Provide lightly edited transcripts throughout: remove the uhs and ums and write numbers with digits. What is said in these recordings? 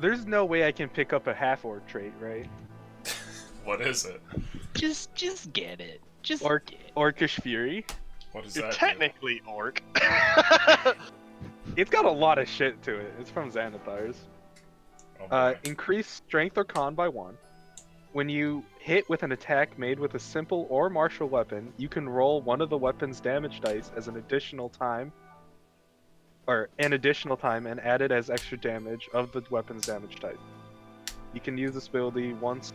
There's no way I can pick up a half-orc trait, right? What is it? Just get it. Just Orc, get it. Orcish Fury. What does You're that technically orc. It's got a lot of shit to it. It's from Xanathar's. do? Oh boy. Increase strength or con by 1. When you hit with an attack made with a simple or martial weapon, you can roll one of the weapon's damage dice as an additional time, and add it as extra damage of the weapon's damage type. You can use this ability once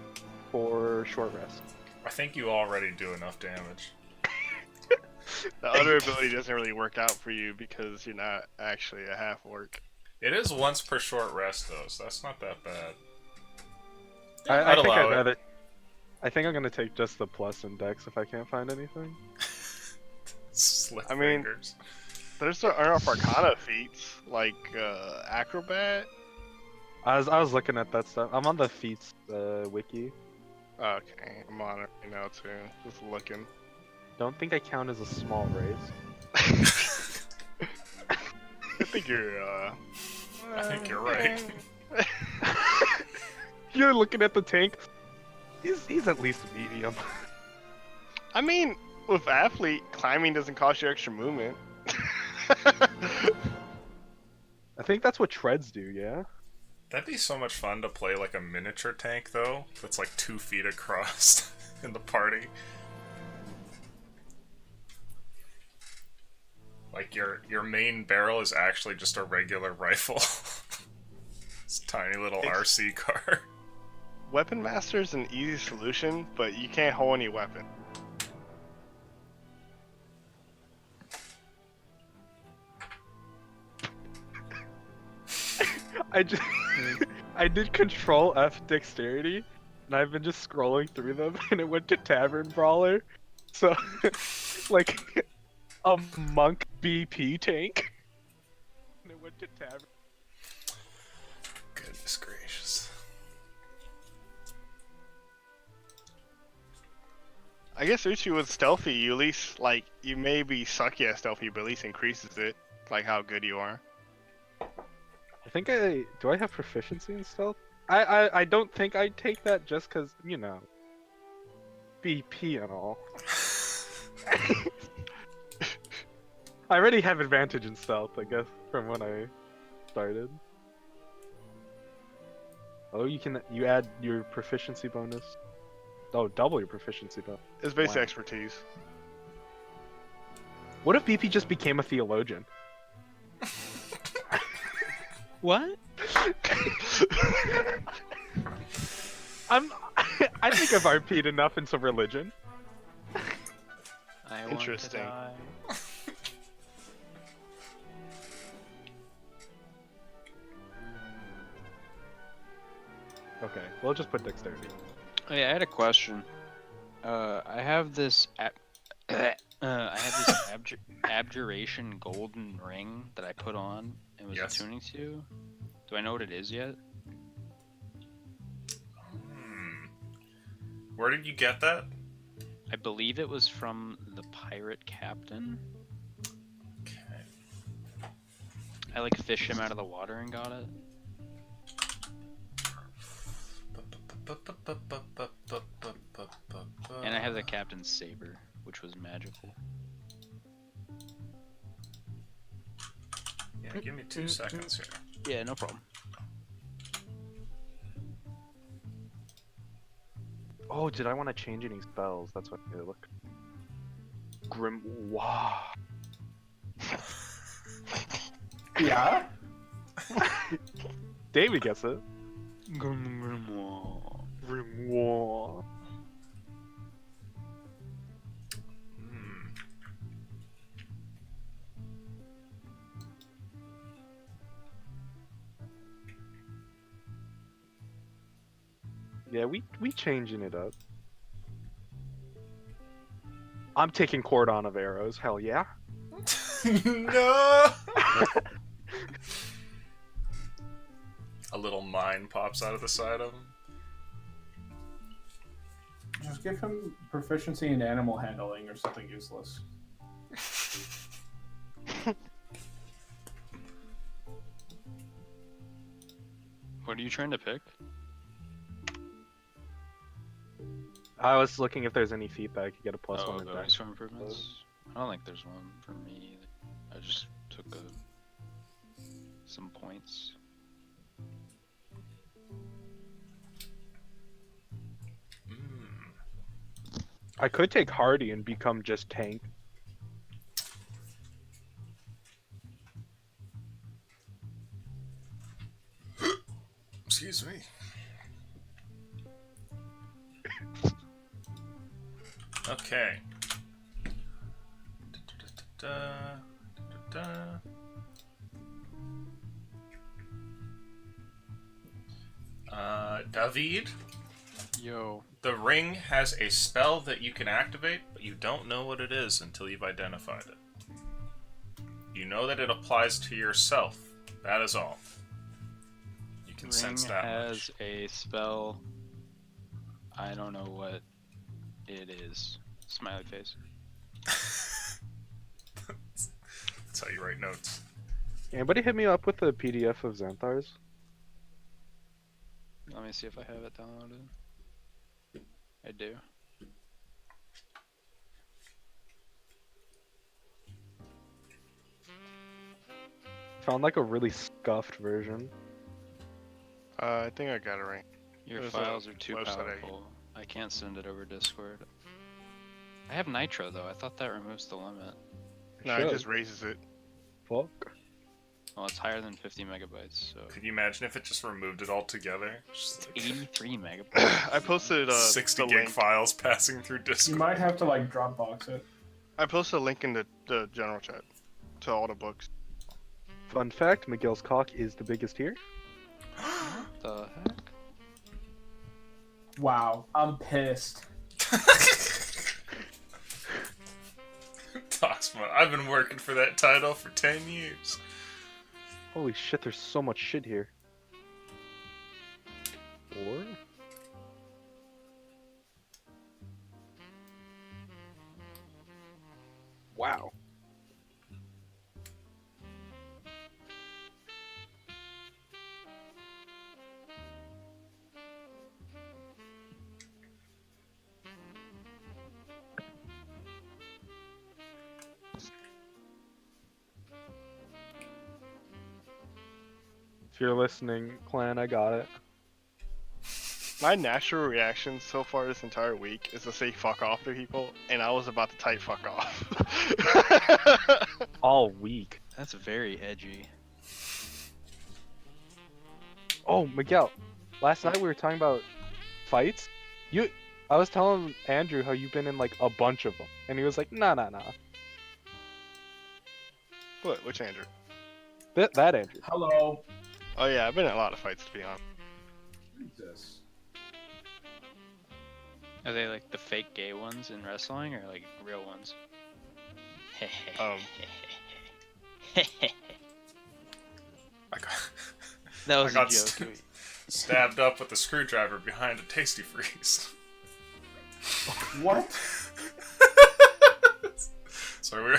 for short rest. I think you already do enough damage. The other ability doesn't really work out for you because you're not actually a half orc. It is once per short rest though, so that's not that bad. I I'd think allow I'd it. rather. I think I'm gonna take just the plus in Dex if I can't find anything. Slit I mean- fingers. There's the Unearth Arcana feats, like Acrobat. I was looking at that stuff. I'm on the feats wiki. Okay, I'm on it right now too. Just looking. Don't think I count as a small race. I think you're I think you're right. You're looking at the tank. He's at least medium. I mean, with athlete, climbing doesn't cost you extra movement. I think that's what treads do, yeah? That'd be so much fun to play like a miniature tank though, that's like 2 feet across in the party. Like your main barrel is actually just a regular rifle. It's a tiny little RC car. Weapon Master is an easy solution, but you can't hold any weapon. I did Control F dexterity, and I've been just scrolling through them, and it went to Tavern Brawler. So, like, a monk BP tank. And it went to Tavern. Goodness gracious. I guess Uchi with stealthy, you at least, like, you may be sucky at stealthy, but at least increases it, like how good you are. I think do I have proficiency in stealth? I don't think I'd take that just because, you know, BP and all. I already have advantage in stealth, I guess, from when I started. Oh, you add your proficiency bonus. Oh, double your proficiency bonus. It's basically Wow. expertise. What if BP just became a theologian? What? I think I've RP'd enough into religion. I Interesting. Want to die. Okay, we'll just put dexterity. Oh yeah, I had a question. I have this abjuration golden ring that I put on and was Yes. attuning to. Do I know what it is yet? Where did you get that? I believe it was from the pirate captain. Okay. I like fished him out of the water and got it. And I have the captain's saber, which was magical. Yeah, give me 2 seconds here. Yeah, no problem. Oh, did I want to change any spells? That's what I look. Grimoire. Yeah? David gets it. Grimoire. Grimoire. Hmm. Yeah, we changing it up. I'm taking cordon of arrows. Hell yeah. No! A little mine pops out of the side of him. Just give him proficiency in animal handling or something useless. What are you trying to pick? I was looking if there's any feedback. You get a plus Oh, one in bonus dex. for improvements. I don't think there's one for me either. I just took some points. I could take Hardy and become just tank. Excuse me. Okay. David, Yo. the ring has a spell that you can activate, but you don't know what it is until you've identified it. You know that it applies to yourself. That is all. You can Ring sense that has much. a spell. I don't know what it is. Smiley face. That's how you write notes. Anybody hit me up with a PDF of Xanthars? Let me see if I have it downloaded. I do. Found like a really scuffed version. I think I got it right. Your There's a files are too website I- powerful. I can't send it over Discord. I have Nitro though. I thought that removes the limit. No, Should. it just raises it. Fuck. Well, it's higher than 50 megabytes, so Could you imagine if it just removed it altogether? Just like 83 megabytes. I posted 60 the gig link. files passing through You Discord. might have to like Dropbox it. I posted a link in the general chat to all the books. Fun fact, Miguel's cock is the biggest here. What the heck? Wow, I'm pissed. Toxma, I've been working for that title for 10 years. Holy shit, there's so much shit here. Or? Wow. If you're listening, clan, I got it. My natural reaction so far this entire week is to say fuck off to people, and I was about to type fuck off. All week. That's very edgy. Oh, Miguel. Last night we were talking about fights. I was telling Andrew how you've been in like a bunch of them, and he was like, nah. What? Which Andrew? That Andrew. Hello. Oh yeah, I've been in a lot of fights to be honest. Jesus. Are they like the fake gay ones in wrestling or like real ones? Um. I got, that was I a got joke. stabbed up with a screwdriver behind a Tasty Freeze. What? So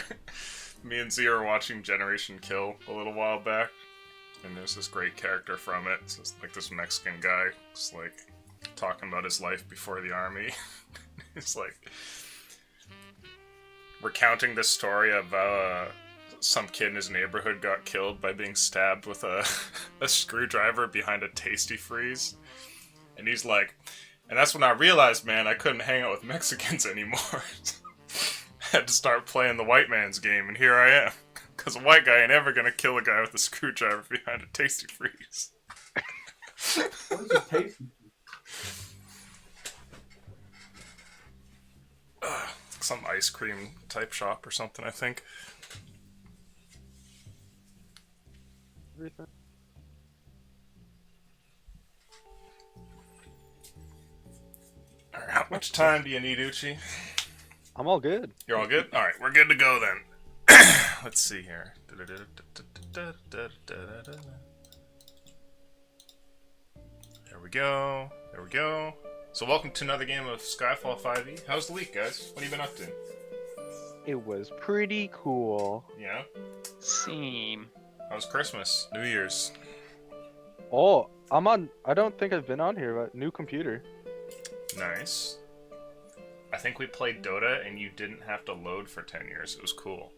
me and Z are watching Generation Kill a little while back, and there's this great character from it. It's just like this Mexican guy, just like talking about his life before the army. It's like recounting this story of some kid in his neighborhood got killed by being stabbed with a screwdriver behind a Tasty Freeze, and he's like, and that's when I realized, man, I couldn't hang out with Mexicans anymore. Had to start playing the white man's game, and here I am. Because a white guy ain't ever gonna kill a guy with a screwdriver behind a Tasty Freeze. What is it tasty? Some ice cream type shop or something, I think. Everything. Alright, how much time do you need, Uchi? I'm all good. You're all good? Alright, we're good to go then. Let's see here. There we go. There we go. So welcome to another game of Skyfall 5e. How's the week, guys? What have you been up to? It was pretty cool. Yeah? Same. How's Christmas? New Year's? Oh, I'm on. I don't think I've been on here, but new computer. Nice. I think we played Dota and you didn't have to load for 10 years. It was cool.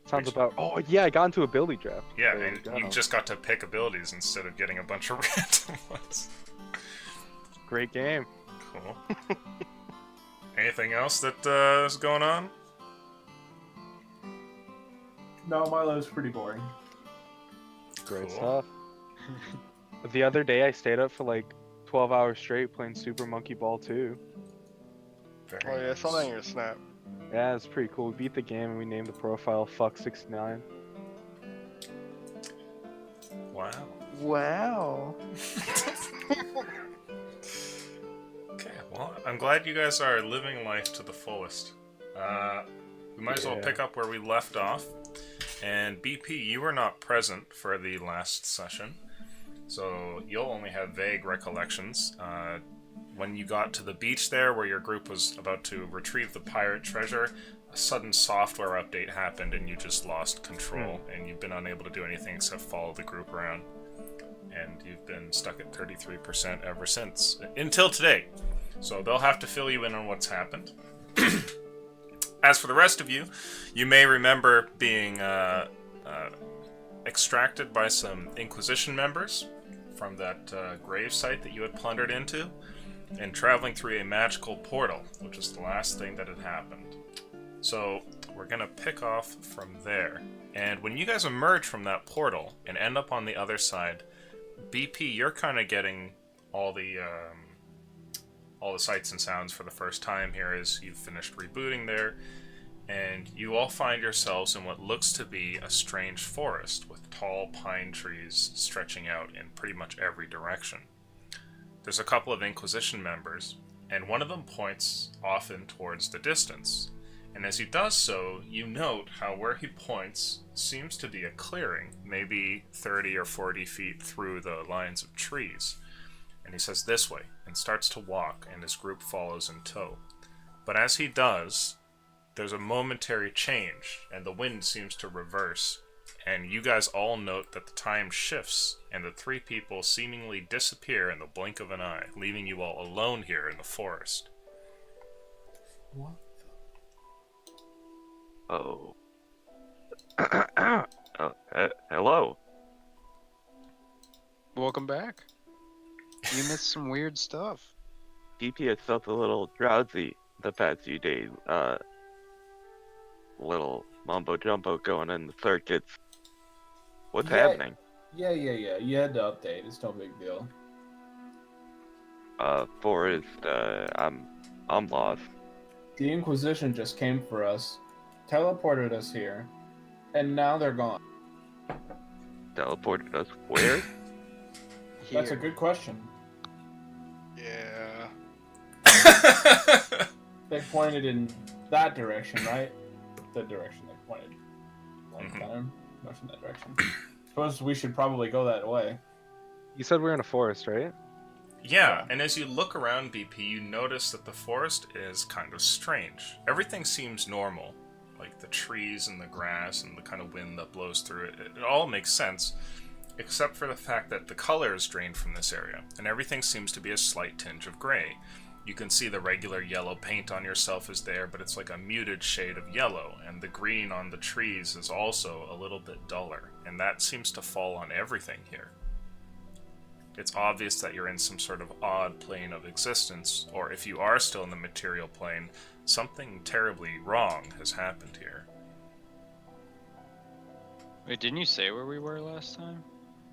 Sounds about. Oh yeah, I got into ability draft. Yeah, There and we go. you just got to pick abilities instead of getting a bunch of random ones. Great game. Cool. Anything else that is going on? No, Milo's pretty boring. Great Cool. stuff. The other day, I stayed up for like 12 hours straight playing Super Monkey Ball 2. Very Oh yeah, I saw that nice. in your snap. Yeah, it's pretty cool. We beat the game and we named the profile Fuck69. Wow. Wow. Okay, well, I'm glad you guys are living life to the fullest. We might as well Yeah. pick up where we left off. And BP, you were not present for the last session, so you'll only have vague recollections. When you got to the beach there, where your group was about to retrieve the pirate treasure, a sudden software update happened and you just lost control, and you've been unable to do anything except follow the group around. And you've been stuck at 33% ever since, until today. So they'll have to fill you in on what's happened. As for the rest of you, you may remember being extracted by some Inquisition members from that grave site that you had plundered into, and traveling through a magical portal, which is the last thing that had happened. So we're gonna pick off from there. And when you guys emerge from that portal and end up on the other side, BP, you're kind of getting all the sights and sounds for the first time here as you've finished rebooting there, and you all find yourselves in what looks to be a strange forest with tall pine trees stretching out in pretty much every direction. There's a couple of Inquisition members, and one of them points often towards the distance. And as he does so, you note how where he points seems to be a clearing, maybe 30 or 40 feet through the lines of trees. And he says, "This way," and starts to walk, and his group follows in tow. But as he does, there's a momentary change, and the wind seems to reverse. And you guys all note that the time shifts, and the three people seemingly disappear in the blink of an eye, leaving you all alone here in the forest. What? Oh. Hello. Welcome back. You missed some weird stuff. DP has felt a little drowsy the past few days. Little mumbo jumbo going in the circuits. What's Yeah. happening? Yeah. You had to update. It's no big deal. Forrest, I'm lost. The Inquisition just came for us, teleported us here, and now they're gone. Teleported us where? That's a good question. Yeah. They pointed in that direction, right? The direction they pointed. Like, Mhm. kind of much in that direction. Suppose we should probably go that way. You said we're in a forest, right? Yeah, and as you look around, BP, you notice that the forest is kind of strange. Everything seems normal, like the trees and the grass and the kind of wind that blows through it. It all makes sense, except for the fact that the color is drained from this area, and everything seems to be a slight tinge of gray. You can see the regular yellow paint on yourself is there, but it's like a muted shade of yellow, and the green on the trees is also a little bit duller, and that seems to fall on everything here. It's obvious that you're in some sort of odd plane of existence, or if you are still in the material plane, something terribly wrong has happened here. Wait, didn't you say where we were last time?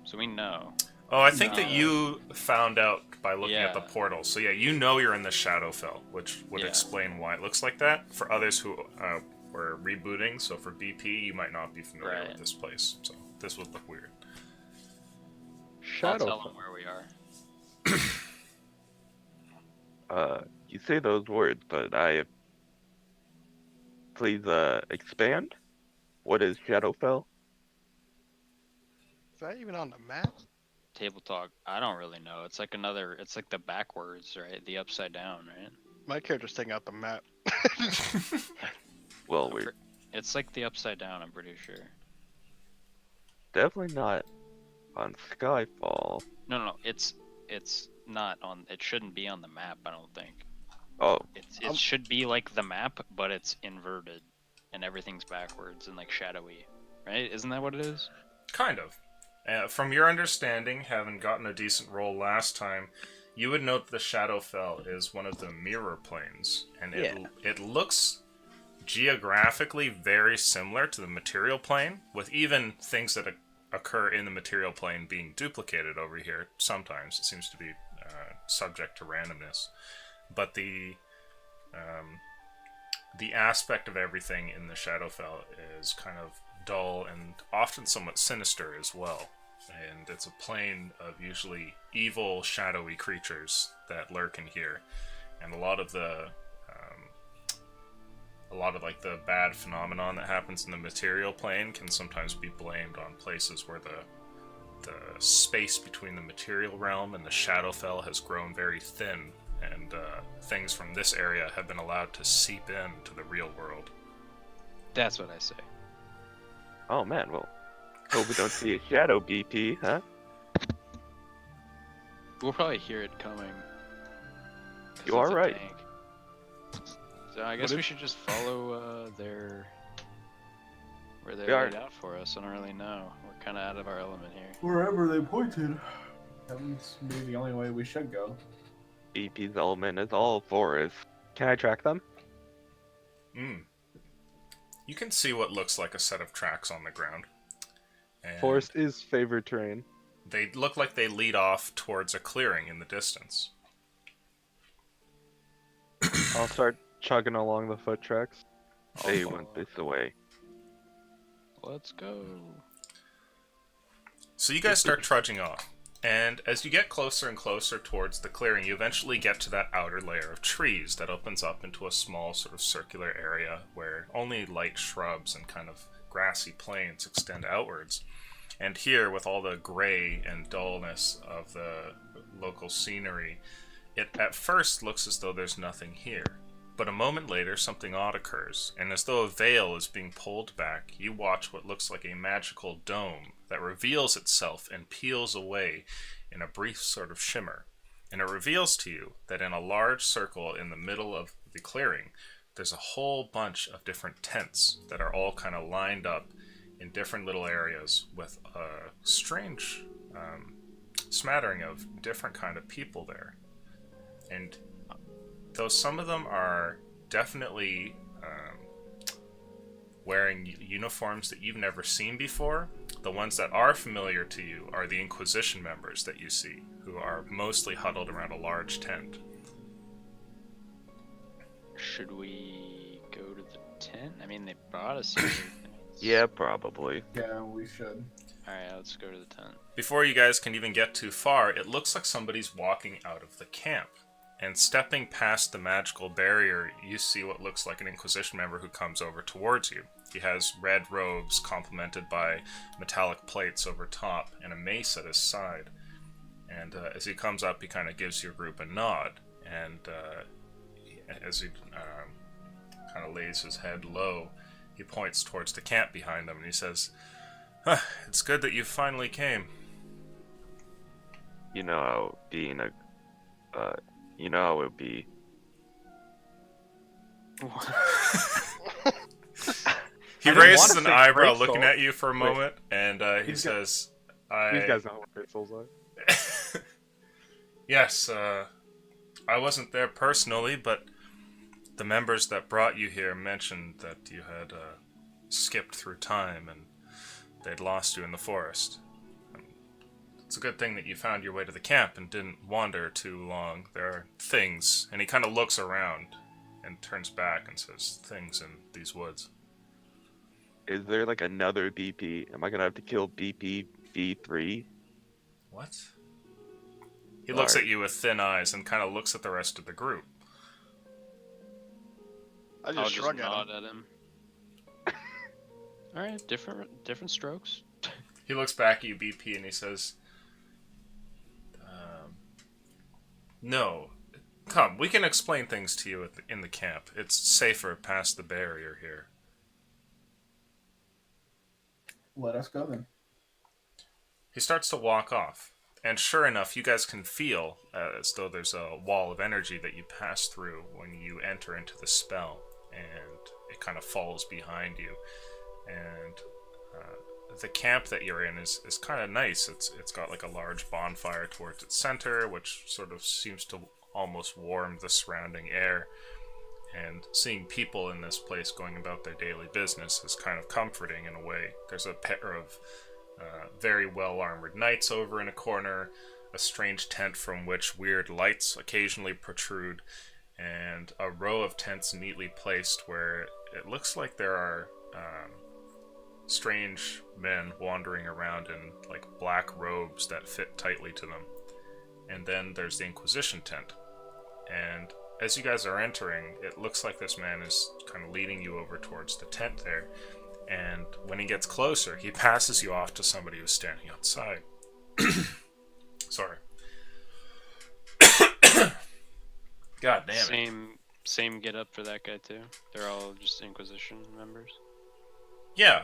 So we know. Oh, I think that No. you found out by looking at the Yeah. portal. So yeah, you know you're in the Shadowfell, which would Yeah. explain why it looks like that. For others who were rebooting, so for BP, you might not be familiar with Right. this place. So this would look weird. I'll tell Shadow. them where we are. You say those words, but please, expand? What is Shadowfell? Is that even on the map? Table talk. I don't really know. It's like another. It's like the backwards, right? The upside down, right? My character's taking out the map. Well, I'm we're pre- It's like the upside down. I'm pretty sure. definitely not on Skyfall. No. It's not on. It shouldn't be on the map. I don't think. Oh, It should be like the map, but it's inverted, and everything's backwards and like shadowy, right? Isn't that what it is? Kind of. From your understanding, having gotten a decent roll last time, you would note the Shadowfell is one of the mirror planes, and it looks geographically very similar to the material plane, with even things that occur in the material plane being duplicated over here. Sometimes it seems to be subject to randomness, but the aspect of everything in the Shadowfell is kind of dull and often somewhat sinister as well. And it's a plane of usually evil, shadowy creatures that lurk in here, and a lot of like the bad phenomenon that happens in the material plane can sometimes be blamed on places where the space between the material realm and the Shadowfell has grown very thin, and things from this area have been allowed to seep into the real world. That's what I say. oh man, well, hope we don't see a shadow BP, huh? We'll probably hear it coming. 'cause You are it's a right. tank. So I guess we should just follow where they We are. laid out for us. I don't really know. We're kind of out of our element here. Wherever they pointed. That would be the only way we should go. BP's element is all forest. Can I track them? You can see what looks like a set of tracks on the ground. And Forest is favorite terrain. they look like they lead off towards a clearing in the distance. I'll start chugging along the foot tracks. They went this way. Let's go. So you guys start trudging off, and as you get closer and closer towards the clearing, you eventually get to that outer layer of trees that opens up into a small sort of circular area where only light shrubs and kind of grassy plains extend outwards. And here, with all the gray and dullness of the local scenery, it at first looks as though there's nothing here. But a moment later, something odd occurs, and as though a veil is being pulled back, you watch what looks like a magical dome that reveals itself and peels away in a brief sort of shimmer. And it reveals to you that in a large circle in the middle of the clearing, there's a whole bunch of different tents that are all kind of lined up in different little areas with a strange smattering of different kind of people there. And though some of them are definitely wearing uniforms that you've never seen before, the ones that are familiar to you are the Inquisition members that you see, who are mostly huddled around a large tent. Should we go to the tent? I mean, they brought us here. Yeah, probably. Yeah, we should. Alright, let's go to the tent. Before you guys can even get too far, it looks like somebody's walking out of the camp. And stepping past the magical barrier, you see what looks like an Inquisition member who comes over towards you. He has red robes complemented by metallic plates over top and a mace at his side. And as he comes up, he kind of gives your group a nod. And as he kind of lays his head low, he points towards the camp behind him and he says, "It's good that you finally came." You know how being a, you know how it would be. He I didn't raises want an to say eyebrow Great looking Soul. at you for a moment, and he These guys- says, These guys know what great souls are. Yes, I wasn't there personally, but the members that brought you here mentioned that you had skipped through time and they'd lost you in the forest. It's a good thing that you found your way to the camp and didn't wander too long. There are things, and he kind of looks around and turns back and says, "Things in these woods." Is there like another BP? Am I gonna have to kill BP V3? What? He looks Alright. at you with thin eyes and kind of looks at the rest of the group. I I'll just just shrug at him. nod at him. Alright, different strokes. He looks back at you, BP, and he says, "No. Come, we can explain things to you in the camp. It's safer past the barrier here." Let us go then. he starts to walk off. And sure enough, you guys can feel as though there's a wall of energy that you pass through when you enter into the spell. And it kind of falls behind you. And the camp that you're in is kind of nice. It's got like a large bonfire towards its center, which sort of seems to almost warm the surrounding air. And seeing people in this place going about their daily business is kind of comforting in a way. There's a pair of very well-armored knights over in a corner, a strange tent from which weird lights occasionally protrude, and a row of tents neatly placed where it looks like there are strange men wandering around in like black robes that fit tightly to them. And then there's the Inquisition tent. And as you guys are entering, it looks like this man is kind of leading you over towards the tent there. And when he gets closer, he passes you off to somebody who's standing outside. Sorry. God damn it. Same get up for that guy too. They're all just Inquisition members. Yeah,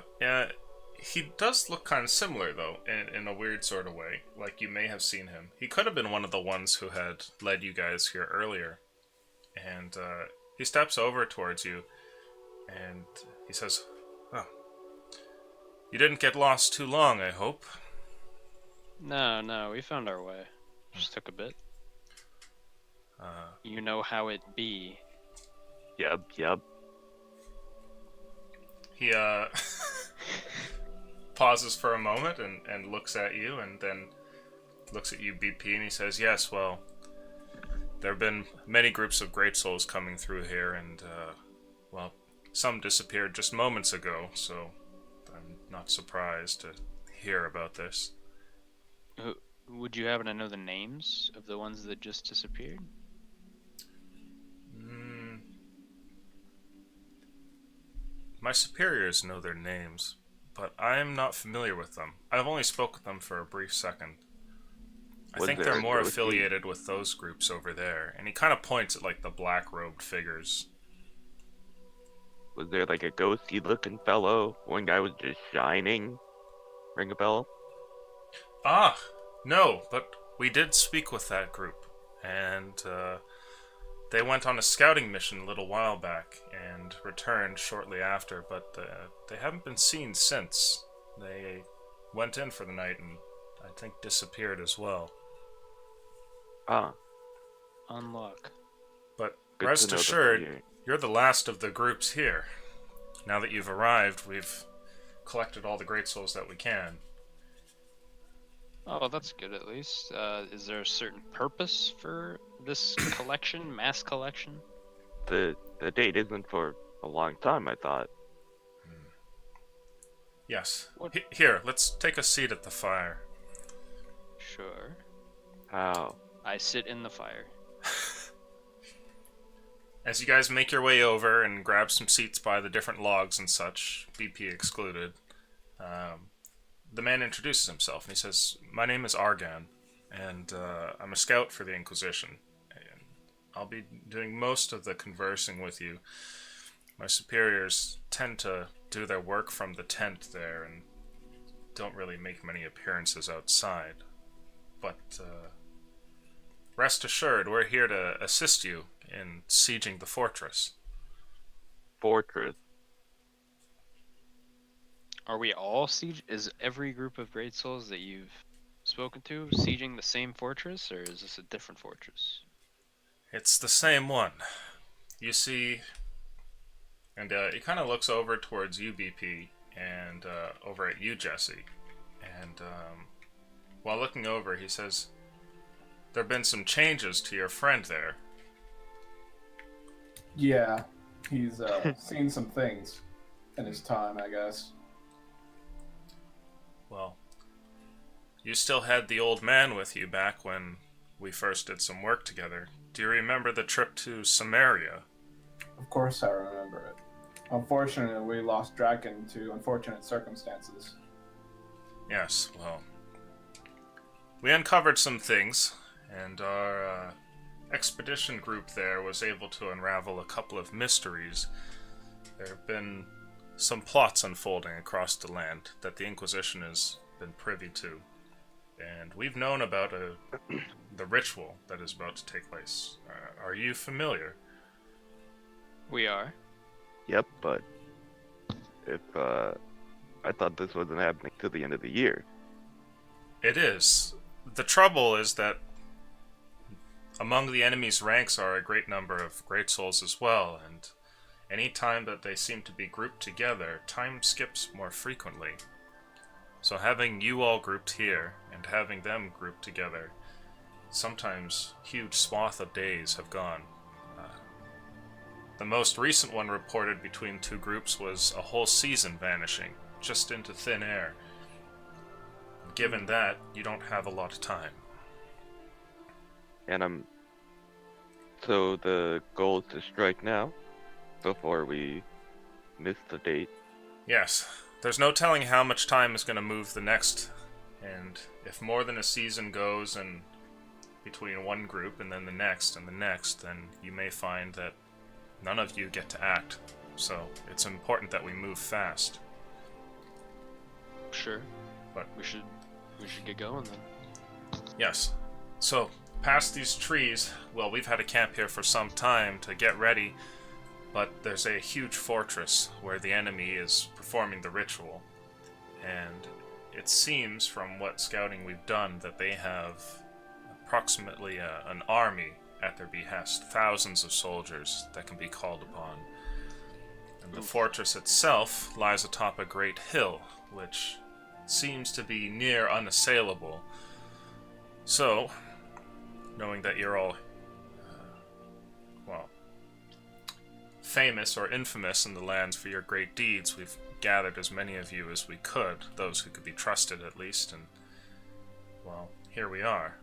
he does look kind of similar though, in a weird sort of way. Like you may have seen him. He could have been one of the ones who had led you guys here earlier. And he steps over towards you, and he says, "Oh, you didn't get lost too long, I hope." No, we found our way. Just took a bit. You know how it be. Yep. He pauses for a moment and looks at you, and then looks at you, BP, and he says, "Yes, well, there have been many groups of Great Souls coming through here, and, well, some disappeared just moments ago, so I'm not surprised to hear about this." Would you happen to know the names of the ones that just disappeared? My superiors know their names, but I'm not familiar with them. I've only spoke with them for a brief second. I Was think there they're a more goatee? affiliated with those groups over there. And he kind of points at like the black-robed figures. Was there like a ghosty looking fellow? One guy was just shining. Ring a bell? Ah, no, but we did speak with that group. And they went on a scouting mission a little while back and returned shortly after, but they haven't been seen since. They went in for the night and I think disappeared as well. Ah, Unlock. But good rest to know that assured, they're here. you're the last of the groups here. Now that you've arrived, we've collected all the Great Souls that we can. Oh, well, that's good at least. Is there a certain purpose for this collection, mass collection? The date isn't for a long time, I thought. Yes. What? Here, let's take a seat at the fire. Sure. How? I sit in the fire. As you guys make your way over and grab some seats by the different logs and such, BP excluded, the man introduces himself and he says, "My name is Argan, and I'm a scout for the Inquisition. And I'll be doing most of the conversing with you. My superiors tend to do their work from the tent there and don't really make many appearances outside. But rest assured, we're here to assist you in sieging the fortress." Fortress. Are we all siege? Is every group of Great Souls that you've spoken to sieging the same fortress, or is this a different fortress? It's the same one. You see, and he kind of looks over towards you, BP, and over at you, Jesse. And while looking over, he says, "There have been some changes to your friend there." Yeah, he's seen some things in his time, I guess. Well, you still had the old man with you back when we first did some work together. Do you remember the trip to Samaria? Of course I remember it. Unfortunately, we lost Draken to unfortunate circumstances. Yes, well, we uncovered some things, and our expedition group there was able to unravel a couple of mysteries. There have been some plots unfolding across the land that the Inquisition has been privy to. and we've known about the ritual that is about to take place. Are you familiar? We are. Yep, but if I thought this wasn't happening till the end of the year. It is. The trouble is that among the enemy's ranks are a great number of great souls as well, and any time that they seem to be grouped together, time skips more frequently. So having you all grouped here and having them grouped together, sometimes huge swath of days have gone. The most recent one reported between two groups was a whole season vanishing, just into thin air. Given that, you don't have a lot of time. And so the goal is to strike now, before we miss the date. Yes, there's no telling how much time is going to move the next, and if more than a season goes and between one group and then the next and the next, then you may find that none of you get to act. So it's important that we move fast. Sure. But we should get going then. yes. So past these trees, well, we've had a camp here for some time to get ready, but there's a huge fortress where the enemy is performing the ritual, and it seems from what scouting we've done that they have approximately an army at their behest, thousands of soldiers that can be called upon. And the fortress itself lies atop a great hill, which seems to be near unassailable. So, knowing that you're all, famous or infamous in the lands for your great deeds, we've gathered as many of you as we could, those who could be trusted at least, and, well, here we are.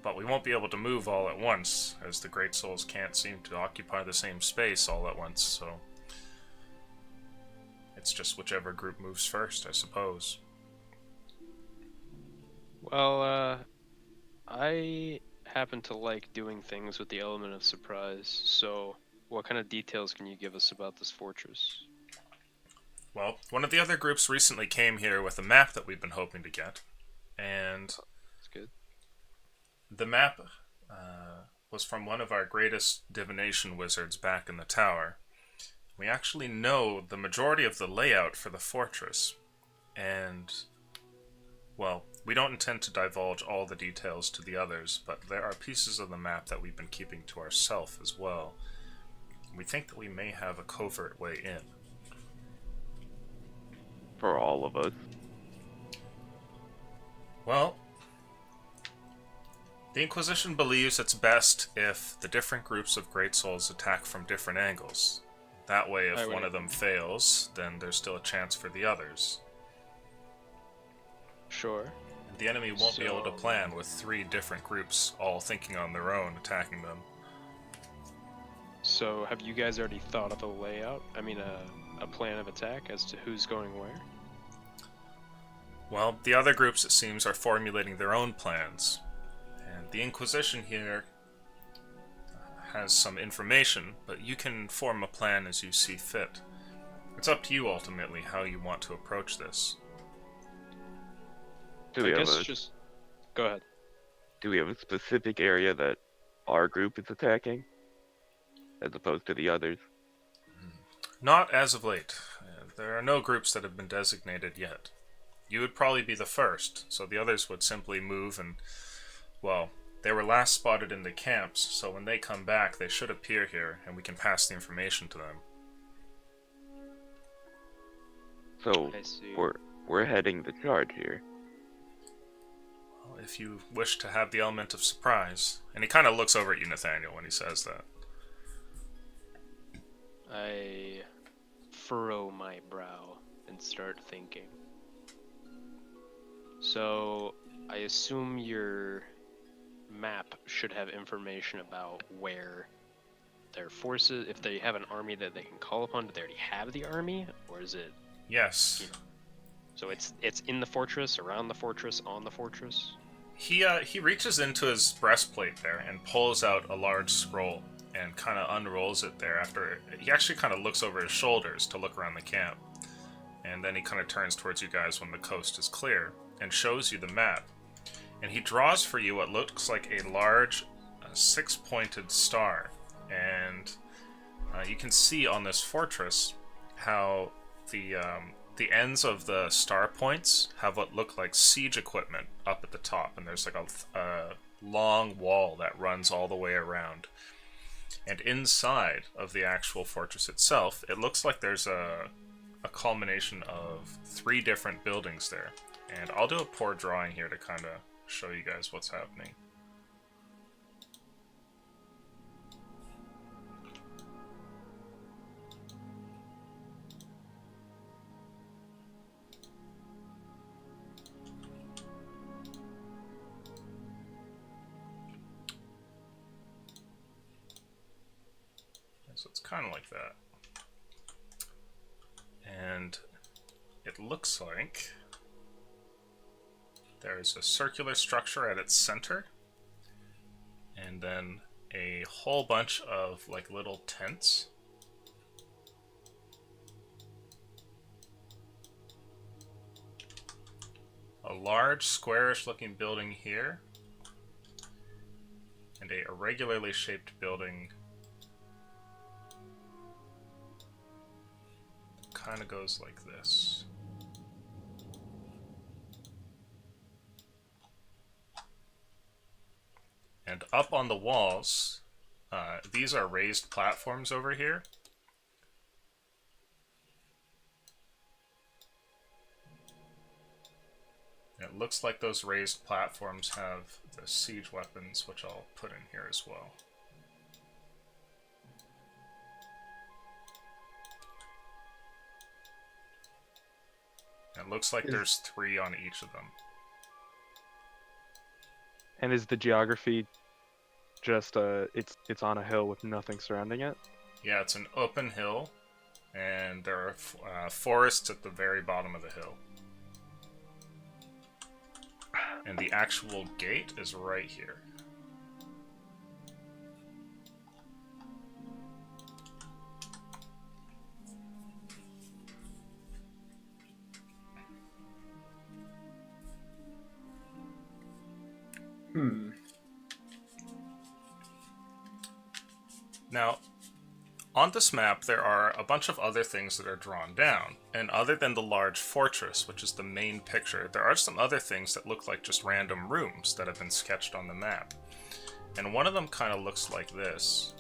But we won't be able to move all at once, as the great souls can't seem to occupy the same space all at once, so it's just whichever group moves first, I suppose. Well, I happen to like doing things with the element of surprise, so what kind of details can you give us about this fortress? Well, one of the other groups recently came here with a map that we've been hoping to get, and That's good. the map was from one of our greatest divination wizards back in the tower. We actually know the majority of the layout for the fortress, and, well, we don't intend to divulge all the details to the others, but there are pieces of the map that we've been keeping to ourselves as well. We think that we may have a covert way in. For all of us. Well, the Inquisition believes it's best if the different groups of Great Souls attack from different angles. That way, if one of them fails, then there's still a chance for the others. Sure. And the enemy won't be able to plan with 3 different groups all thinking on their own, attacking them. So, have you guys already thought of a layout? I mean, a plan of attack as to who's going where? Well, the other groups, it seems, are formulating their own plans. And the Inquisition here has some information, but you can form a plan as you see fit. It's up to you, ultimately, how you want to approach this. Do we Go ahead. Do we have a specific area that our group is attacking? As opposed to the others? Not as of late. There are no groups that have been designated yet. You would probably be the first, so the others would simply move and, well, they were last spotted in the camps, so when they come back, they should appear here, and we can pass the information to them. So, I see. we're heading the charge here. Well, if you wish to have the element of surprise. And he kind of looks over at you, Nathaniel, when he says that. I furrow my brow and start thinking. So, I assume your map should have information about where their forces, if they have an army that they can call upon, do they already have the army? Or is it, Yes. so it's in the fortress, around the fortress, on the fortress? He reaches into his breastplate there and pulls out a large scroll and kind of unrolls it there after... He actually kind of looks over his shoulders to look around the camp. And then he kind of turns towards you guys when the coast is clear and shows you the map. And he draws for you what looks like a large six-pointed star. And you can see on this fortress how the ends of the star points have what look like siege equipment up at the top. And there's like a long wall that runs all the way around. And inside of the actual fortress itself, it looks like there's a culmination of 3 different buildings there. And I'll do a poor drawing here to kind of show you guys what's happening. So it's kind of like that. And it looks like there's a circular structure at its center, and then a whole bunch of like little tents. A large squarish looking building here, and a irregularly shaped building that kind of goes like this. And up on the walls, these are raised platforms over here. And it looks like those raised platforms have the siege weapons, which I'll put in here as well. And it looks like there's 3 on each of them. And is the geography just it's on a hill with nothing surrounding it? Yeah, it's an open hill, and there are forests at the very bottom of the hill. And the actual gate is right here. Now, on this map, there are a bunch of other things that are drawn down. And other than the large fortress, which is the main picture, there are some other things that look like just random rooms that have been sketched on the map. And one of them kind of looks like this.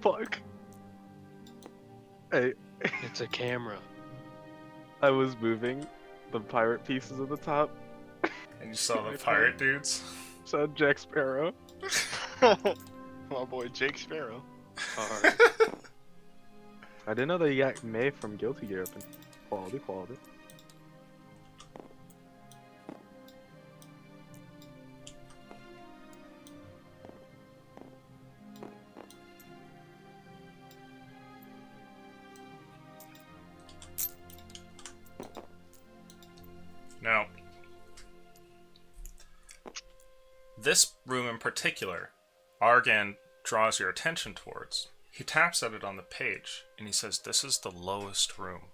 Fuck. Hey, It's a camera. I was moving the pirate pieces at the top. And you saw the pirate dudes? Saw Jack Sparrow. My boy Jake Sparrow. Hard. I didn't know that you got May from Guilty Gear open. Quality. Now, this room in particular, Argan draws your attention towards. He taps at it on the page, and he says, "This is the lowest room.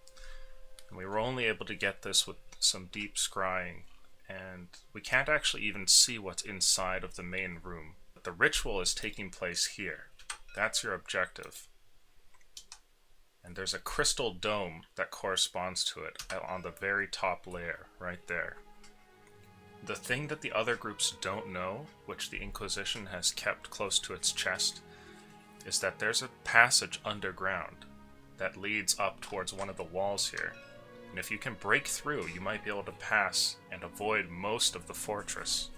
And we were only able to get this with some deep scrying, and we can't actually even see what's inside of the main room. But the ritual is taking place here. That's your objective. And there's a crystal dome that corresponds to it on the very top layer, right there. The thing that the other groups don't know, which the Inquisition has kept close to its chest, is that there's a passage underground that leads up towards one of the walls here. And if you can break through, you might be able to pass and avoid most of the fortress.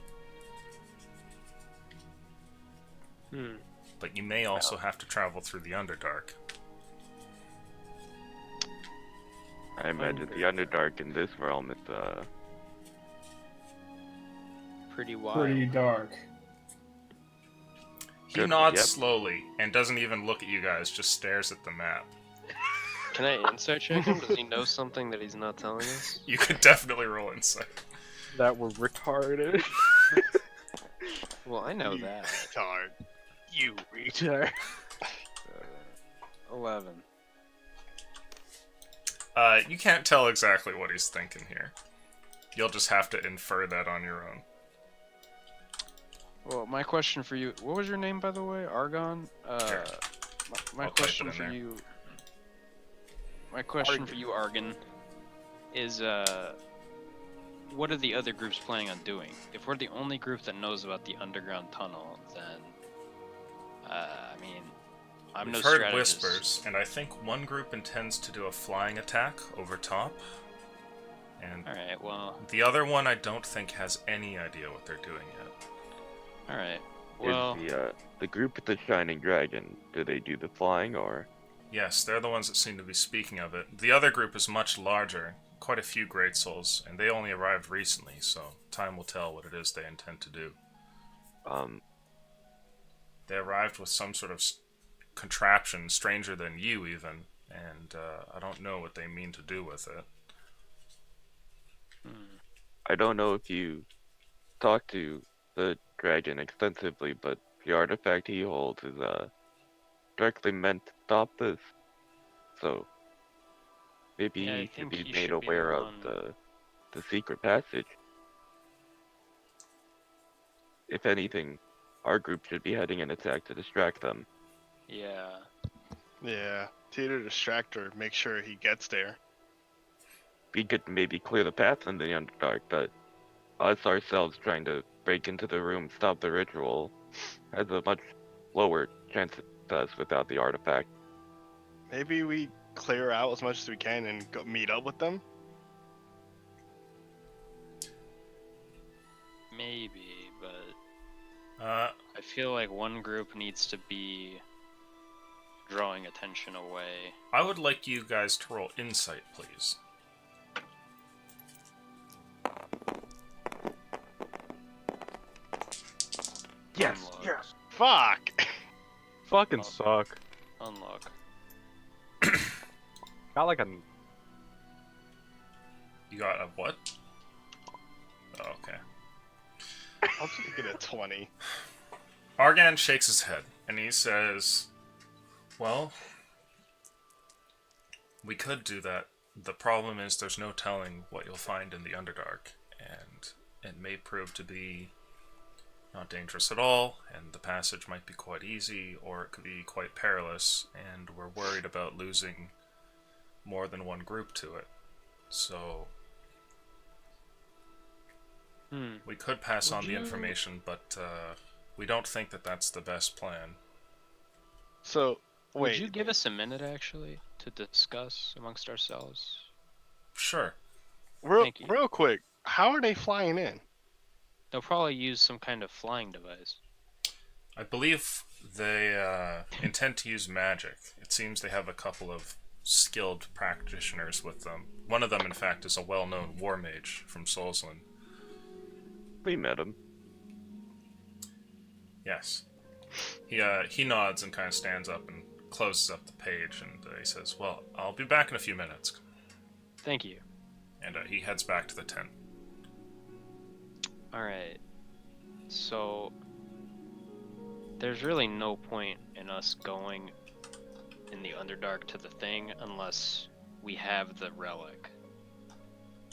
But you may also have to travel through the Underdark. I imagine the Underdark in this realm is Pretty wild. Pretty dark. He Good, nods yep. slowly and doesn't even look at you guys, just stares at the map. Can I insight check him? Does he know something that he's not telling us? You could definitely roll insight. That were retarded. Well, I know You that. retard. You retard. Retard. 11. You can't tell exactly what he's thinking here. You'll just have to infer that on your own. Well, my question for you, what was your name, by the way? Argon? Here. My I'll type question it in for there. you... My question for you, Argon, is, what are the other groups planning on doing? If we're the only group that knows about the underground tunnel, then, I mean, I'm We've no heard strategist. whispers, and I think one group intends to do a flying attack over top. And Alright, well, the other one I don't think has any idea what they're doing yet. alright. Well, Is the group with the shining dragon? Do they do the flying or? Yes, they're the ones that seem to be speaking of it. The other group is much larger, quite a few Great Souls, and they only arrived recently, so time will tell what it is they intend to do. They arrived with some sort of contraption stranger than you, even, and I don't know what they mean to do with it. I don't know if you talked to the dragon extensively, but the artifact he holds is directly meant to stop this. So maybe Yeah, I he should think be he made should be the aware of one. the secret passage. If anything, our group should be heading an attack to distract them. yeah. Yeah. It's either distract or make sure he gets there. We could maybe clear the path in the Underdark, but us ourselves trying to break into the room, stop the ritual, has a much lower chance it does without the artifact. Maybe we clear out as much as we can and go meet up with them. Maybe, but Uh, I feel like one group needs to be drawing attention away. I would like you guys to roll insight, please. Unlock. Fuck! Fucking Oh. suck. Unlock. Got like a. You got a what? Oh, okay. I'll just get a 20. Argan shakes his head, and he says, well, we could do that. The problem is there's no telling what you'll find in the Underdark, and it may prove to be not dangerous at all, and the passage might be quite easy, or it could be quite perilous, and we're worried about losing more than one group to it. So we could pass on the information, but we don't think that that's the best plan. So, Would wait. you give us a minute, actually, to discuss amongst ourselves? Sure. Thank you. Real quick, how are they flying in? They'll probably use some kind of flying device. I believe they intend to use magic. It seems they have a couple of skilled practitioners with them. One of them, in fact, is a well-known war mage from Solsland. We met him. Yes. He nods and kind of stands up and closes up the page, and he says, well, I'll be back in a few minutes. Thank you. And he heads back to the tent. Alright. So, there's really no point in us going in the Underdark to the thing unless we have the relic.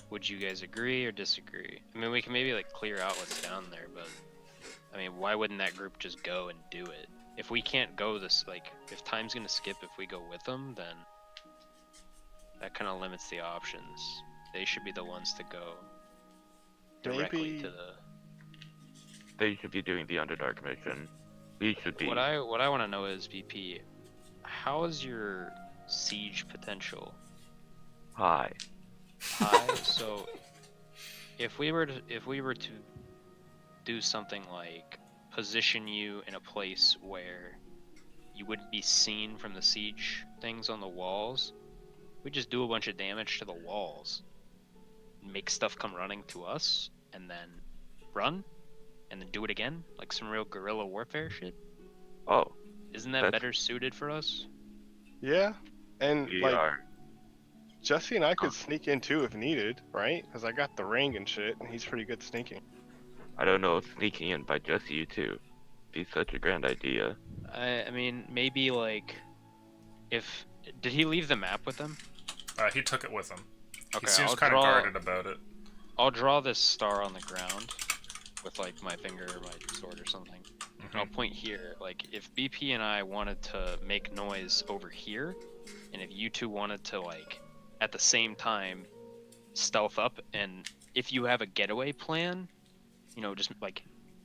Would you guys agree or disagree? I mean, we can maybe like clear out what's down there, but I mean, why wouldn't that group just go and do it? If we can't go this, like, if time's gonna skip if we go with them, then that kind of limits the options. They should be the ones to go directly Maybe- to the. They should be doing the Underdark mission. We should be. What I want to know is, VP, how is your siege potential High. high? So, if we were to do something like position you in a place where you wouldn't be seen from the siege things on the walls, we just do a bunch of damage to the walls, make stuff come running to us, and then run, and then do it again, like some real guerrilla warfare shit. Oh, Isn't that That's- better suited for us? Yeah, and we like are. Jesse and I could sneak in too if needed, right? Because I got the ring and shit, and he's pretty good sneaking. I don't know if sneaking in by just you two be such a grand idea. I mean, maybe like If did he leave the map with them? He took it with him. Okay, He seems I'll kind of draw. guarded about it. I'll draw this star on the ground with like my finger or my sword or something. And I'll point here. Like if BP and I wanted to make noise over here, and if you two wanted to like at the same time stealth up, and if you have a getaway plan, you know, just like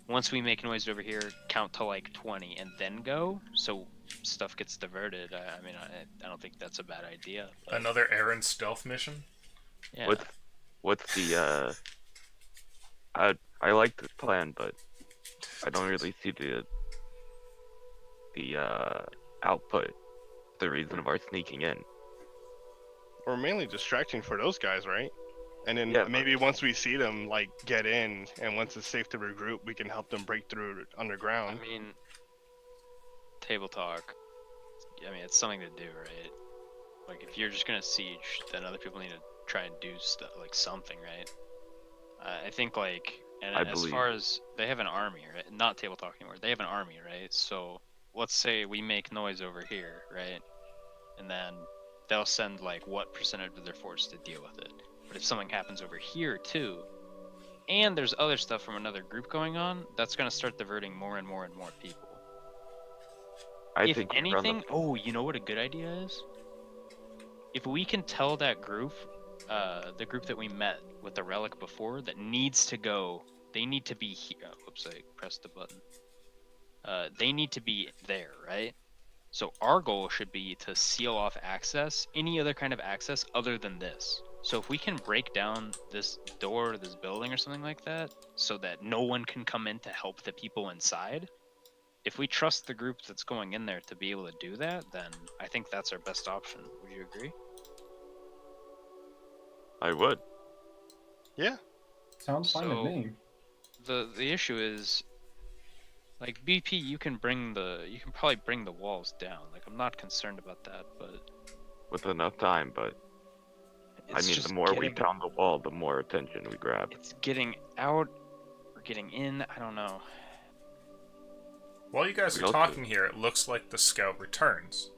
once we make noise over here, count to like 20 and then go. So stuff gets diverted. I mean, I don't think that's a bad idea. But, Another Aaron stealth mission. yeah. What's the I like this plan, but I don't really see the output, the reason of our sneaking in. We're mainly distracting for those guys, right? And then Yeah, maybe once we see them, like, get in, and once it's safe to regroup, we can help them break through underground. I mean, table talk. I mean, it's something to do, right? Like, if you're just gonna siege, then other people need to try and do stuff, like something, right? I think, like, and I as believe. far as they have an army, right? Not table talk anymore. They have an army, right? So let's say we make noise over here, right? And then they'll send like what percentage of their force to deal with it. But if something happens over here too, and there's other stuff from another group going on, that's gonna start diverting more and more and more people. If we run anything, oh, you know what a good idea is? If we can tell that group, the group that we met with the relic before, that needs to go, they need to be here. Whoops, I pressed the button. They need to be there, right? So our goal should be to seal off access, any other kind of access other than this. So if we can break down this door, this building or something like that, so that no one can come in to help the people inside, if we trust the group that's going in there to be able to do that, then I think that's our best option. Would you agree? I would. Yeah. Sounds fine So- to me. The issue is, like, BP, you can probably bring the walls down. Like, I'm not concerned about that, but With enough time, but it's I mean, just the more we getting- pound the wall, the more attention we grab. it's getting out or getting in. I don't know. While you guys We are also- talking here, it looks like the scout returns.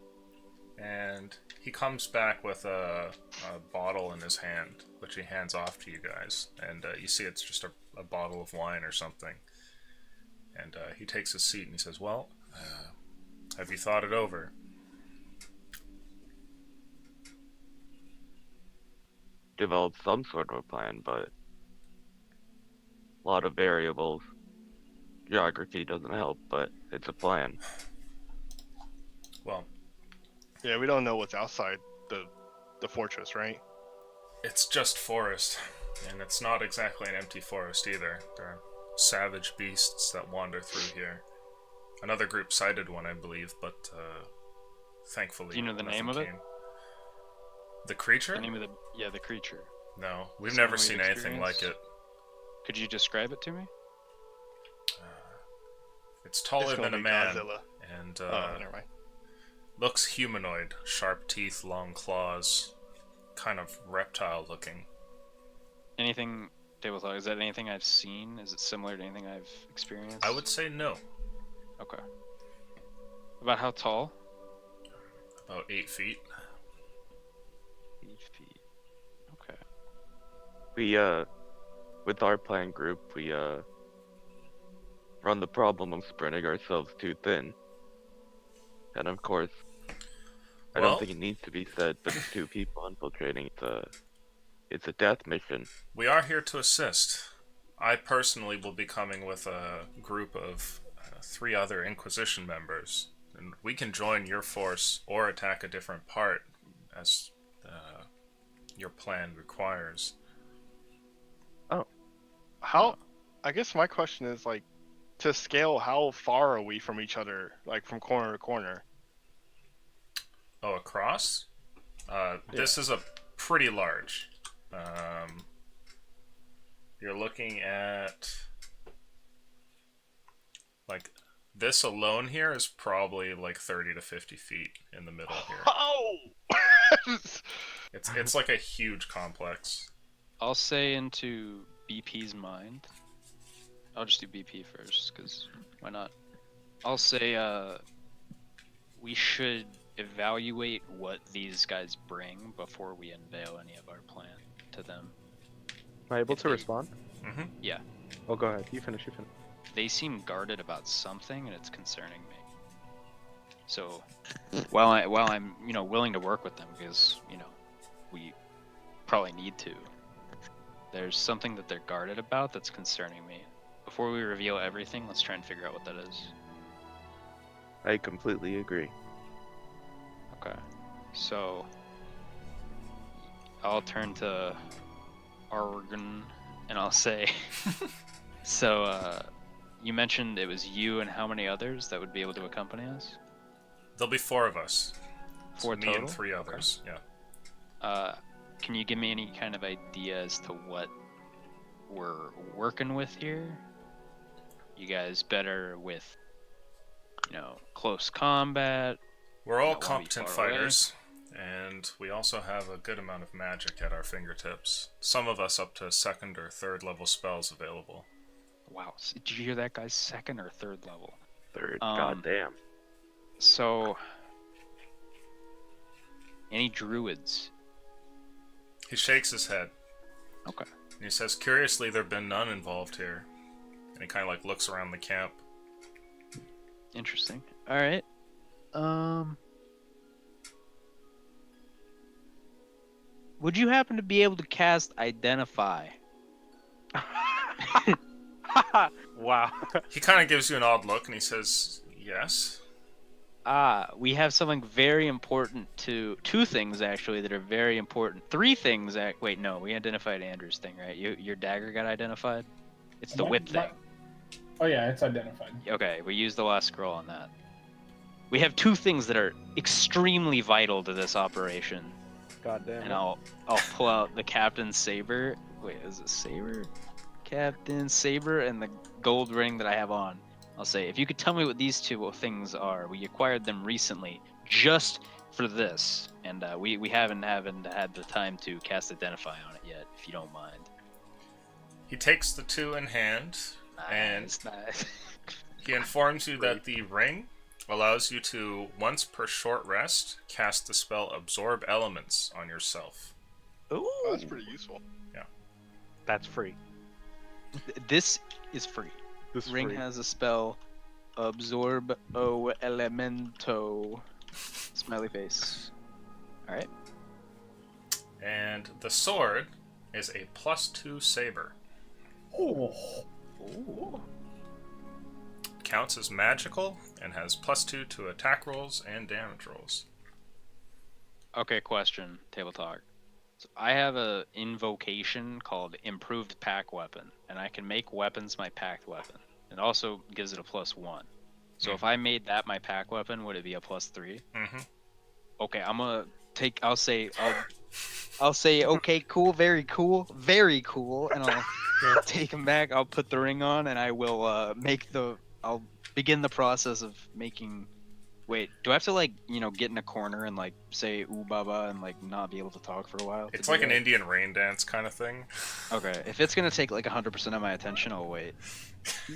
And he comes back with a bottle in his hand, which he hands off to you guys. And you see it's just a bottle of wine or something. And he takes his seat and he says, well, have you thought it over? Develop some sort of a plan, but a lot of variables. Geography doesn't help, but it's a plan. Well, Yeah, we don't know what's outside the fortress, right? it's just forest. And it's not exactly an empty forest either. There are savage beasts that wander through here. Another group sighted one, I believe, but thankfully Do you know the nothing name of it? came. The creature? The name of the creature. No, we've Someone never we've seen anything like it. experienced? Could you describe it to me? It's taller It's gonna than a be man, Godzilla. and Oh, never mind. looks humanoid. Sharp teeth, long claws, kind of reptile-looking. Anything tabletop? Is that anything I've seen? Is it similar to anything I've experienced? I would say no. Okay. About how tall? About 8 feet. 8 feet. Okay. We, with our plan group, we, run the problem of spreading ourselves too thin. And of course, I Well- don't think it needs to be said, but it's two people infiltrating. It's a death mission. We are here to assist. I personally will be coming with a group of 3 other Inquisition members, and we can join your force or attack a different part as your plan requires. How? I guess my question is, like, to scale, how far are we from each other, like from corner to corner? Oh, across? This is a pretty large. You're looking at like this alone here is probably like 30 to 50 feet in the middle here. Oh! It's like a huge complex. I'll say into BP's mind. I'll just do BP first, because why not? I'll say we should evaluate what these guys bring before we unveil any of our plan to them. Am I able If to they- respond? Mm-hmm. Yeah. Oh, go ahead. You finish. You finish. They seem guarded about something, and it's concerning me. So, while I'm willing to work with them because we probably need to, there's something that they're guarded about that's concerning me. Before we reveal everything, let's try and figure out what that is. I completely agree. Okay. So, I'll turn to Argon and I'll say, so, you mentioned it was you and how many others that would be able to accompany us? There'll be 4 of us. It's 4 me total? and 3 Okay. others. Yeah. Can you give me any kind of idea as to what we're working with here? You guys better with, close combat? We're all don't wanna be competent far away. fighters, and we also have a good amount of magic at our fingertips. Some of us up to 2nd or 3rd level spells available. Wow, did you hear that, guys? 2nd or 3rd level. Third, Um, goddamn. So, any druids? He shakes his head, Okay. and he says, curiously, there have been none involved here. And he kind of like looks around the camp. Interesting. All right. Would you happen to be able to cast Identify? Wow. He kind of gives you an odd look, and he says, yes. We have something very important to... 2 things, actually, that are very important. 3 things... Wait, no, we identified Andrew's thing, right? Your dagger got identified? It's the whip thing. Oh yeah, it's identified. Okay, we used the last scroll on that. We have 2 things that are extremely vital to this operation. God damn. And I'll pull out the Captain's Saber. Wait, is it Saber? Captain Saber and the gold ring that I have on. I'll say, if you could tell me what these 2 things are. We acquired them recently just for this. And we haven't had the time to cast Identify on it yet, if you don't mind. He takes the 2 in hand, and Nice. he informs you that the ring allows you to, once per short rest, cast the spell Absorb Elements on yourself. Ooh, Oh, that's pretty useful. That's free. This is free. This is Ring free. has a spell, Absorb O Elemento. Smiley face. Alright. And the sword is a +2 saber. Oh, Ooh. Counts as magical and has +2 to attack rolls and damage rolls. Okay, question, Table Talk. So I have a invocation called Improved Pack Weapon, and I can make weapons my packed weapon. It also gives it a +1. So if I made that my pack weapon, would it be a +3? Mm-hmm. Okay, I'll say okay, cool, very cool, and I'll take them back. I'll put the ring on, and I will I'll begin the process of making. Wait, do I have to get in a corner and say ooh baba and not be able to talk for a while? It's like an Indian rain dance kind of thing. Okay, if it's gonna take 100% of my attention, I'll wait.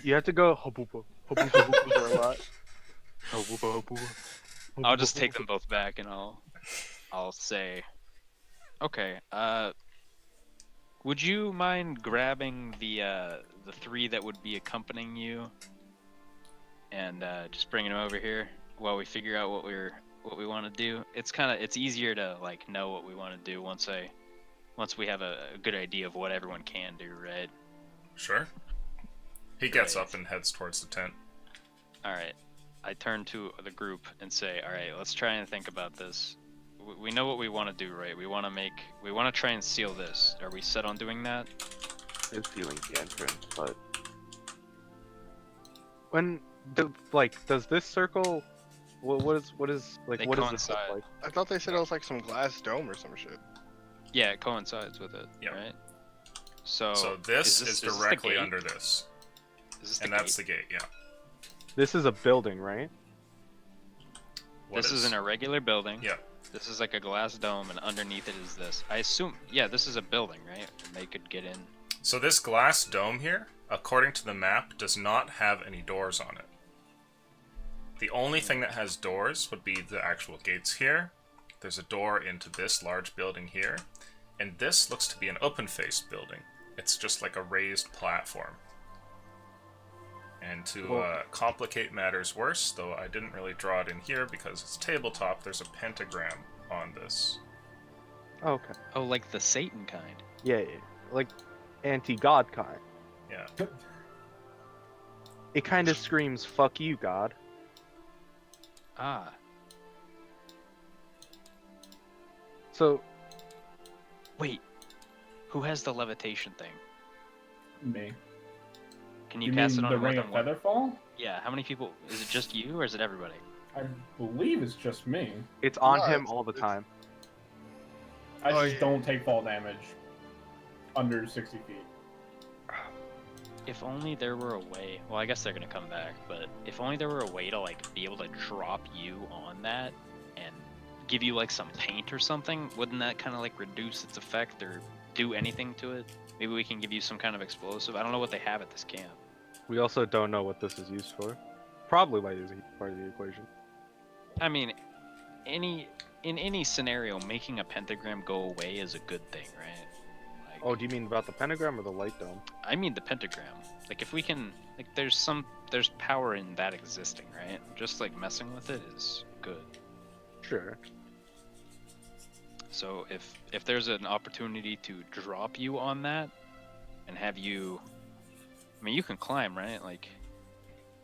You have to go habuba, habuba, habuba a lot. Habuba, habuba. I'll just take them both back, and I'll say, okay. Would you mind grabbing the 3 that would be accompanying you, and just bringing them over here while we figure out what we want to do? It's easier to know what we want to do once we have a good idea of what everyone can do, right? Sure. He gets Great. up and heads towards the tent. All right. I turn to the group and say, all right, let's try and think about this. We know what we want to do, right? We want to try and seal this. Are we set on doing that? Is sealing the entrance, but When does this circle? What is They what does this look coincide. like? I thought they said it was like some glass dome or some shit. Yeah, it coincides with it, Yeah. right? So, So this is is this the directly gate? under this. Is this the And that's gate? the gate, yeah. This is a building, right? What This is an irregular building. Yeah. This is like a glass dome, and underneath it is this. I assume, yeah, this is a building, right? And they could get in. So this glass dome here, according to the map, does not have any doors on it. The only thing that has doors would be the actual gates here. There's a door into this large building here. And this looks to be an open-faced building. It's just like a raised platform. And to complicate matters worse, though I didn't really draw it in here because it's tabletop, there's a pentagram on this. Okay. Oh, like the Satan kind. Yeah, like anti-God kind. Yeah. It kind of screams, fuck you, God. Ah. So, Wait. Who has the levitation thing? Me. Can you, You cast mean it on the more Ring than of one? Featherfall? Yeah, how many people? Is it just you or is it everybody? I believe it's just me. it's on No, him it's- all the time. I Oh, just yeah. don't take fall damage under 60 feet. If only there were a way. Well, I guess they're gonna come back, but if only there were a way to like be able to drop you on that and give you like some paint or something, wouldn't that kind of like reduce its effect or do anything to it? Maybe we can give you some kind of explosive. I don't know what they have at this camp. We also don't know what this is used for. Probably might use a part of the equation. I mean, in any scenario, making a pentagram go away is a good thing, right? Like, Oh, do you mean about the pentagram or the light dome? I mean the pentagram. Like if we can, like there's power in that existing, right? Just like messing with it is good. Sure. So if there's an opportunity to drop you on that and have you, I mean you can climb, right? Like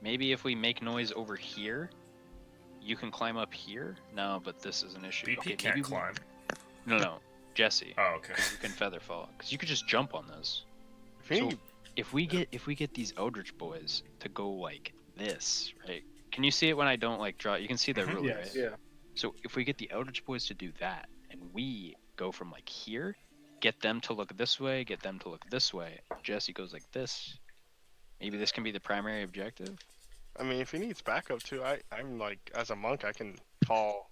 maybe if we make noise over here, you can climb up here. No, but this is an issue. BP Okay, can't maybe we- climb. No, Jesse. Oh, okay. 'Cause you can feather fall. Because you could just jump on this. If you So need, if we get these Eldritch boys to go like this, right? Can you see it when I don't like draw? You can see the Mhm. ruler, Yes. right? Yeah. So if we get the Eldritch boys to do that, and we go from like here, get them to look this way, get them to look this way. Jesse goes like this. Maybe this can be the primary objective. I mean, if he needs backup too, I'm like, as a monk, I can fall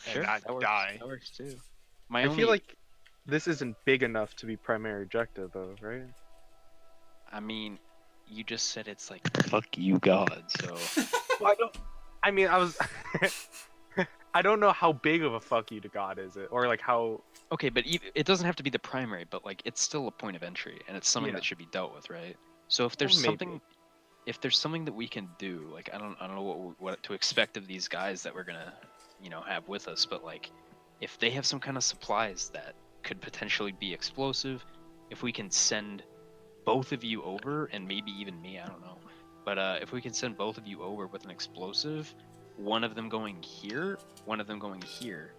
and not that works, die. That works too. My I only, feel like this isn't big enough to be primary objective, though, right? I mean, you just said it's like fuck you, God. So Well, I don't. I mean, I was. I don't know how big of a fuck you to God is it, or like how. okay, but it doesn't have to be the primary, but like it's still a point of entry, and it's something Yeah. that should be dealt with, right? So if there's Well, maybe. something, if there's something that we can do, like I don't know what to expect of these guys that we're gonna, have with us, but like if they have some kind of supplies that could potentially be explosive, if we can send both of you over, and maybe even me, I don't know, but if we can send both of you over with an explosive, one of them going here, one of them going here,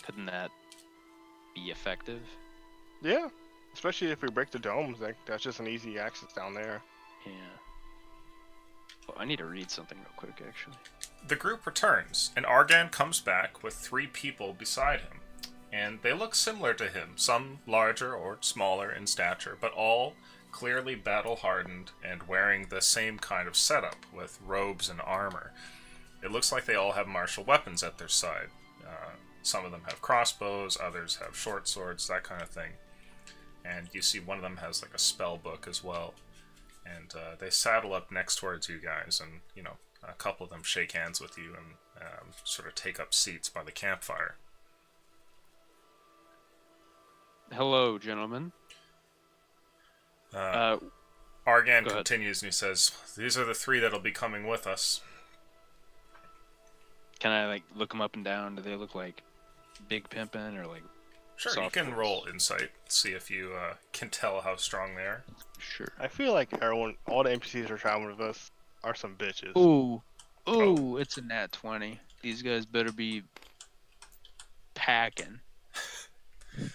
couldn't that be effective? Yeah, especially if we break the domes, like that's just an easy access down there. Yeah. Oh, I need to read something real quick, actually. The group returns, and Argan comes back with 3 people beside him. And they look similar to him, some larger or smaller in stature, but all clearly battle-hardened and wearing the same kind of setup, with robes and armor. It looks like they all have martial weapons at their side. Some of them have crossbows, others have short swords, that kind of thing. And you see one of them has like a spell book as well. And they saddle up next towards you guys, and a couple of them shake hands with you and sort of take up seats by the campfire. Hello, gentlemen. Argan Go ahead. continues and he says, "These are the 3 that'll be coming with us." Can I like look them up and down? Do they look like big pimpin' or like? Sure, you Soft can voice. roll insight, see if you can tell how strong they are. Sure. I feel like all the NPCs who are traveling with us are some bitches. Ooh, Oh. it's a nat 20. These guys better be packing.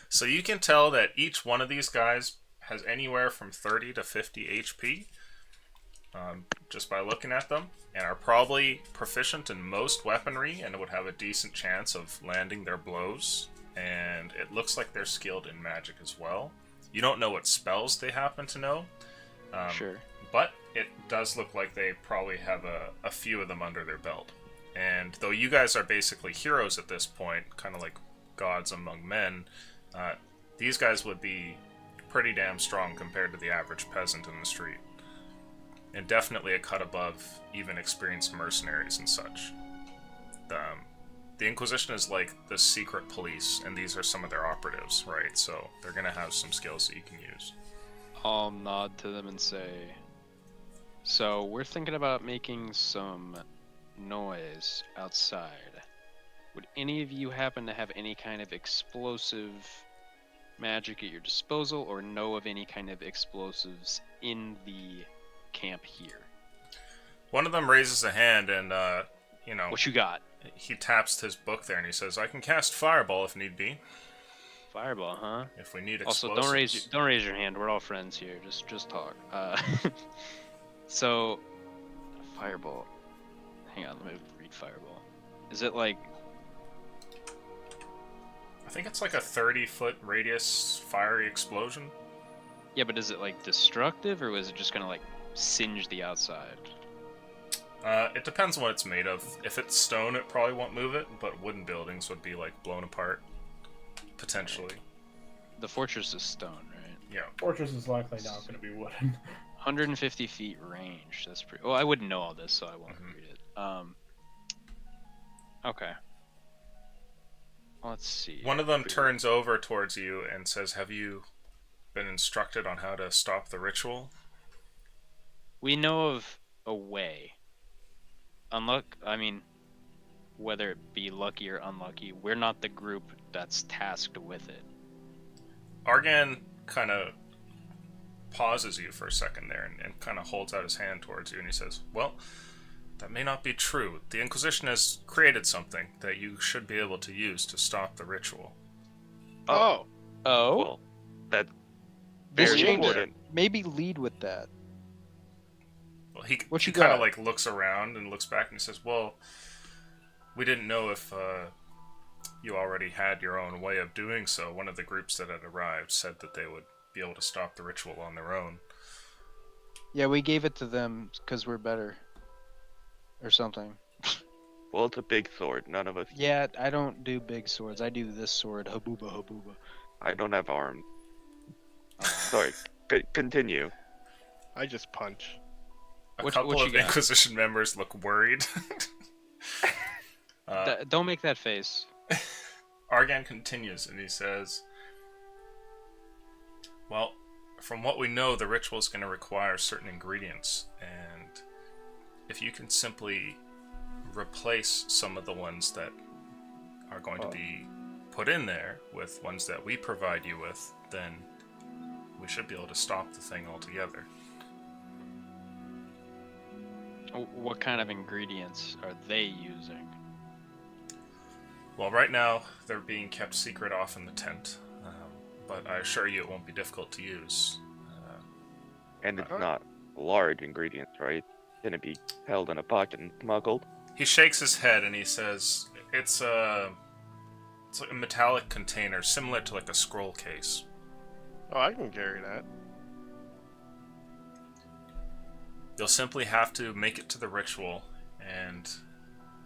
So you can tell that each one of these guys has anywhere from 30 to 50 HP, just by looking at them, and are probably proficient in most weaponry and would have a decent chance of landing their blows. And it looks like they're skilled in magic as well. You don't know what spells they happen to know, Sure. but it does look like they probably have a few of them under their belt. And though you guys are basically heroes at this point, kind of like gods among men, these guys would be pretty damn strong compared to the average peasant in the street. and definitely a cut above even experienced mercenaries and such. The Inquisition is like the secret police, and these are some of their operatives, right? So they're gonna have some skills that you can use. I'll nod to them and say, so we're thinking about making some noise outside. Would any of you happen to have any kind of explosive magic at your disposal, or know of any kind of explosives in the camp here? One of them raises a hand, and What you got? he taps his book there, and he says, "I can cast Fireball if need be. Fireball, huh? If we need Also, explosives." don't raise your hand. We're all friends here. Just talk. So, fireball. Hang on, let me read fireball. Is it like? I think it's like a 30-foot radius fiery explosion. Yeah, but is it like destructive, or was it just gonna like singe the outside? It depends on what it's made of. If it's stone, it probably won't move it, but wooden buildings would be like blown apart, potentially. The fortress is stone, right? Yeah. Fortress is likely not going to be wooden. 150 feet range. That's pretty. Well, I wouldn't know all this, so I won't Mhm. read it. Okay. Let's see. One of them turns over towards you and says, "Have you been instructed on how to stop the ritual?" We know of a way. I mean, whether it be lucky or unlucky, we're not the group that's tasked with it. Argan kind of pauses you for a second there and kind of holds out his hand towards you, and he says, "Well, that may not be true. The Inquisition has created something that you should be able to use to stop the ritual." Oh, Oh? Well, that's This very changes. important. Maybe lead with that. Well, he What you kind of got? like looks around and looks back and he says, "Well, we didn't know if you already had your own way of doing so. One of the groups that had arrived said that they would be able to stop the ritual on their own." Yeah, we gave it to them because we're better. Or something. Well, it's a big sword. None of us. Yeah, I don't do big swords. I do this sword. Habooba, habooba. I don't have arms. Uh, Sorry. Continue. I just punch. A What couple you of got? Inquisition members look worried. Don't make that face. Argan continues and he says, "Well, from what we know, the ritual is going to require certain ingredients, and if you can simply replace some of the ones that are going to be put in there with ones that we provide you with, then we should be able to stop the thing altogether." What kind of ingredients are they using? Well, right now, they're being kept secret off in the tent, but I assure you it won't be difficult to use. And it's Uh-huh. not large ingredients, right? Can it be held in a pocket and smuggled? He shakes his head and he says, it's like a metallic container, similar to like a scroll case. Oh, I can carry that. You'll simply have to make it to the ritual, and,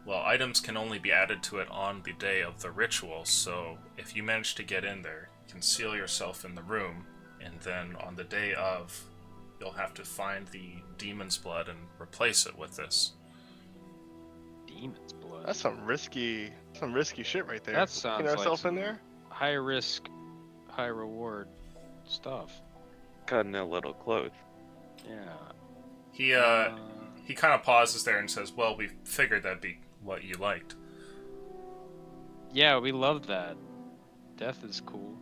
well, items can only be added to it on the day of the ritual, so if you manage to get in there, conceal yourself in the room, and then on the day of, you'll have to find the demon's blood and replace it with this. Demon's blood. That's some risky shit right there. That sounds Putting like ourselves in some there. high risk, high reward stuff. Cutting it a little close. Yeah. He kind of pauses there and says, "Well, we figured that'd be what you liked." Yeah, we love that. Death is cool.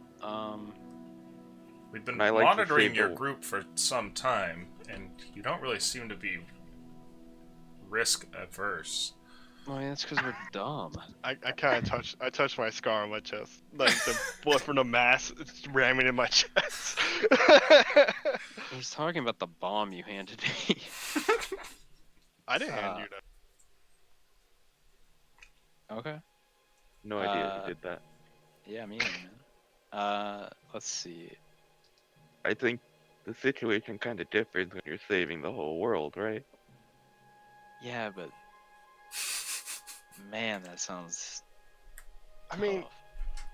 We've been And I like to monitoring save your the- group for some time, and you don't really seem to be risk averse. Well, that's because we're dumb. I kind of touched my scar on my chest, like the bullet from the mass ramming in my chest. He's talking about the bomb you handed me. I didn't hand you that. Okay. No idea who did that. Yeah, me neither, man. Let's see. I think the situation kind of differs when you're saving the whole world, right? Yeah, but man, that sounds. I mean, tough.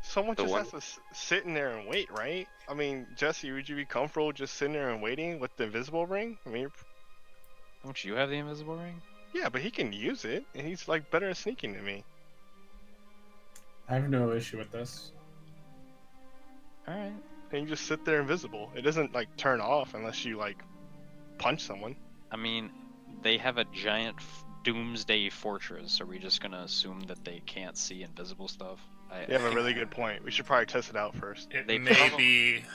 someone The just one- has to sit in there and wait, right? I mean, Jesse, would you be comfortable just sitting there and waiting with the invisible ring? I mean, Don't you have the invisible ring? Yeah, but he can use it, and he's like better at sneaking than me. I have no issue with this. Alright. And you just sit there invisible. It doesn't like turn off unless you like punch someone. I mean, they have a giant doomsday fortress. Are we just gonna assume that they can't see invisible stuff? You have a really good point. We should probably test it out first. It They may probably- be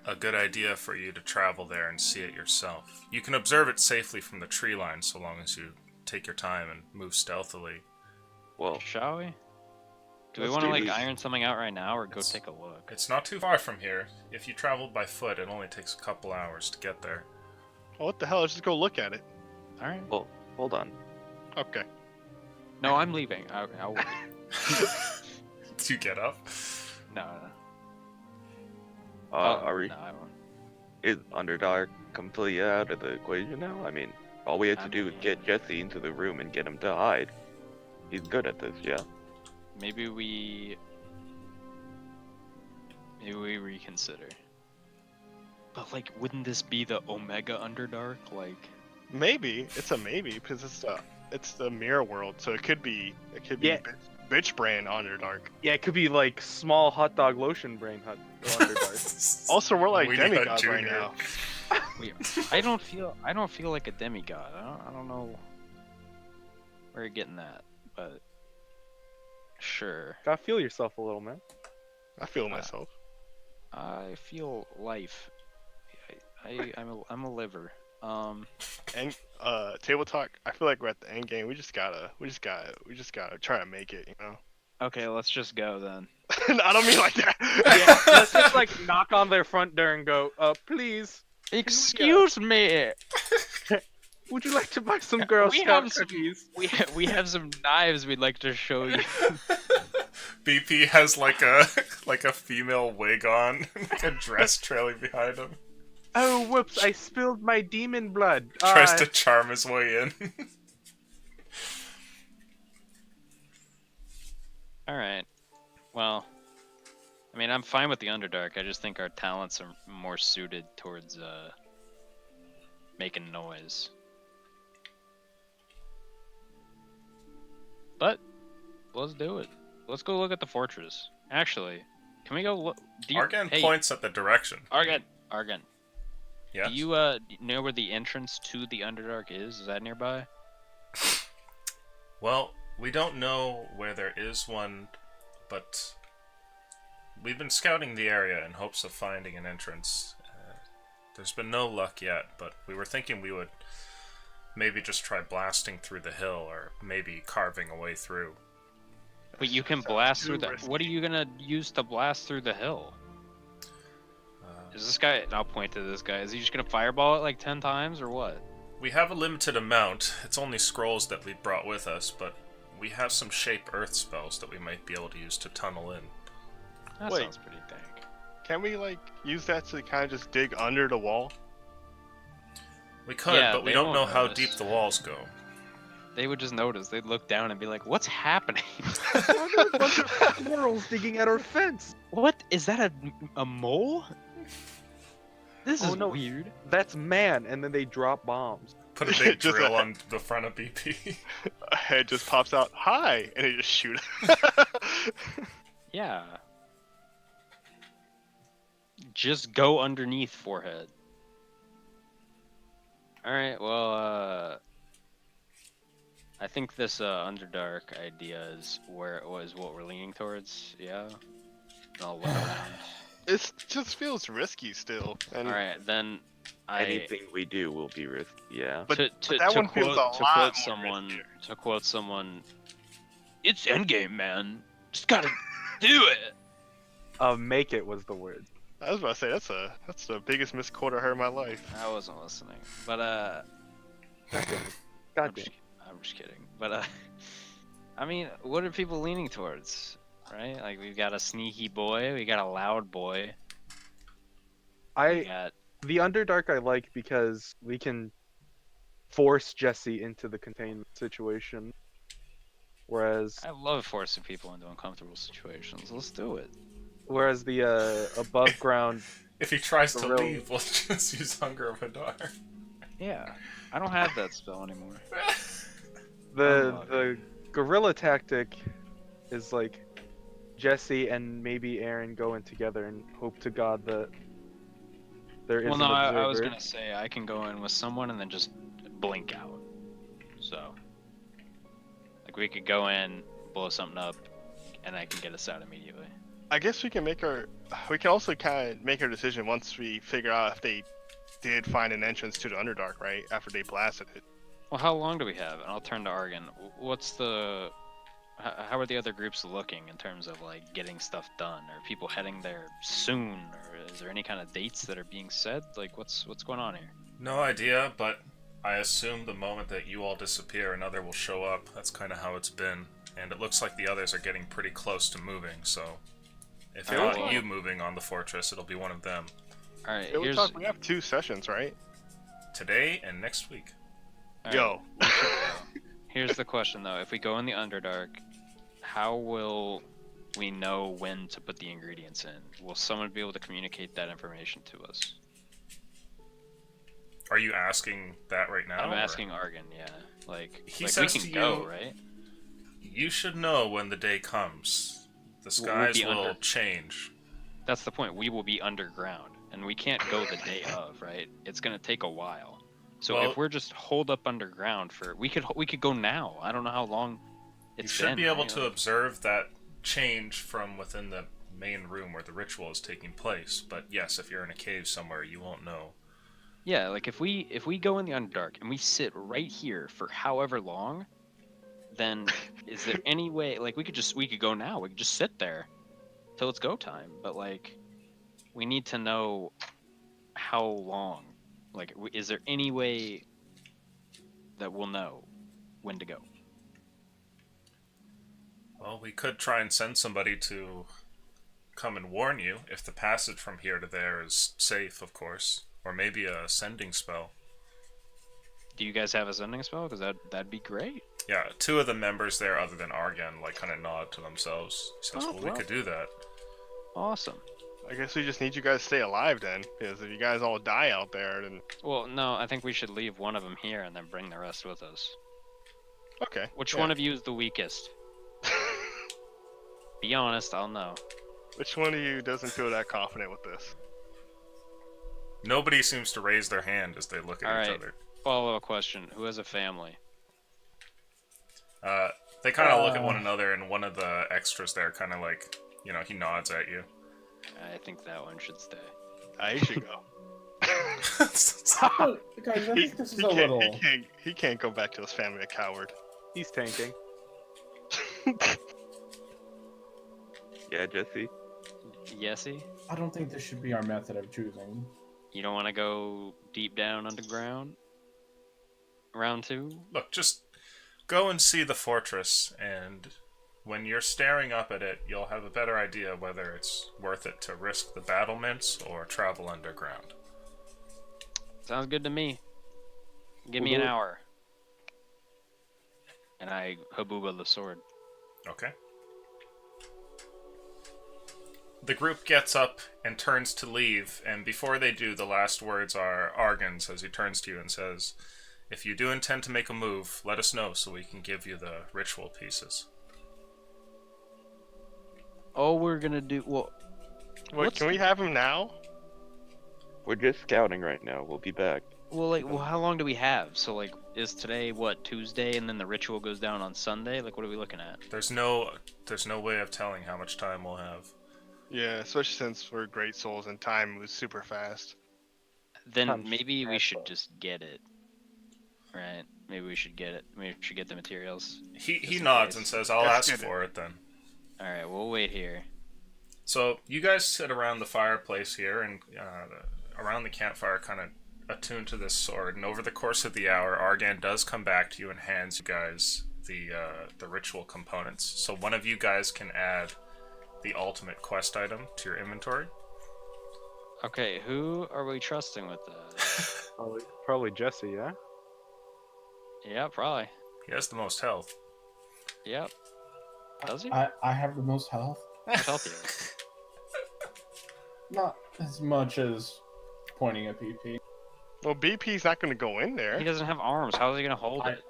a good idea for you to travel there and see it yourself. You can observe it safely from the tree line so long as you take your time and move stealthily. Well, Shall we? Do we Let's want to do like this. iron something out right now, or go It's- take a look? It's not too far from here. If you traveled by foot, it only takes a couple hours to get there. Oh, what the hell? Let's just go look at it. All right. well, hold on. Okay. No, I'm leaving. I'll wait. Do you get up? No. Are we? No, I won't. Is Underdark completely out of the equation now? I mean, all we had to I do was mean- get Jesse into the room and get him to hide. He's good at this, yeah. Maybe we reconsider. But like, wouldn't this be the Omega Underdark? Like, Maybe it's a maybe because it's the mirror world, so it could be Yeah. bitch brand Underdark. Yeah, it could be like small hot dog lotion brain hut Underdark. Also, we're like We need demigods a right junior. now. I don't feel like a demigod. I don't know where you're getting that, but sure. Gotta feel yourself a little, man. I feel myself. I feel life. I'm a liver. And table talk. I feel like we're at the end game. We just gotta try to make it. You know. Okay, let's just go then. I don't mean like that. Yeah, let's just like knock on their front door and go, please, Excuse me. would you like to buy some Girl We Scout have some- cookies? We have some knives we'd like to show you. BP has like a female wig on, like a dress trailing behind him. Oh, whoops, I spilled my demon blood. Tries to charm his way in. All right. Well, I mean, I'm fine with the Underdark. I just think our talents are more suited towards making noise. But let's do it. Let's go look at the fortress. Actually, can we go look? Argan hey, points at the direction. Argan. Yes. Do you know where the entrance to the Underdark is? Is that nearby? Well, we don't know where there is one, but we've been scouting the area in hopes of finding an entrance. There's been no luck yet, but we were thinking we would maybe just try blasting through the hill, or maybe carving a way through. But you can Sounds blast too through the. risky. What are you gonna use to blast through the hill? Is this guy? And I'll point to this guy. Is he just gonna fireball it like 10 times or what? We have a limited amount. It's only scrolls that we brought with us, but we have some shape earth spells that we might be able to use to tunnel in. That Wait. sounds pretty dank. Can we like use that to kind of just dig under the wall? We could, Yeah, but we they don't won't know how notice. deep the walls go. They would just notice. They'd look down and be like, "What's happening? a bunch of squirrels digging at our fence. What is that? A mole? This Oh, is no. weird." That's man, and then they drop bombs. Put a big Just drill a- on the front of BP. A head just pops out. Hi, and they just shoot. Yeah. Just go underneath forehead. All right. Well, I think this Underdark idea is where it was what we're leaning towards. Yeah. I'll look around. It just feels risky still. And All right, then. Anything we do will be risky, yeah. But- to that to one feels quote, a to lot quote more someone riskier. to quote someone, it's endgame, man. Just gotta do it. Make it was the word. I was about to say that's the biggest misquote I heard in my life. I wasn't listening, but God I'm damn. just kidding. But I mean, what are people leaning towards? Right? Like we've got a sneaky boy, we got a loud boy, we I got the Underdark I like because we can force Jesse into the containment situation. Whereas I love forcing people into uncomfortable situations. Let's do it. the above ground If he tries to Real- leave, we'll just use Hunger of Hadar. Yeah, I don't have that spell anymore. The guerrilla tactic is like Jesse and maybe Aaron go in together and hope to God that there is Well, an no, observer. I was gonna say I can go in with someone and then just blink out. So, like we could go in, blow something up, and I can get us out immediately. I guess we can also kind of make our decision once we figure out if they did find an entrance to the Underdark, right? After they blasted it. Well, how long do we have? And I'll turn to Argon. What's the... How are the other groups looking in terms of, like, getting stuff done? Are people heading there soon? Or is there any kind of dates that are being said? Like, what's going on here? No idea, but I assume the moment that you all disappear, another will show up. That's kind of how it's been. And it looks like the others are getting pretty close to moving, so... If it's not you moving on the fortress, it'll be one of them. Alright, Yeah, here's... we have 2 sessions, right? Today and next week. alright, Yo. Here's the question, though. If we go in the Underdark, how will we know when to put the ingredients in? Will someone be able to communicate that information to us? Are you asking that right now? I'm or- asking Argon, yeah. Like we says can to go, you- right? You should know when the day comes. The skies be will under- change. That's the point. We will be underground, and we can't go the day of, right? It's gonna take a while. So Well- if we're just holed up underground for, we could go now. I don't know how long You it's should been. be able right? to observe that change from within the main room where the ritual is taking place. But yes, if you're in a cave somewhere, you won't know. Yeah, like if we go in the Underdark and we sit right here for however long, then is there any way, like we could go now. We could just sit there till it's go time. But like, we need to know how long. Like, is there any way that we'll know when to go? Well, we could try and send somebody to come and warn you if the passage from here to there is safe, of course. Or maybe a sending spell. Do you guys have a sending spell? Because that'd be great. Yeah, 2 of the members there, other than Argon, like kind of nod to themselves. He says, Oh, well, we well. could do that. Awesome. I guess we just need you guys to stay alive then, because if you guys all die out there, then Well, no, I think we should leave one of them here and then bring the rest with us. okay. Which yeah. one of you is the weakest? Be honest, I'll know. Which one of you doesn't feel that confident with this? Nobody seems to raise their hand as they look at each Alright. other. Follow-up question. Who has a family? They kind of look at one another, and one of the extras there kind of like, he nods at you. I think that one should stay. I should go. Guys, I think this is a little. He can't go back to his family a coward. He's tanking. Yeah, Jesse. Yesy? I don't think this should be our method of choosing. You don't want to go deep down underground? Round 2? Look, just go and see the fortress, and when you're staring up at it, you'll have a better idea whether it's worth it to risk the battlements or travel underground. Sounds good to me. Give me We'll an do it. hour. And I habooba the sword. Okay. The group gets up and turns to leave, and before they do, the last words are Argon's as he turns to you and says, "If you do intend to make a move, let us know so we can give you the ritual pieces." Oh, we're gonna do... Well, Wait, What's can we have him now? We're just scouting right now. We'll be back. well, how long do we have? So, like, is today, what, Tuesday, and then the ritual goes down on Sunday? Like, what are we looking at? There's no way of telling how much time we'll have. Yeah, especially since we're great souls and time moves super fast. Then Time's maybe we should fast. just get it. Right? Maybe we should get it. Maybe we should get the materials. He Just in nods case. and says, "I'll Let's ask get it." for it then." Alright, we'll wait here. So you guys sit around the fireplace here and around the campfire, kind of attuned to this sword. And over the course of the hour, Argan does come back to you and hands you guys the ritual components. So one of you guys can add the ultimate quest item to your inventory. Okay, who are we trusting with that? Probably Jesse, yeah? Yeah, probably. He has the most health. Yep. Does he? I have the most health. Who's healthier? Not as much as pointing at PP. Well, BP's not going to go in there. He doesn't have arms. How is he gonna hold it?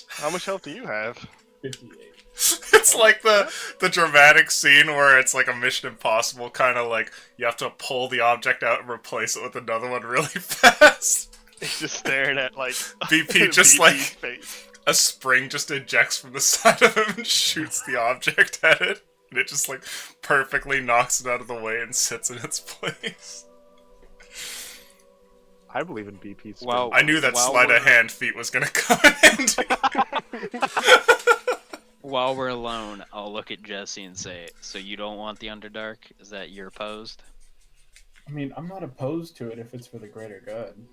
How much health do you have? 58. It's like the dramatic scene where it's like a Mission Impossible kind of like you have to pull the object out and replace it with another one really fast. He's just staring at like BP just BP's like face. a spring just ejects from the side of him and shoots the object at it, and it just like perfectly knocks it out of the way and sits in its place. I believe in BP's. Wow. I knew that While sleight of we're- hand feat was gonna come in handy. While we're alone, I'll look at Jesse and say, "So you don't want the Underdark? Is that you're opposed?" I mean, I'm not opposed to it if it's for the greater good.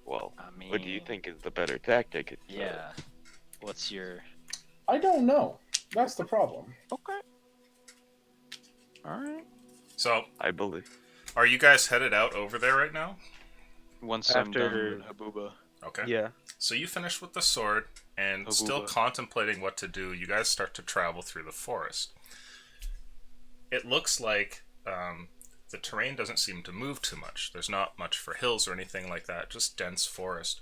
Well, I mean, what do you think is the better tactic? It's, Yeah. What's your? I don't know. That's the problem. Okay. All right. So, I believe. are you guys headed out over there right now? Once I'm done After- with Habuba. Okay. Yeah. So you finish with the sword, and still Habuba. contemplating what to do, you guys start to travel through the forest. It looks like the terrain doesn't seem to move too much. There's not much for hills or anything like that, just dense forest.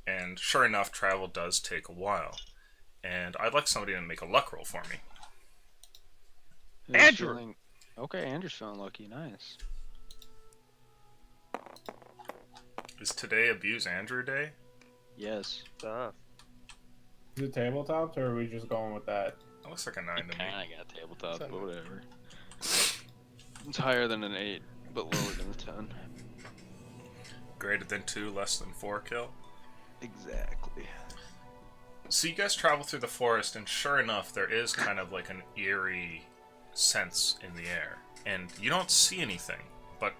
And sure enough, travel does take a while. And I'd like somebody to make a luck roll for me. Who's Andrew! feeling- Okay, Andrew's feeling lucky. Nice. Is today Abuse Andrew Day? Yes. Stuff. Is it tabletops or are we just going with that? That looks like a 9 to me. Kinda got tabletop, Seven. but whatever. It's higher than an 8, but lower than a 10. Greater than 2, less than 4 kill. Exactly. So you guys travel through the forest, and sure enough, there is kind of like an eerie sense in the air. And you don't see anything, but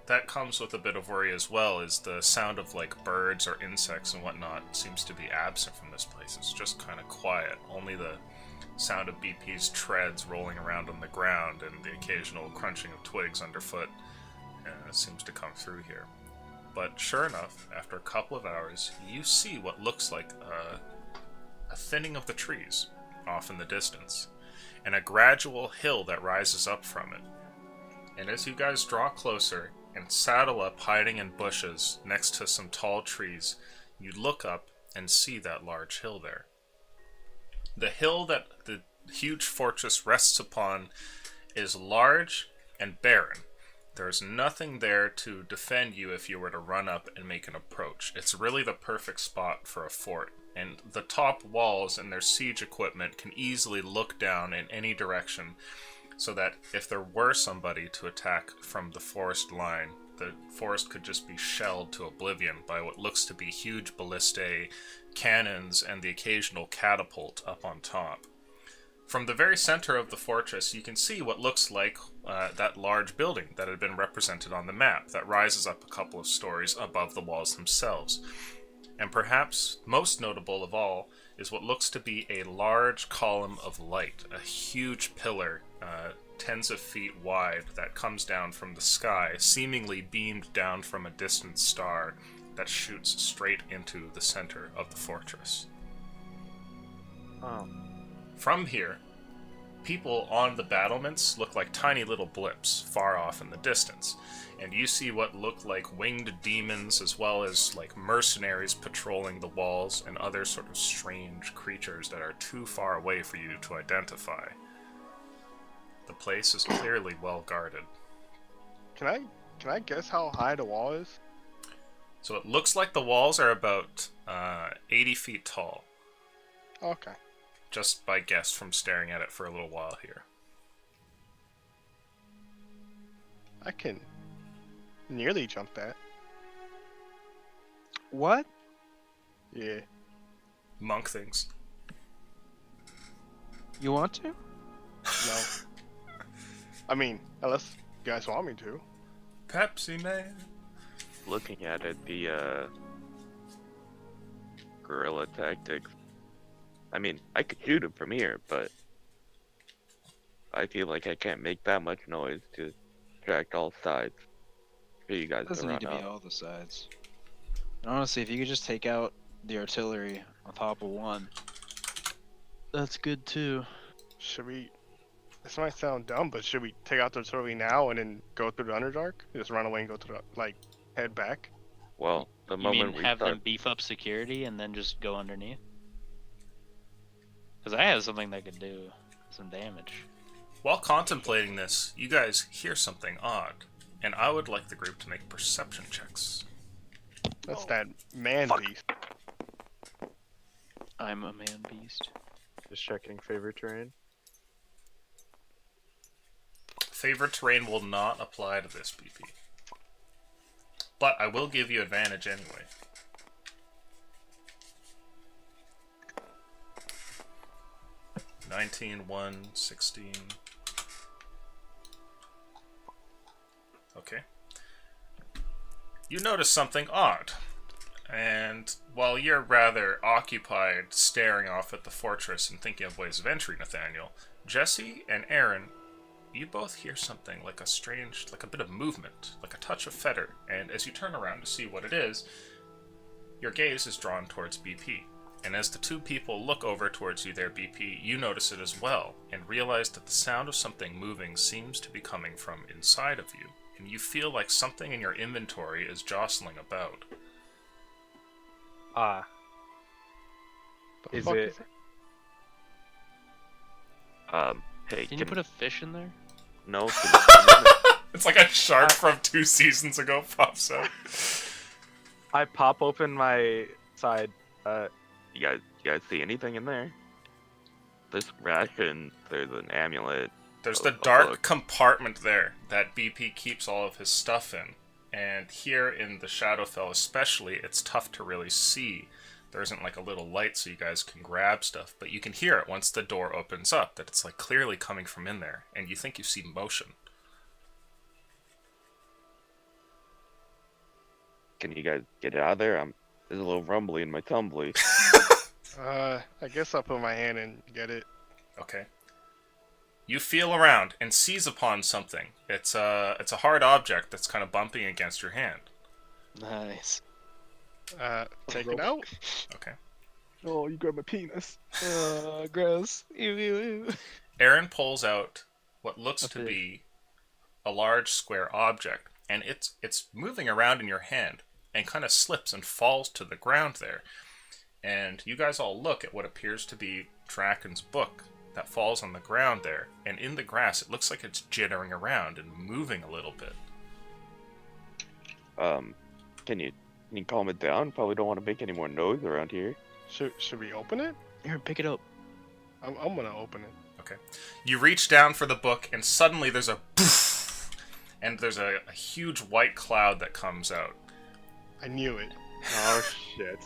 that comes with a bit of worry as well, is the sound of like birds or insects and whatnot seems to be absent from this place. It's just kind of quiet. Only the sound of BP's treads rolling around on the ground and the occasional crunching of twigs underfoot seems to come through here. But sure enough, after a couple of hours, you see what looks like a thinning of the trees off in the distance, and a gradual hill that rises up from it. And as you guys draw closer and saddle up hiding in bushes next to some tall trees, you look up and see that large hill there. The hill that the huge fortress rests upon is large and barren. There's nothing there to defend you if you were to run up and make an approach. It's really the perfect spot for a fort, and the top walls and their siege equipment can easily look down in any direction, so that if there were somebody to attack from the forest line, the forest could just be shelled to oblivion by what looks to be huge ballistae, cannons, and the occasional catapult up on top. From the very center of the fortress, you can see what looks like that large building that had been represented on the map that rises up a couple of stories above the walls themselves. And perhaps most notable of all is what looks to be a large column of light, a huge pillar, tens of feet wide, that comes down from the sky, seemingly beamed down from a distant star that shoots straight into the center of the fortress. Oh. From here, people on the battlements look like tiny little blips far off in the distance, and you see what look like winged demons as well as like mercenaries patrolling the walls and other sort of strange creatures that are too far away for you to identify. The place is clearly well guarded. Can I guess how high the wall is? So it looks like the walls are about 80 feet tall, Okay. just by guess from staring at it for a little while here. I can nearly jump that. What? Yeah. Monk things. You want to? No. I mean, unless you guys want me to. Pepsi Man. Looking at it, the guerrilla tactics. I mean, I could shoot him from here, but I feel like I can't make that much noise to distract all sides for you guys Doesn't to need run to be up. all the sides. And honestly, if you could just take out the artillery on top of one, that's good too. Should we? This might sound dumb, but should we take out the artillery now and then go through the Underdark? Just run away and go to the head back. Well, the You mean moment we have start, them beef up security and then just go underneath? Because I have something that could do some damage. While contemplating this, you guys hear something odd, and I would like the group to make perception checks. That's that man Fuck. beast. I'm a man beast. Just checking favorite terrain. Favorite terrain will not apply to this BP. But I will give you advantage anyway. $19, 1, 16. Okay. You notice something odd. And while you're rather occupied staring off at the fortress and thinking of ways of entry, Nathaniel, Jesse and Aaron, you both hear something like a strange, like a bit of movement, like a touch of fetter, and as you turn around to see what it is, your gaze is drawn towards BP. And as the two people look over towards you there, BP, you notice it as well, and realize that the sound of something moving seems to be coming from inside of you, and you feel like something in your inventory is jostling about. The Is fuck it- hey, Can you put a fish in there? no, It's like a shark from 2 seasons ago pops out. I pop open my side. you guys see anything in there? This ration, there's an amulet. There's A- the a dark book. compartment there that BP keeps all of his stuff in. And here in the Shadowfell especially, it's tough to really see. There isn't like a little light so you guys can grab stuff, but you can hear it once the door opens up, that it's like clearly coming from in there, and you think you see motion. Can you guys get it out of there? There's a little rumbly in my tumbly. I guess I'll put my hand in and get it. Okay. You feel around and seize upon something. It's a hard object that's kind of bumping against your hand. Nice. Take it out. Okay. Oh, you grabbed my penis. Gross. Ew, ew, ew. Aaron pulls out what looks to Okay. be a large square object, and it's moving around in your hand and kind of slips and falls to the ground there. And you guys all look at what appears to be Draken's book that falls on the ground there, and in the grass it looks like it's jittering around and moving a little bit. Can you calm it down? Probably don't want to make any more noise around here. Should we open it? Here, pick it up. I'm gonna open it. You reach down for the book, and suddenly there's a poof, and there's a huge white cloud that comes out. I knew it. Oh shit.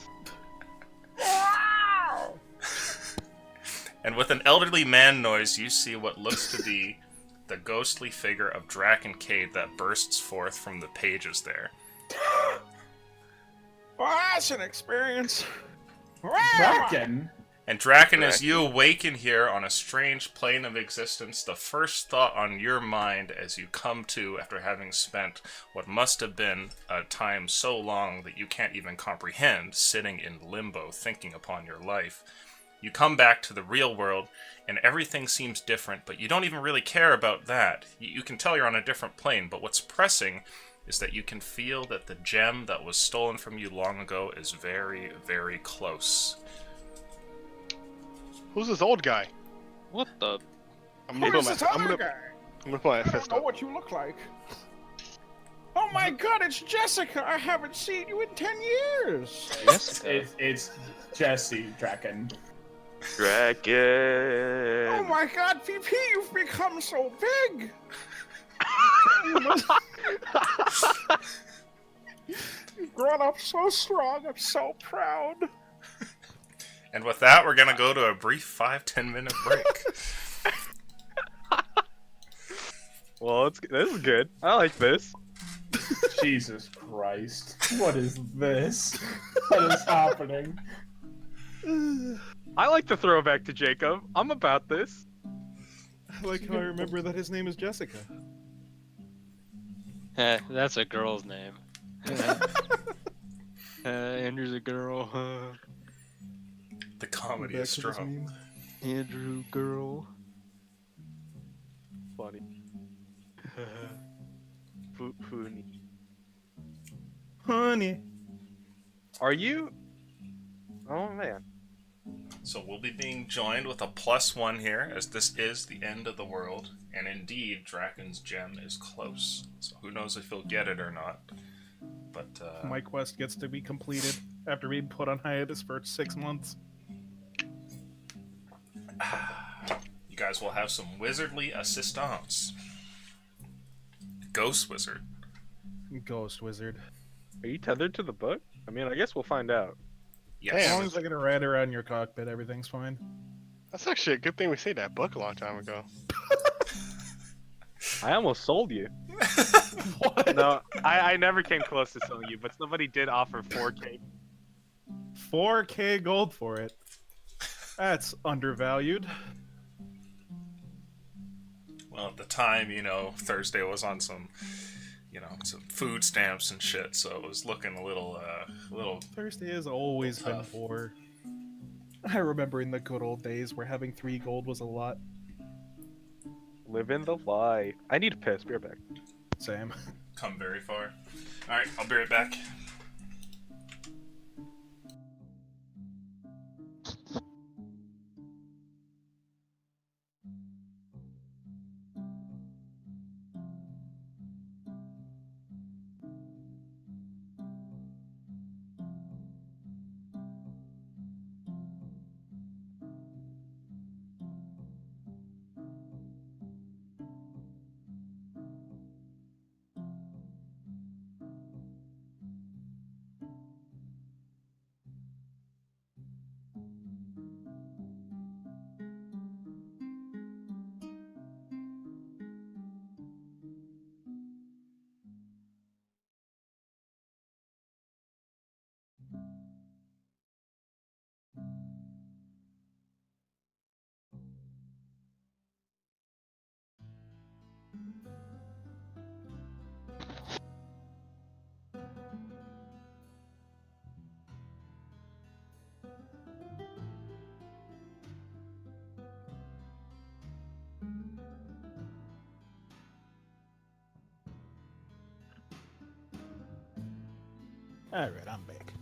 And with an elderly man noise, you see what looks to be the ghostly figure of Draken Cade that bursts forth from the pages there. Well, that's an experience. Draken? And Draken, as you awaken here on a strange plane of existence, the first thought on your mind as you come to after having spent what must have been a time so long that you can't even comprehend, sitting in limbo, thinking upon your life. You come back to the real world, and everything seems different, but you don't even really care about that. You can tell you're on a different plane, but what's pressing is that you can feel that the gem that was stolen from you long ago is very, very close. Who's this old guy? What the? I'm Who gonna is put this my, other guy? I'm gonna put my I don't fist know up. what you look like. Oh my god, it's Jessica! I haven't seen you in 10 years! Jessica. It's Jesse Draken. Draken! Oh my god, VP, you've become so big! You've grown up so strong, I'm so proud. And with that, we're gonna go to a brief 5-10 minute break. Well, this is good. I like this. Jesus Christ. What is this? What is happening? I like the throwback to Jacob. I'm about this. I like how I remember that his name is Jessica. That's a girl's name. Andrew's a girl. The comedy Back is to this strong. meme. Andrew girl. Funny. Funny. Honey, Are you? Oh man. So we'll be being joined with a +1 here, as this is the end of the world, and indeed, Draken's gem is close. So who knows if he'll get it or not. But My quest gets to be completed after being put on hiatus for 6 months. you guys will have some wizardly assistance. Ghost Wizard. Ghost Wizard. Are you tethered to the book? I mean, I guess we'll find out. Yes. As long as I get a ride around your cockpit, everything's fine. That's actually a good thing we saved that book a long time ago. I almost sold you. What? No, I never came close to selling you, but somebody did offer 4K. 4K gold for it. That's undervalued. Well, at the time, Thursday was on some food stamps and shit, so it was looking a little. Thursday has always been tough. poor. I remember in the good old days where having 3 gold was a lot. Living the lie. I need to piss. Be right back. Same. Come very far. Alright, I'll be right back. Alright, I'm back.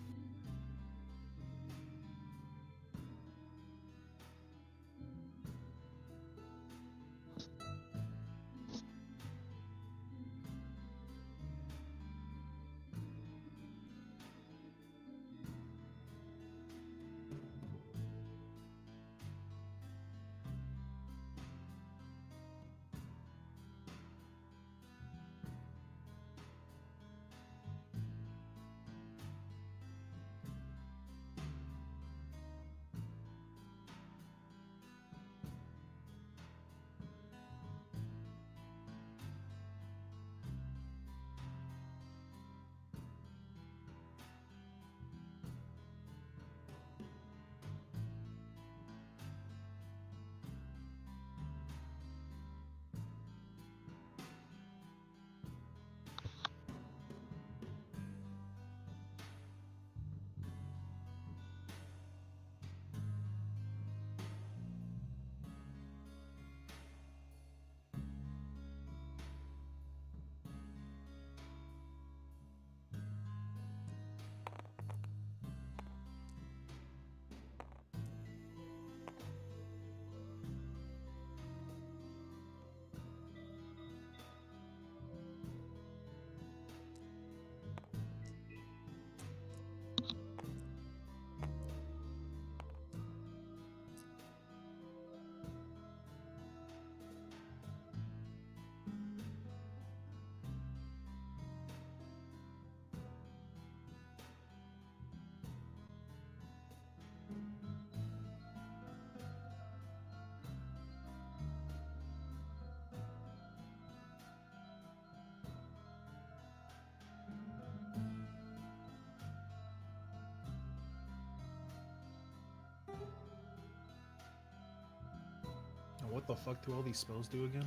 What the fuck do all these spells do again?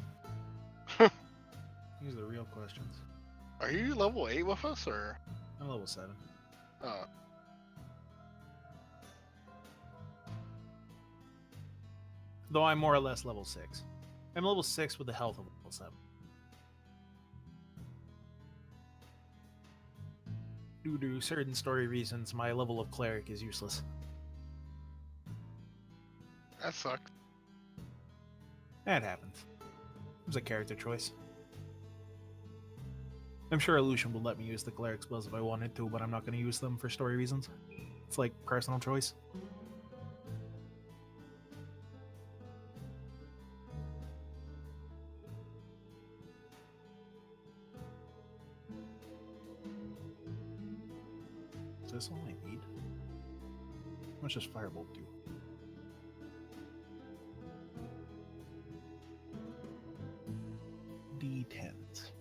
These are the real questions. Are you level 8 with us, or? I'm level 7. Oh. Though I'm more or less level 6. I'm level 6 with the health of level 7. due to certain story reasons, my level of cleric is useless. That sucks. That happens. It was a character choice. I'm sure Illusion would let me use the cleric spells if I wanted to, but I'm not going to use them for story reasons. It's like personal choice. Is this all I need? How much does Firebolt do? D10s.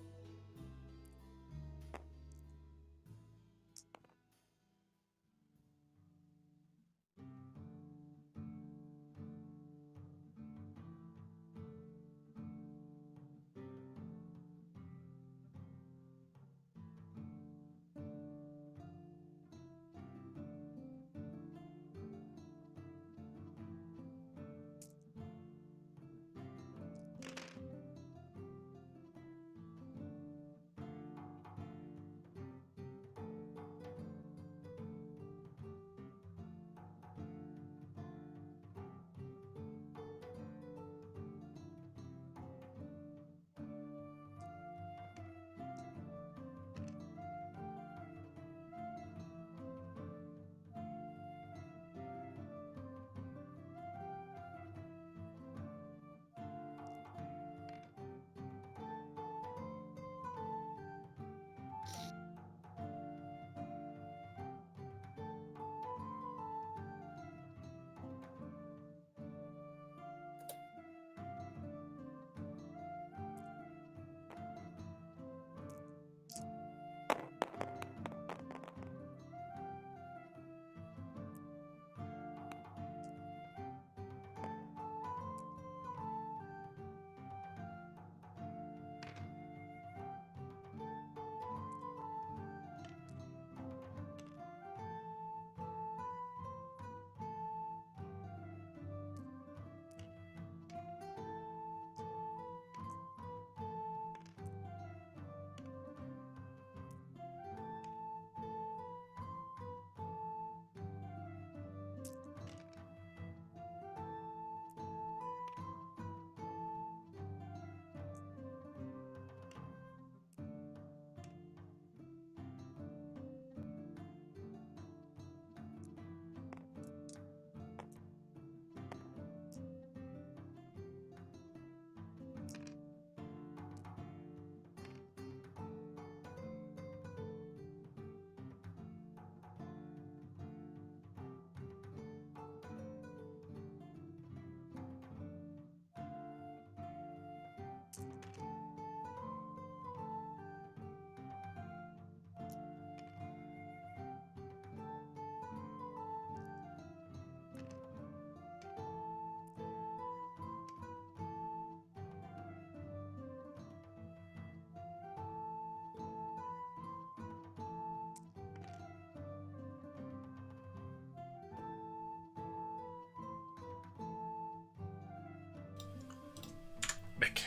Mick.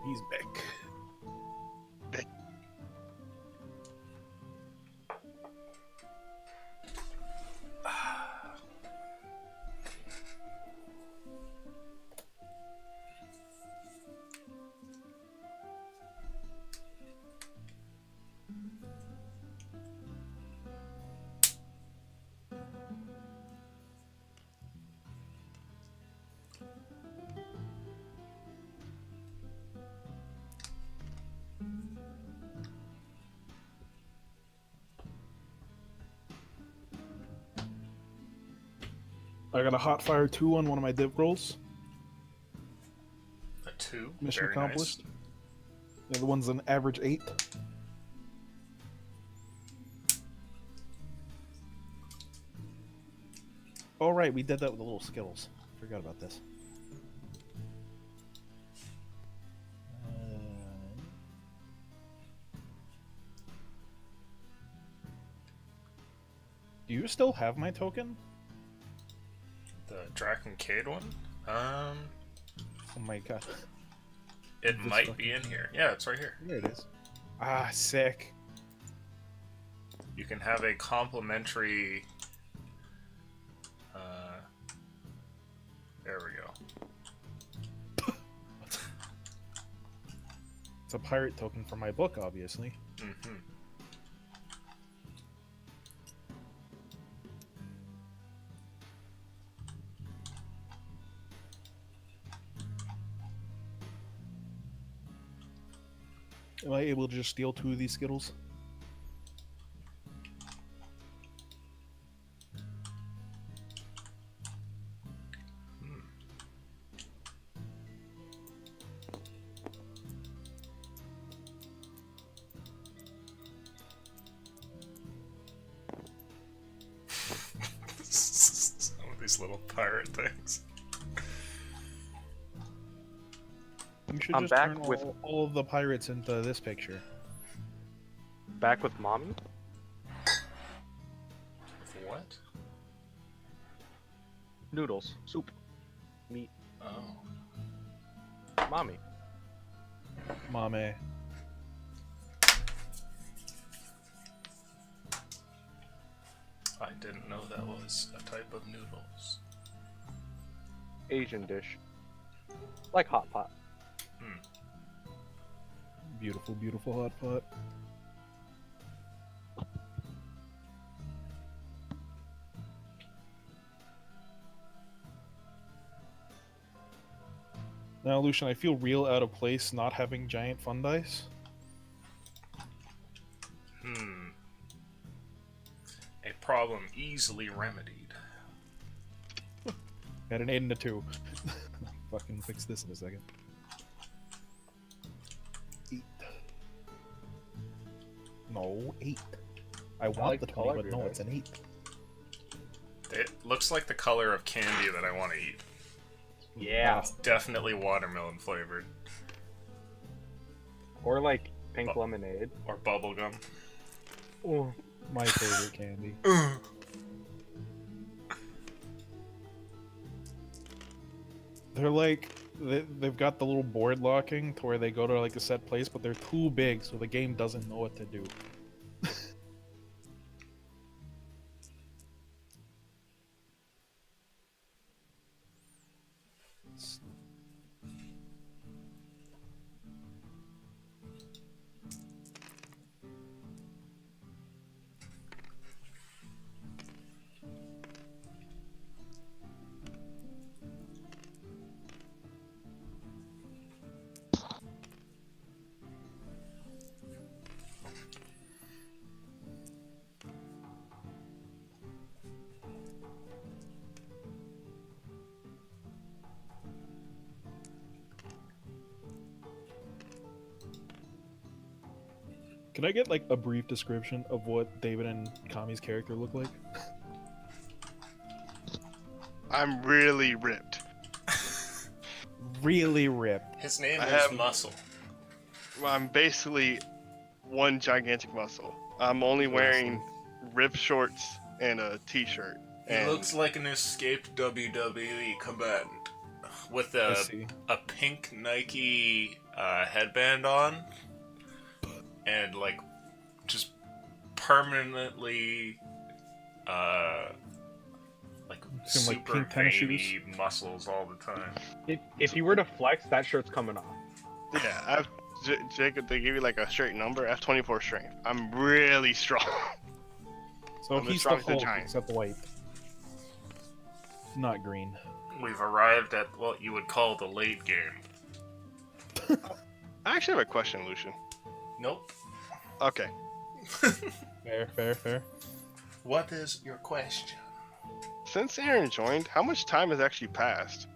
He's back. I got a hot fire 2 on one of my div rolls. A 2. Mission Very accomplished. Nice. The other one's an average 8. Oh right, we did that with the little Skittles. Forgot about this. Do you still have my token? The Drakencade one? Oh my god. It This might fucking- be in here. Yeah, it's right here. There it is. Ah, sick. You can have a complimentary. There we go. It's a pirate token for my book, obviously. Mm-hmm. Am I able to just steal 2 of these Skittles? Some of these little pirate things. You should I'm just back turn with- all of the pirates into this picture. Back with mommy? What? Noodles. Soup. Meat. Oh. Mommy. Mame. I didn't know that was a type of noodles. Asian dish. Like hot pot. Beautiful, beautiful hot pot. Now, Lucian, I feel real out of place not having giant fun dice. A problem easily remedied. Got an 8 and a 2. Fucking fix this in a second. 8. No, 8. I want like the the 20, color but of no, your it's an 8. It looks like the color of candy that I want to eat. Yeah. It's definitely watermelon flavored. Or like pink lemonade. Or bubblegum. Oh. My favorite candy. They're like, they've got the little board locking to where they go to like a set place, but they're too big, so the game doesn't know what to do. Can I get like a brief description of what David and Kami's character look like? I'm really ripped. Really ripped. His name I is have- Muscle. I'm basically one gigantic muscle. I'm only wearing ripped shorts and a t-shirt. He And looks like an escaped WWE combatant with I a see. pink Nike headband on, and like just permanently like Some, like, super pink tennis veiny muscles all the time. If you were to flex, that shirt's coming off. yeah, I have Jacob. They give you like a straight number. I have 24 strength. I'm really strong. So I'm as he's strong the as a Hulk, giant. except white. Not green. We've arrived at what you would call the late game. I actually have a question, Lucian. Nope. Okay. Fair, fair, fair. What is your question? Since Aaron joined, how much time has actually passed?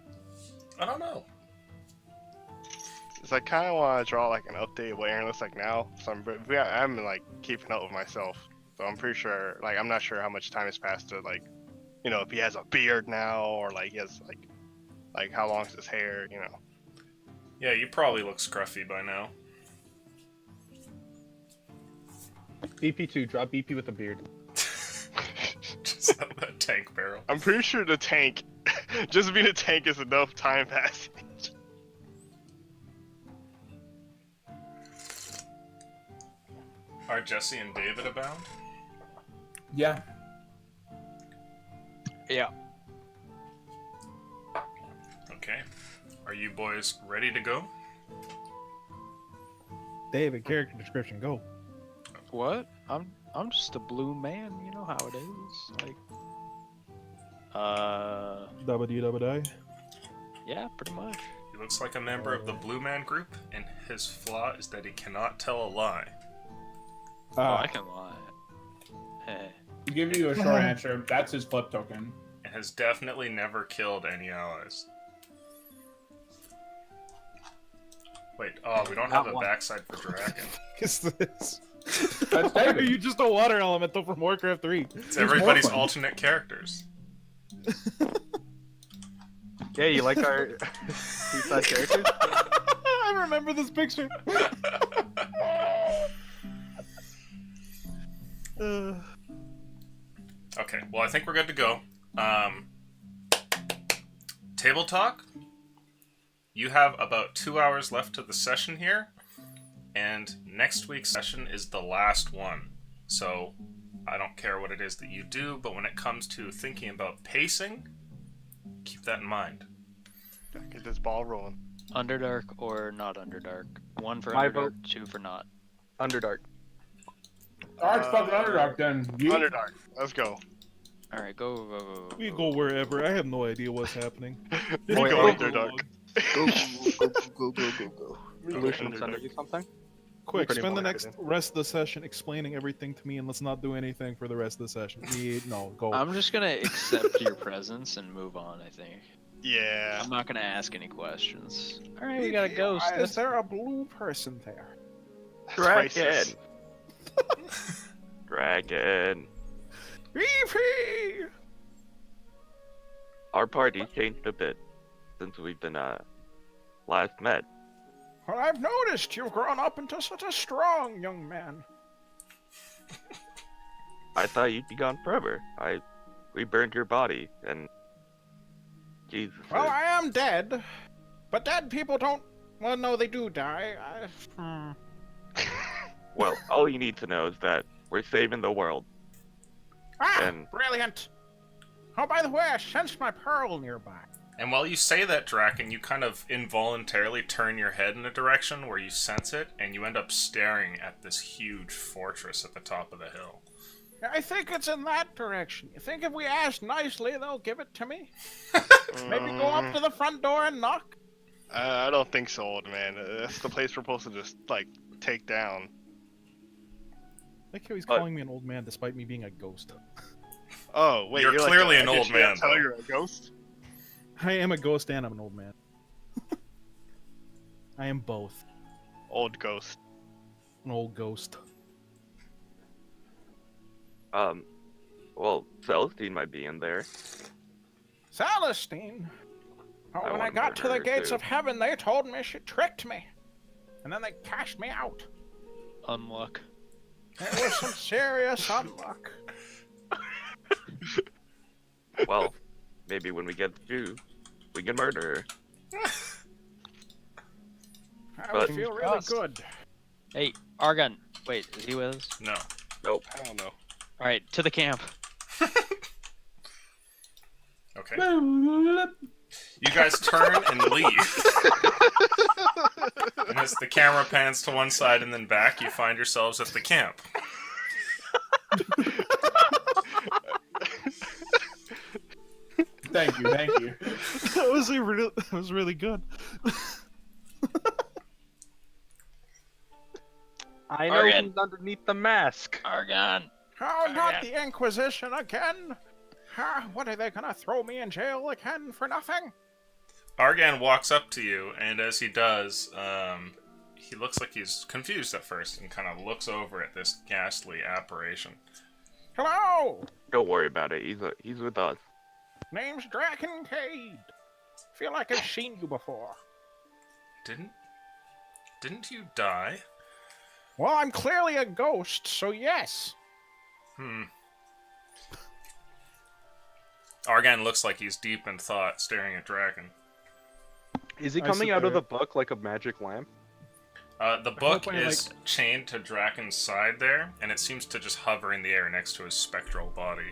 I don't know. Because I kind of want to draw like an update of what Aaron looks like now. So I'm like keeping up with myself. So I'm pretty sure, like, I'm not sure how much time has passed to like, you know, if he has a beard now or like he has like how long is his hair, you know. Yeah, you probably look scruffy by now. BP2, drop BP with a beard. Just have that tank barrel. I'm pretty sure the tank, just being a tank is enough time passing. Are Jesse and David abound? Yeah. Yeah. Okay. Are you boys ready to go? David, character description, go. What? I'm just a blue man. You know how it is. Like. Dabba-dee-dabba-die. Yeah, pretty much. He looks like a member of the Blue Man Group, and his flaw is that he cannot tell a lie. Oh, I can lie. Hey. To give you a short answer, that's his flip token. And has definitely never killed any allies. Wait, oh, we don't have a backside for Draken. Is this? That's Are David. you just a water elemental from Warcraft 3? It's everybody's Morphin. alternate characters. Yeah, you like our Seaside characters? I remember this picture. Okay, well, I think we're good to go. Table talk. You have about 2 hours left to the session here, and next week's session is the last one. So, I don't care what it is that you do, but when it comes to thinking about pacing, keep that in mind. Get this ball rolling. Underdark or not Underdark? 1 for My Underdark, vote. 2 for not. Underdark. Alright, fucking Underdark then. You? Underdark. Let's go. All right, go. We go wherever. I have no idea what's happening. We Wait, go wait. Underdark. Go. Evolution send you something? Quick, Pretty spend the much next everything. rest of the session explaining everything to me, and let's not do anything for the rest of the session. Go. I'm just gonna accept your presence and move on. I think. Yeah. I'm not gonna ask any questions. All right, we got a ghost. Why is there a blue person there? That's Dragon. racist. Dragon. Beefy! Our party changed a bit since we've been last met. Well, I've noticed you've grown up into such a strong young man. I thought you'd be gone forever. We burned your body, and Jesus. Well, I am dead, but dead people don't. Well, no, they do die. Well, all you need to know is that we're saving the world. And Brilliant! Oh, by the way, I sensed my pearl nearby. And while you say that, Draken, you kind of involuntarily turn your head in a direction where you sense it, and you end up staring at this huge fortress at the top of the hill. I think it's in that direction. You think if we ask nicely, they'll give it to me? Maybe go up to the front door and knock? I don't think so, old man. That's the place we're supposed to just, like, take down. Like how he's calling me an old man despite me being a ghost. Oh, wait, You're like clearly a- an I old guess you can't man, Tell though. you're a ghost? I am a ghost and I'm an old man. I am both. Old ghost. An old ghost. Well, Celestine might be in there. Celestine? Oh, I when I want got to the her gates too. of heaven, they told me she tricked me. And then they cast me out. Unluck. It was some serious unluck. Well, maybe when we get you, we can murder her. I would But- feel really Just- good. Hey, Argon. Wait, is he with us? No. Nope. I don't know. All right, to the camp. Okay. You guys turn and leave. And as the camera pans to one side and then back, you find yourselves at the camp. Thank you. That was really good. I know Argan. who's underneath the mask. Argon. Oh, not the Inquisition again! What are they gonna throw me in jail again for nothing? Argan walks up to you, and as he does, he looks like he's confused at first and kind of looks over at this ghastly apparition. Hello! Don't worry about it. He's with us. Name's Draken Cade. Feel like I've seen you before. Didn't you die? Well, I'm clearly a ghost, so yes. Argan looks like he's deep in thought, staring at Draken. Is he I coming out of suppose. the book like a magic lamp? The book hoping, is chained to Draken's side there, and it seems to just hover in the air next to his spectral body.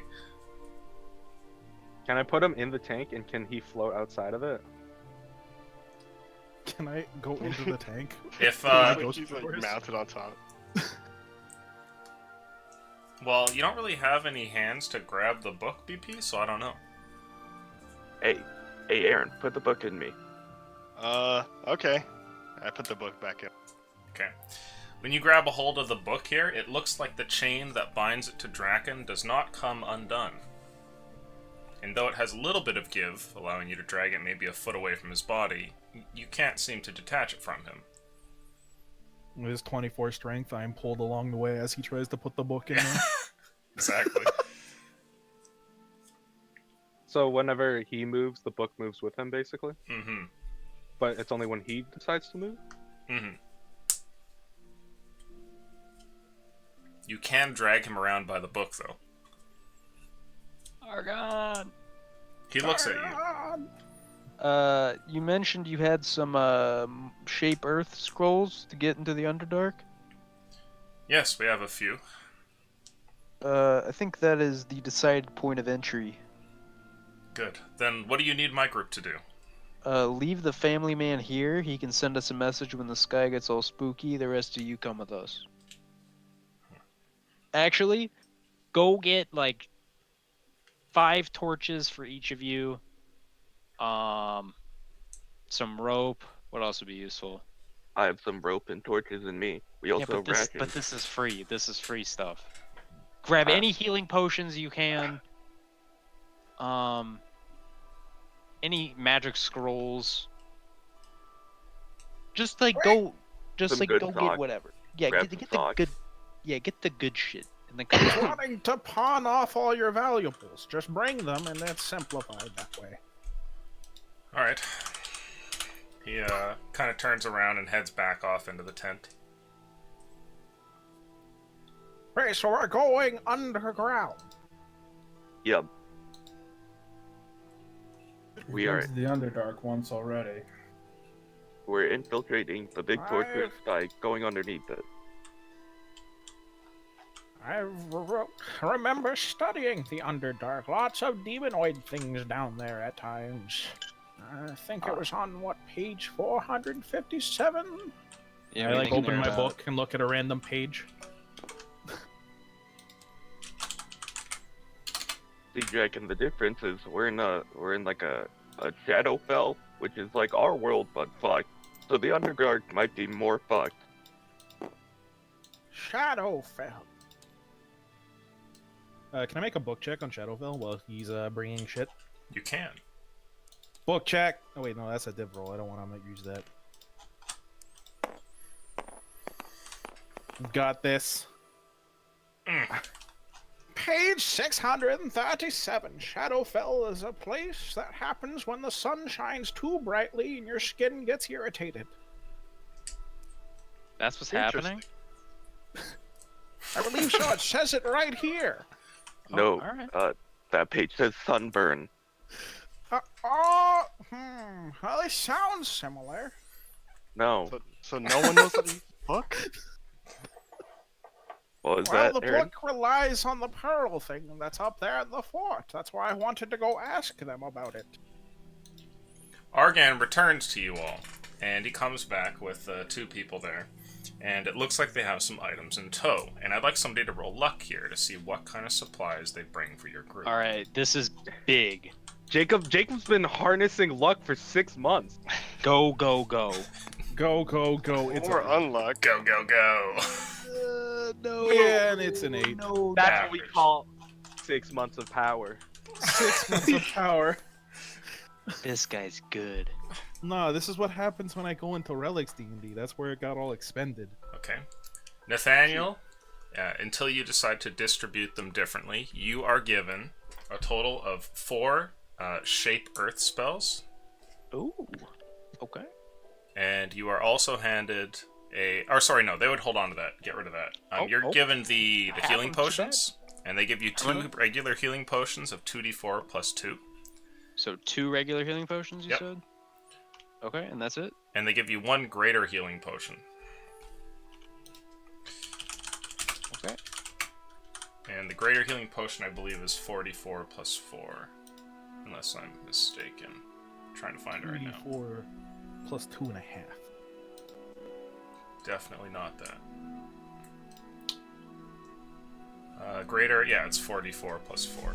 Can I put him in the tank and can he float outside of it? Can I go into the tank? If He's like mounted on top. well, you don't really have any hands to grab the book, BP, so I don't know. Hey, Aaron, put the book in me. Okay. I put the book back in. Okay. When you grab a hold of the book here, it looks like the chain that binds it to Draken does not come undone. And though it has a little bit of give, allowing you to drag it maybe a foot away from his body, you can't seem to detach it from him. With his 24 strength, I am pulled along the way as he tries to put the book in there. Exactly. So whenever he moves, the book moves with him, basically? Mm-hmm. But it's only when he decides to move? Mm-hmm. You can drag him around by the book, though. Argon! He looks at you. You mentioned you had some Shape Earth scrolls to get into the Underdark. Yes, we have a few. I think that is the decided point of entry. Good. Then what do you need my group to do? Leave the family man here. He can send us a message when the sky gets all spooky. The rest of you come with us. Actually, go get like 5 torches for each of you. Some rope. What else would be useful? I have some rope and torches in me. We also have rations. But this is free. This is free stuff. Grab any healing potions you can. Any magic scrolls. Just like go. Just Some like good go socks. get whatever. Yeah, Grab get some the socks. good. Yeah, get the good shit. And then come on. Wanting to pawn off all your valuables. Just bring them, and that's simplified that way. Alright. He kind of turns around and heads back off into the tent. Okay, so we're going underground. Yep. We are. The Underdark once already. We're infiltrating the big fortress by going underneath it. I remember studying the Underdark. Lots of demonoid things down there at times. I think it was on, what, page 457? Yeah, I we like can open hear my that. book and look at a random page. See, Draken, the difference is we're in like a Shadowfell, which is like our world but fucked. So the Underdark might be more fucked. Shadowfell. Can I make a book check on Shadowfell while he's bringing shit? You can. Book check. Oh wait, no, that's a div roll. I don't want to use that. Got this. Page 637. Shadowfell is a place that happens when the sun shines too brightly and your skin gets irritated. That's what's happening? I believe so. It says it right here. No, alright. that page says sunburn. Well, it sounds similar. No. So no one knows what the book? What was Well, that, the Aaron? book relies on the pearl thing that's up there at the fort. That's why I wanted to go ask them about it. Argan returns to you all, and he comes back with 2 people there. And it looks like they have some items in tow. And I'd like somebody to roll luck here to see what kind of supplies they bring for your group. Alright, this is big. Jacob's been harnessing luck for 6 months. Go, go, go. Go, go, go. It's Or a... unluck. Go, go, go. No. Yeah, and it's an 8. No. That's what we call 6 months of power. 6 months of power. This guy's good. No, this is what happens when I go into Relics D&D. That's where it got all expended. Okay. Nathaniel, until you decide to distribute them differently, you are given a total of 4 Shape Earth spells. Ooh. Okay. And you are also handed a... Or sorry, no, they would hold on to that. Get rid of that. You're given the healing potions, and they give you 2 regular healing potions of 2d4 plus 2. So 2 regular healing potions, you Yep. said? Okay, and that's it? And they give you 1 greater healing potion. greater healing potion, I believe, is 44 plus 4. Unless I'm mistaken. I'm trying to find it right now. 34 plus 2.5. Definitely not that. Greater, yeah, it's 44 plus 4.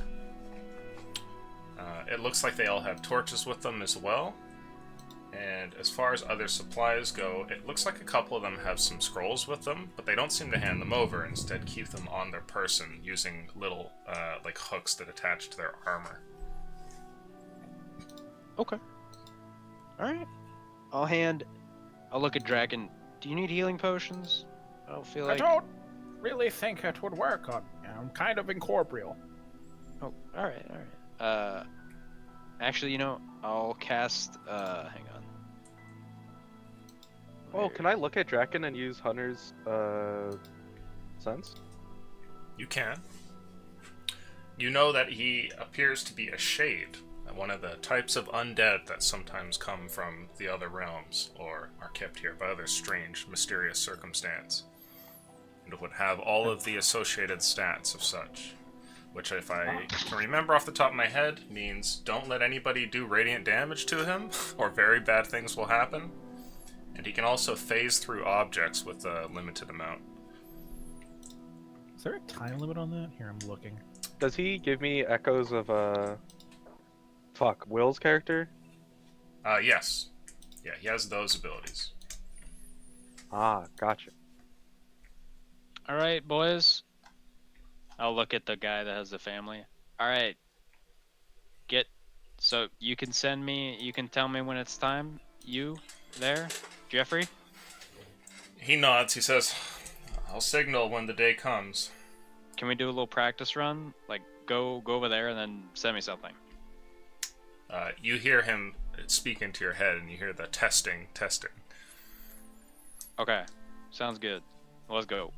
It looks like they all have torches with them as well. And as far as other supplies go, it looks like a couple of them have some scrolls with them, but they don't seem to hand them over. Instead, keep them on their person using little, like, hooks that attach to their armor. Okay. Alright. I'll look at Draken. Do you need healing potions? I don't feel like... I don't really think it would work on me. I'm kind of incorporeal. Oh, alright. Actually, you know, I'll cast, hang on. Oh, can I look at Draken and use Hunter's, sense? You can. You know that he appears to be a shade, one of the types of undead that sometimes come from the other realms, or are kept here by other strange, mysterious circumstance. And would have all of the associated stats of such. Which, if I can remember off the top of my head, means don't let anybody do radiant damage to him, or very bad things will happen. And he can also phase through objects with a limited amount. Is there a time limit on that? Here, I'm looking. Does he give me echoes of, Will's character? Yes. Yeah, he has those abilities. Ah, gotcha. Alright, boys. I'll look at the guy that has the family. Alright. So you can tell me when it's time? You there? Jeffrey? He nods, he says, I'll signal when the day comes. Can we do a little practice run? Like, go over there and then send me something. You hear him speak into your head, and you hear the testing. Okay. Sounds good. Let's go.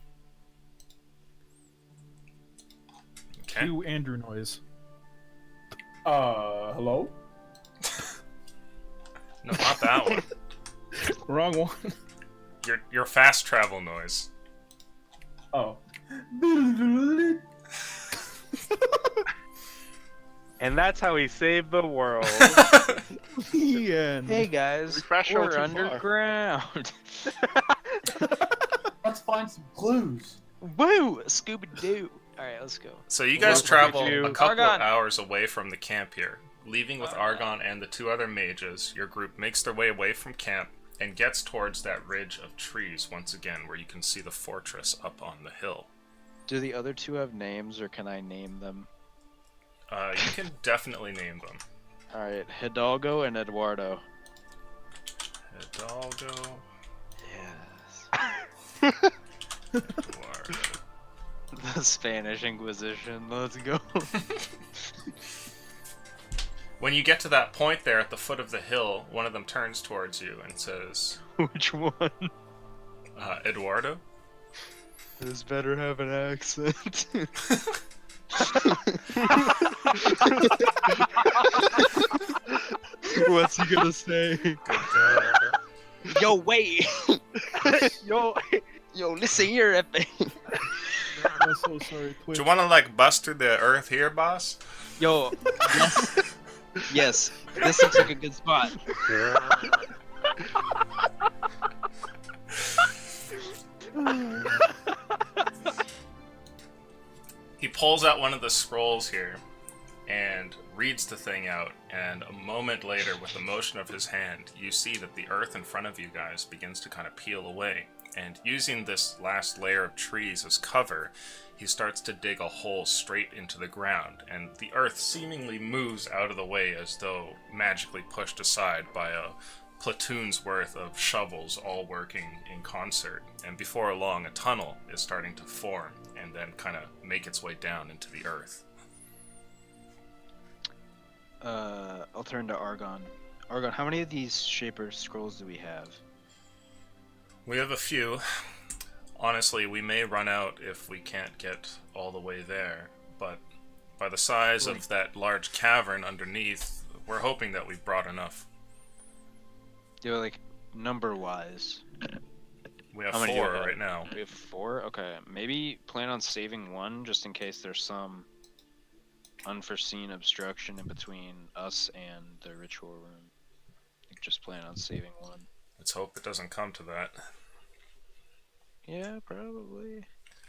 Okay. Cue Andrew noise. Hello? No, not that one. Wrong one. Your fast travel noise. Oh. And that's how he saved the world. Yeah. Hey guys, Refresh or we're too far? underground. Let's find some clues. Woo! Scooby-Doo. Alright, let's go. So you guys Well, travel did you- a couple of Argon. hours away from the camp here. Leaving with Argon. Argon and the 2 other mages, your group makes their way away from camp and gets towards that ridge of trees once again, where you can see the fortress up on the hill. Do the other two have names, or can I name them? You can definitely name them. Alright, Hidalgo and Eduardo. Hidalgo, Yes. Eduardo. The Spanish Inquisition. Let's go. When you get to that point there at the foot of the hill, one of them turns towards you and says, Which one? Eduardo? This better have an accent. What's he gonna say? Yo, wait! Yo, Listen here, Epe. I'm so sorry, Do Twitch. you want to, like, bust through the earth here, boss? Yo, yes, this looks like a good spot. He pulls out one of the scrolls here and reads the thing out, and a moment later, with the motion of his hand, you see that the earth in front of you guys begins to kind of peel away. And using this last layer of trees as cover, he starts to dig a hole straight into the ground, and the earth seemingly moves out of the way as though magically pushed aside by a platoon's worth of shovels all working in concert. And before long, a tunnel is starting to form and then kind of make its way down into the earth. I'll turn to Argon. Argon, how many of these Shaper scrolls do we have? We have a few. Honestly, we may run out if we can't get all the way there, but by the size of that large cavern underneath, we're hoping that we've brought enough. Do like number-wise? We have How many do we 4 have? right now. We have 4? Okay. Maybe plan on saving one just in case there's some unforeseen obstruction in between us and the ritual room. Just plan on saving one. Let's hope it doesn't come to that. Yeah, probably.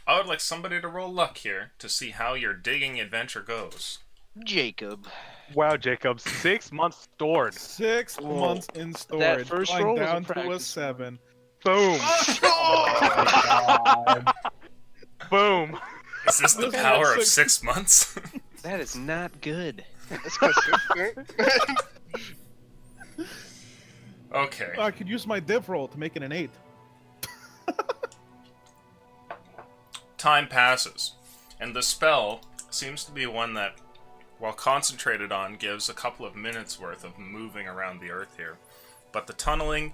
I would like somebody to roll luck here to see how your digging adventure goes. Jacob. Wow, Jacob, 6 months stored. 6 Whoa. months in storage. first going roll was a down to a practice 7. Boom. God. Boom. Is this the This is power of 6 6 months? That is not good. That's consistent. Okay. I could use my div roll to make it an 8. Time passes, and the spell seems to be one that, while concentrated on, gives a couple of minutes worth of moving around the earth here. But the tunneling,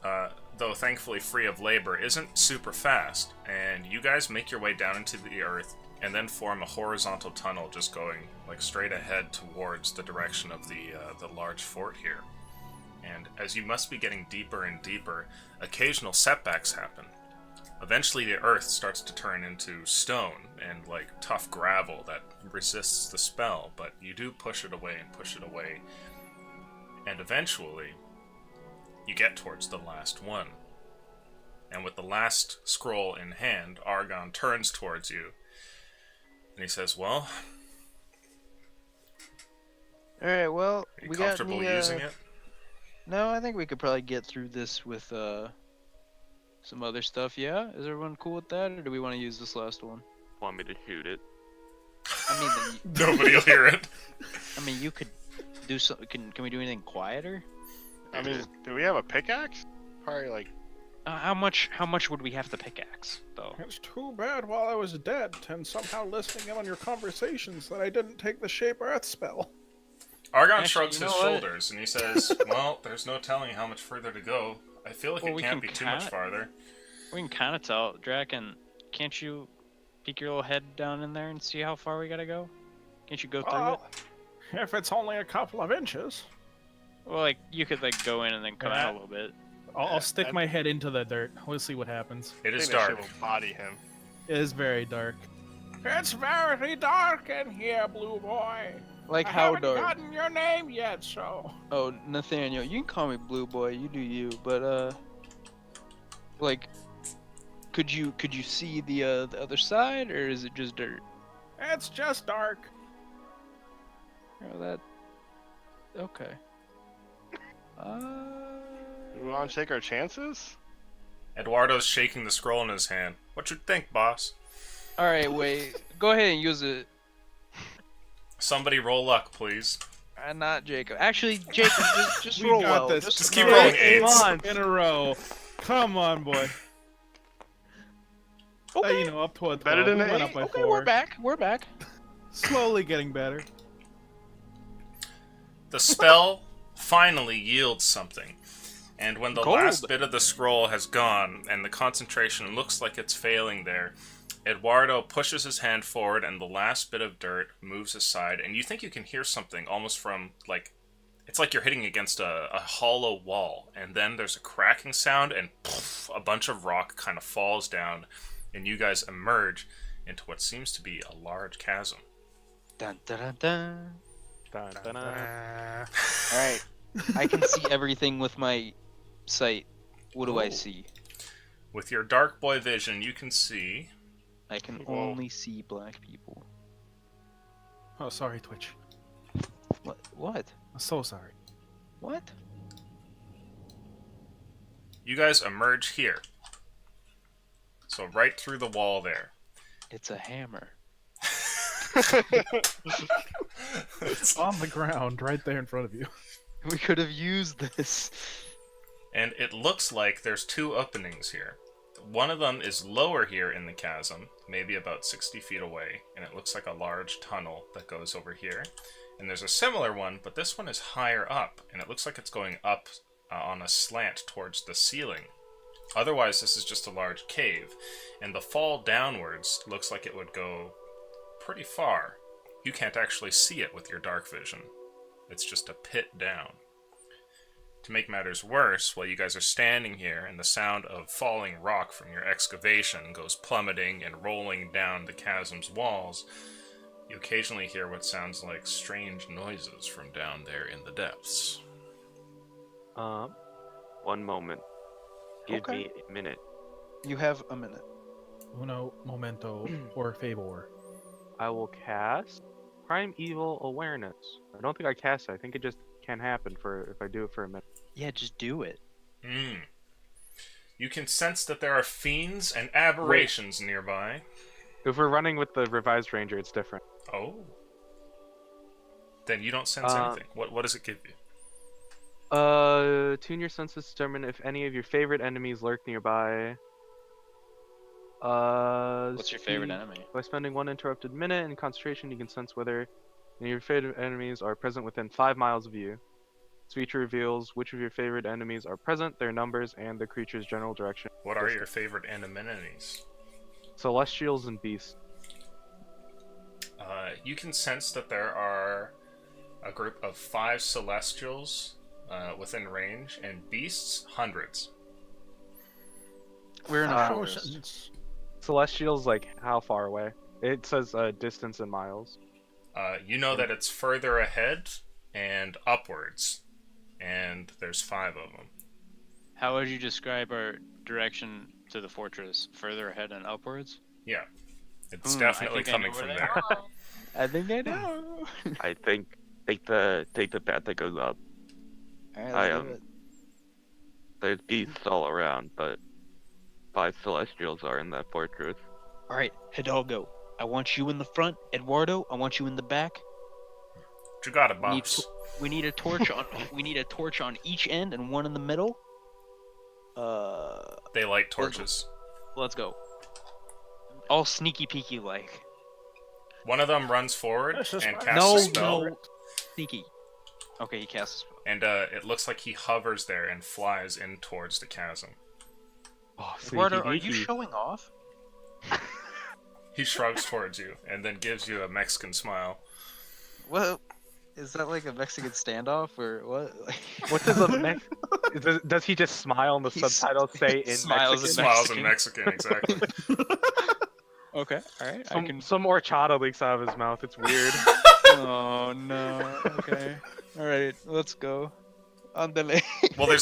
though thankfully free of labor, isn't super fast, and you guys make your way down into the earth and then form a horizontal tunnel just going like straight ahead towards the direction of the large fort here. And as you must be getting deeper and deeper, occasional setbacks happen. Eventually the earth starts to turn into stone and like tough gravel that resists the spell, but you do push it away and push it away. And eventually, you get towards the last one. And with the last scroll in hand, Argon turns towards you. And he says, well, Alright, well, are you we got comfortable the, using it? No, I think we could probably get through this with some other stuff, yeah? Is everyone cool with that, or do we want to use this last one? Want me to shoot it? I mean, Nobody will hear it. I mean, you could do something. Can we do anything quieter? I mean, do we have a pickaxe? Probably like. How much would we have to pickaxe, though? It's too bad while I was dead and somehow listening in on your conversations that I didn't take the Shape Earth spell. Argon Actually, shrugs you his know what? shoulders and he says, well, there's no telling how much further to go. I feel like Well, it we can't can be too much cut. farther. We can kind of tell. Draken, can't you peek your little head down in there and see how far we gotta go? Can't you go through it? Well, if it's only a couple of inches. Well, like, you could, like, go in and then come Yeah. out a little bit. I'll stick my head into the dirt. We'll see what happens. It I is think that dark. shit will body him. It is very dark. It's very dark in here, Blue Boy. Like, I how haven't dark? gotten your name yet, so. Oh, Nathaniel, you can call me Blue Boy, you do you, but, like, could you see the other side, or is it just dirt? It's just dark. Oh, that... Okay. We want to take our chances? Eduardo's shaking the scroll in his hand. What you think, boss? Alright, wait. Go ahead and use it. Somebody roll luck, please. Not Jacob. Actually, Jacob, just We roll got well. this. Just keep roll rolling well. eights. In a row. Come on, boy. Okay. You know, up to a 12. Better than We an went 8. up by Okay, 4. we're back. We're back. Slowly getting better. The spell finally yields something. And when the Gold. last bit of the scroll has gone and the concentration looks like it's failing there, Eduardo pushes his hand forward and the last bit of dirt moves aside, and you think you can hear something almost from, like, it's like you're hitting against a hollow wall, and then there's a cracking sound, and poof, a bunch of rock kind of falls down, and you guys emerge into what seems to be a large chasm. Dun, dun, dun, dun. Dun, dun, dun. Alright. I can see everything with my sight. What do I Oh. see? With your dark boy vision, you can see... I can Whoa. only see black people. Oh, sorry, Twitch. What? What? I'm so sorry. What? You guys emerge here. So right through the wall there. It's a hammer. It's on the ground, right there in front of you. We could have used this. And it looks like there's 2 openings here. One of them is lower here in the chasm, maybe about 60 feet away, and it looks like a large tunnel that goes over here. And there's a similar one, but this one is higher up, and it looks like it's going up on a slant towards the ceiling. Otherwise, this is just a large cave, and the fall downwards looks like it would go pretty far. You can't actually see it with your dark vision. It's just a pit down. To make matters worse, while you guys are standing here and the sound of falling rock from your excavation goes plummeting and rolling down the chasm's walls, you occasionally hear what sounds like strange noises from down there in the depths. One moment. Give Okay. me a minute. You have a minute. Uno momento, por favor. I will cast Primeval Awareness. I don't think I cast it. I think it just can happen for if I do it for a minute. Yeah, just do it. You can sense that there are fiends and aberrations nearby. If we're running with the revised ranger, it's different. Oh. Then you don't sense anything. What does it give you? Tune your senses to determine if any of your favorite enemies lurk nearby. What's your favorite see- enemy? By spending 1 interrupted minute in concentration, you can sense whether any of your favorite enemies are present within 5 miles of you. This feature reveals which of your favorite enemies are present, their numbers, and the creature's general direction. What are your favorite enemies? Celestials and beasts. You can sense that there are a group of 5 celestials within range, and beasts, hundreds. We're in a Show forest. sentence. Celestials, like, how far away? It says distance in miles. You know that it's further ahead and upwards, and there's 5 of them. How would you describe our direction to the fortress? Further ahead and upwards? Yeah, it's I definitely think I know coming from where they there. are. I think I know. I think take the path that goes up. Alright, I let's do it. There's beasts all around, but 5 celestials are in that fortress. Alright, Hidalgo. I want you in the front. Eduardo, I want you in the back. You got it, We need, boss. we need a torch on. We need a torch on each end and one in the middle. They light torches. Let's go. All sneaky peeky like. One of them runs forward This is and my- casts No, a spell, no. Sneaky. Okay, he casts a spell. and it looks like he hovers there and flies in towards the chasm. Oh, Eduardo, are you showing off? He shrugs towards you and then gives you a Mexican smile. What? Is that like a Mexican standoff or what? What does a does he just smile and the He s- subtitles say in smiles Mexican? in Smiles in Mexican, exactly. Okay, alright. I Some, can. some horchata leaks out of his mouth. It's weird. Oh no. Okay. Alright, let's go. Andale. Well,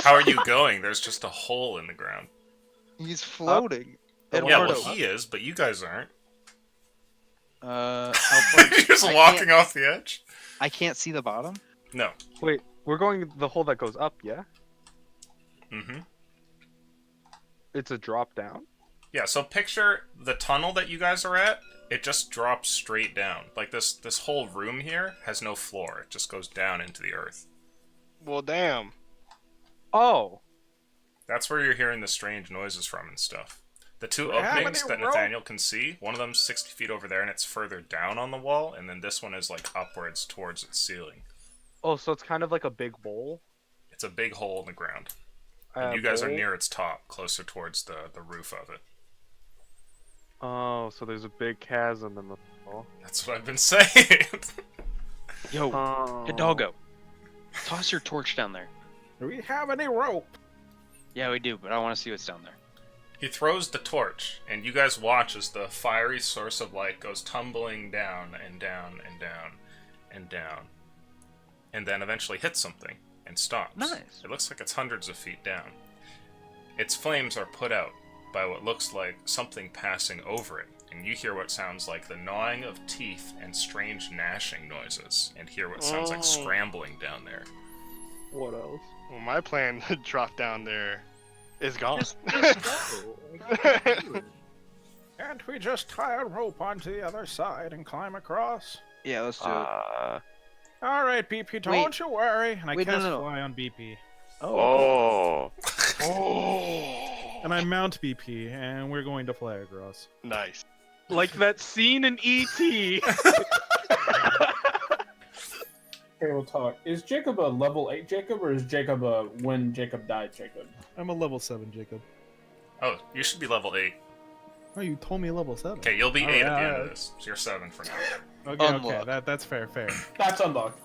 how are you going? There's just a hole in the ground. He's floating. Yeah, Eduardo. well, he is, but you guys aren't. How far? You're just I walking can't- off the edge? I can't see the bottom. No. Wait, we're going the hole that goes up, yeah? Mm-hmm. It's a drop down. Yeah, so picture the tunnel that you guys are at. It just drops straight down. Like this whole room here has no floor. It just goes down into the earth. Well, damn. Oh, That's where you're hearing the strange noises from and stuff. The 2 How many openings that rope? Nathaniel can see, one of them's 60 feet over there and it's further down on the wall, and then this one is like upwards towards its ceiling. oh, so it's kind of like a big bowl. It's a big hole in the ground. And you guys are bowl? near its top, closer towards the roof of it. Oh, so there's a big chasm in the bowl. That's what I've been saying. Yo, Oh. Hidalgo. Toss your torch down there. Do we have any rope? Yeah, we do, but I want to see what's down there. He throws the torch, and you guys watch as the fiery source of light goes tumbling down and down and down and down, and then eventually hits something and stops. Nice. It looks like it's hundreds of feet down. Its flames are put out by what looks like something passing over it, and you hear what sounds like the gnawing of teeth and strange gnashing noises, and hear what sounds like scrambling down there. What else? Well, my plan to drop down there is gone. Can't we just tie a rope onto the other side and climb across? Yeah, let's do it. All right, BP, don't you worry. And I Wait, no, cast no, no. fly on BP. Oh, And I mount BP, and we're going to fly across. Nice. Like that scene in E.T. Okay, we'll talk. Is Jacob a level 8 Jacob, or is Jacob a when Jacob died Jacob? I'm a level 7, Jacob. Oh, you should be level 8. Oh, you told me level 7. Okay, you'll be Oh, 8 at the yeah, end of yeah. this. So you're 7 for now. Okay, Unlock. that's fair, fair. That's unlocked.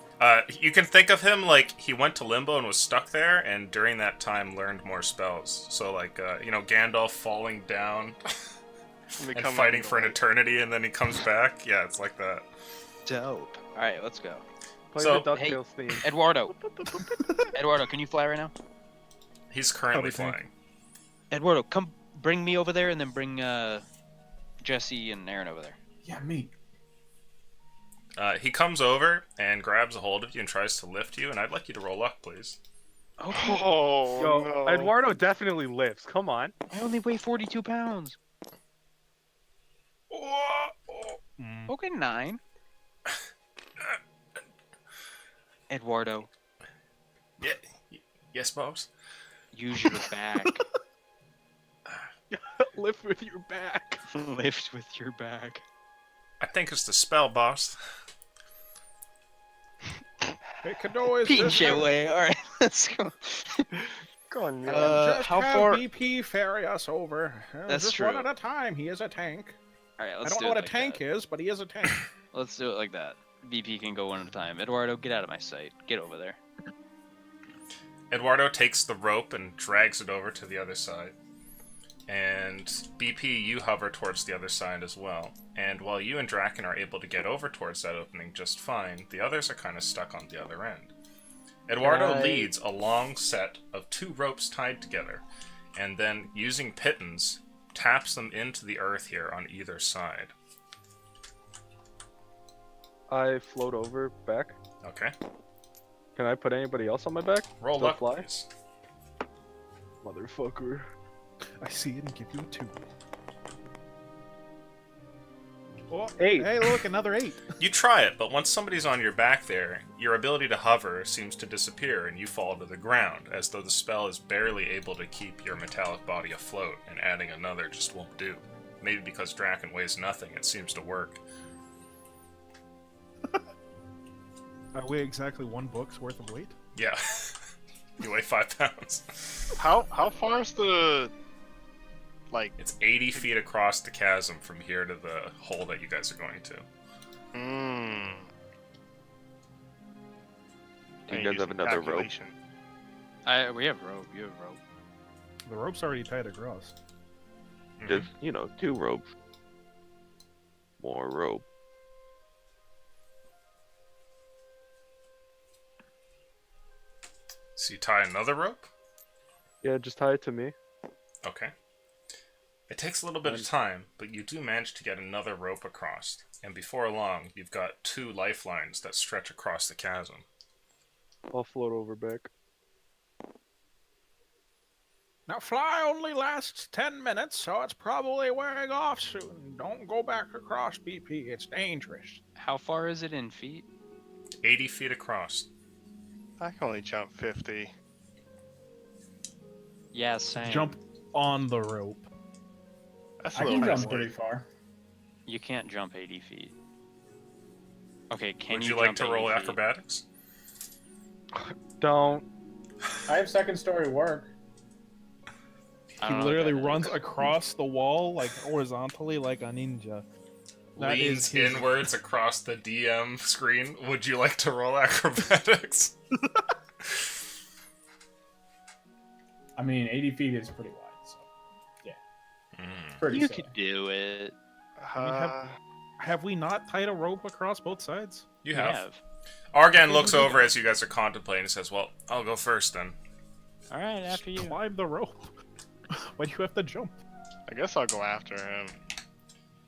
You can think of him like he went to limbo and was stuck there, and during that time learned more spells. So like, Gandalf falling down and fighting for an eternity, and then he comes back. Yeah, it's like that. Dope. All right, let's go. Play So- the DuckTales theme. Eduardo. Eduardo, can you fly right now? He's currently Probably think. flying. Eduardo, come bring me over there, and then bring Jesse and Aaron over there. Yeah, me. He comes over and grabs a hold of you and tries to lift you, and I'd like you to roll luck, please. Okay. Oh Yo, no. Eduardo definitely lifts. Come on. I only weigh 42 pounds. Mm. Okay, 9. Eduardo, Yeah. Yes, boss. use your back. Lift with your back. Lift with your back. I think it's the spell, boss. It could always Pinche just have, way. All right, let's go. Go on, Neil. just how have far- BP ferry us over. That's just true. one at a time. He is a tank. All right, I let's don't do know it what a like tank that. is, but he is a tank. Let's do it like that. BP can go one at a time. Eduardo, get out of my sight. Get over there. Eduardo takes the rope and drags it over to the other side. And BP, you hover towards the other side as well. And while you and Draken are able to get over towards that opening just fine, the others are kind of stuck on the other end. Eduardo leads a long set of 2 ropes tied together, and then, using pittons, taps them into the earth here on either side. I float over back. Okay? Can I put anybody else on my back? Roll Still luck, fly? please. Motherfucker. I see it and give you a 2. Oh, 8. hey, look, another 8. You try it, but once somebody's on your back there, your ability to hover seems to disappear and you fall to the ground, as though the spell is barely able to keep your metallic body afloat, and adding another just won't do. Maybe because Draken weighs nothing, it seems to work. I weigh exactly 1 book's worth of weight. Yeah. You weigh 5 pounds. How far is the like? It's 80 feet across the chasm from here to the hole that you guys are going to. Hmm. Do you guys have another rope? We have rope. You have rope. The rope's already tied across. Just, 2 ropes. More rope. So you tie another rope? Yeah, just tie it to me. Okay. It takes a little bit of time, but you do manage to get another rope across, and before long, you've got 2 lifelines that stretch across the chasm. I'll float over back. Now, fly only lasts 10 minutes, so it's probably wearing off soon. Don't go back across, BP. It's dangerous. How far is it in feet? 80 feet across. I can only jump 50. Yeah, same. Jump on the rope. That's I a can little jump bit. pretty far. You can't jump 80 feet. Okay, can Would you you like jump to roll 80 feet? acrobatics? Don't. I have 2nd story work. I He don't know what literally that is. runs across the wall, like horizontally, like a ninja. That Leans is his- inwards across the DM screen. Would you like to roll acrobatics? I mean, 80 feet is pretty wide, so Mm. pretty You silly. could do it. Have we not tied a rope across both sides? You You have. Argan looks over as you guys are contemplating and says, well, I'll go first then. All right, after you. Climb the rope. Why do you have to jump? I guess I'll go after him.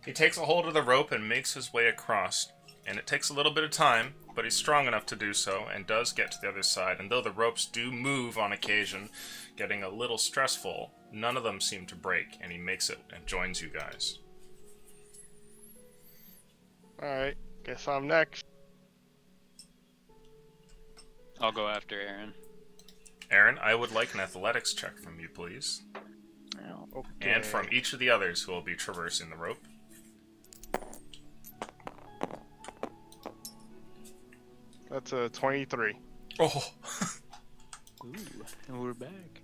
He takes a hold of the rope and makes his way across, and it takes a little bit of time, but he's strong enough to do so, and does get to the other side, and though the ropes do move on occasion, getting a little stressful, none of them seem to break, and he makes it and joins you guys. Alright, guess I'm next. I'll go after Aaron. Aaron, I would like an athletics check from you, please. Okay. And from each of the others who will be traversing the rope. That's a 23. Oh! Ooh, and we're back.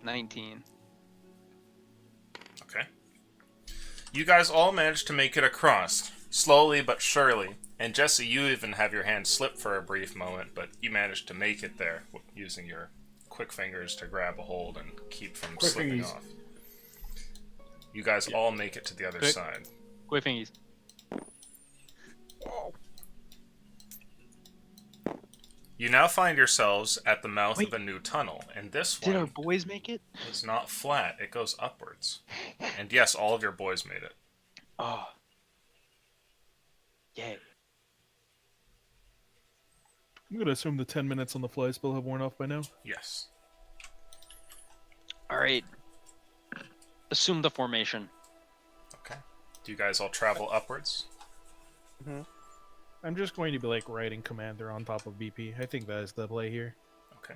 19. Okay. You guys all managed to make it across, slowly but surely, And Jesse, you even have your hand slip for a brief moment, but you managed to make it there using your quick fingers to grab a hold and keep from Quick slipping fingies. off. You guys all make it to the other Quick. side. Quick fingies. You now find yourselves at the mouth of a new tunnel, and this Did our one boys make it? is not flat, it goes upwards. And yes, all of your boys made it. Oh. Yay. I'm gonna assume the 10 minutes on the fly spell have worn off by now. Yes. Alright. Assume the formation. Okay. Do you guys all travel upwards? I'm just going to be like riding Commander on top of BP. I think that is the play here. Okay.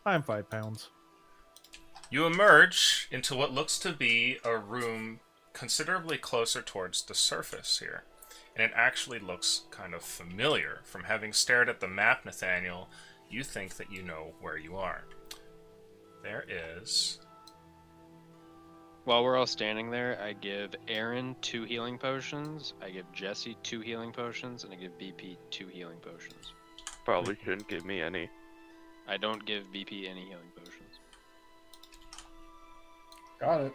I'm 5 pounds. You emerge into what looks to be a room considerably closer towards the surface here. And it actually looks kind of familiar. From having stared at the map, Nathaniel, you think that you know where you are. There is... While we're all standing there, I give Aaron 2 healing potions, I give Jesse 2 healing potions, and I give BP 2 healing potions. Probably shouldn't give me any. I don't give BP any healing potions. Got it.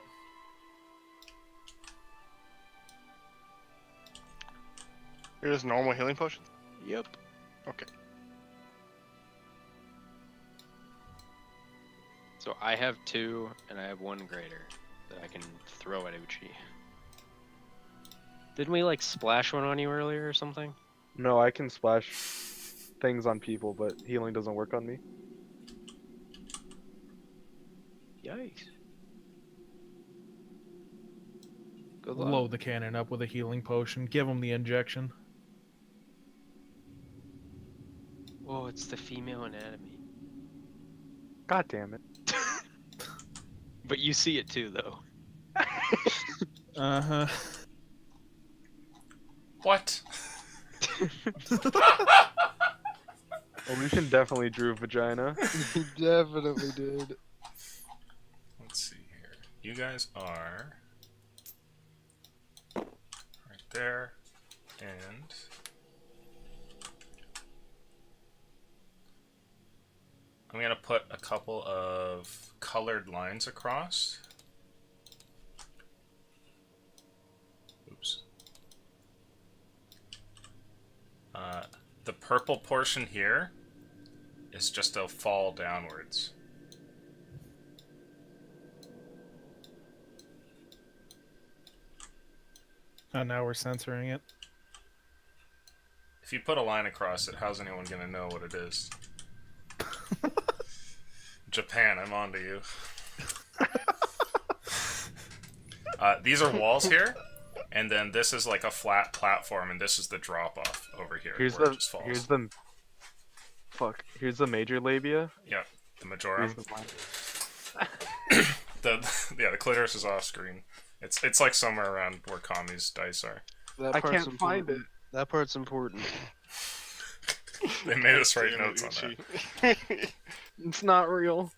Here's normal healing potions. Yep. Okay. So I have 2, and I have 1 greater that I can throw at Uchi. Didn't we like splash one on you earlier or something? No, I can splash things on people, but healing doesn't work on me. Yikes. Good luck. Load the cannon up with a healing potion. Give him the injection. Whoa, it's the female anatomy. God damn it. But you see it too, though. Uh-huh. What? Lucian definitely drew vagina. He definitely did. Let's see here. You guys are... right there. And... I'm going to put a couple of colored lines across. Oops. The purple portion here is just a fall downwards. And now we're censoring it. If you put a line across it, how's anyone going to know what it is? Japan, I'm on to you. These are walls here, and then this is like a flat platform, and this is the drop-off over here. Here's where the it just falls. here's the major labia. Yep, the majorum. Here's the The clitoris is off screen. It's like somewhere around where Kami's dice are. That I part's can't find important. That part's important. They made us write notes on that. It's not real.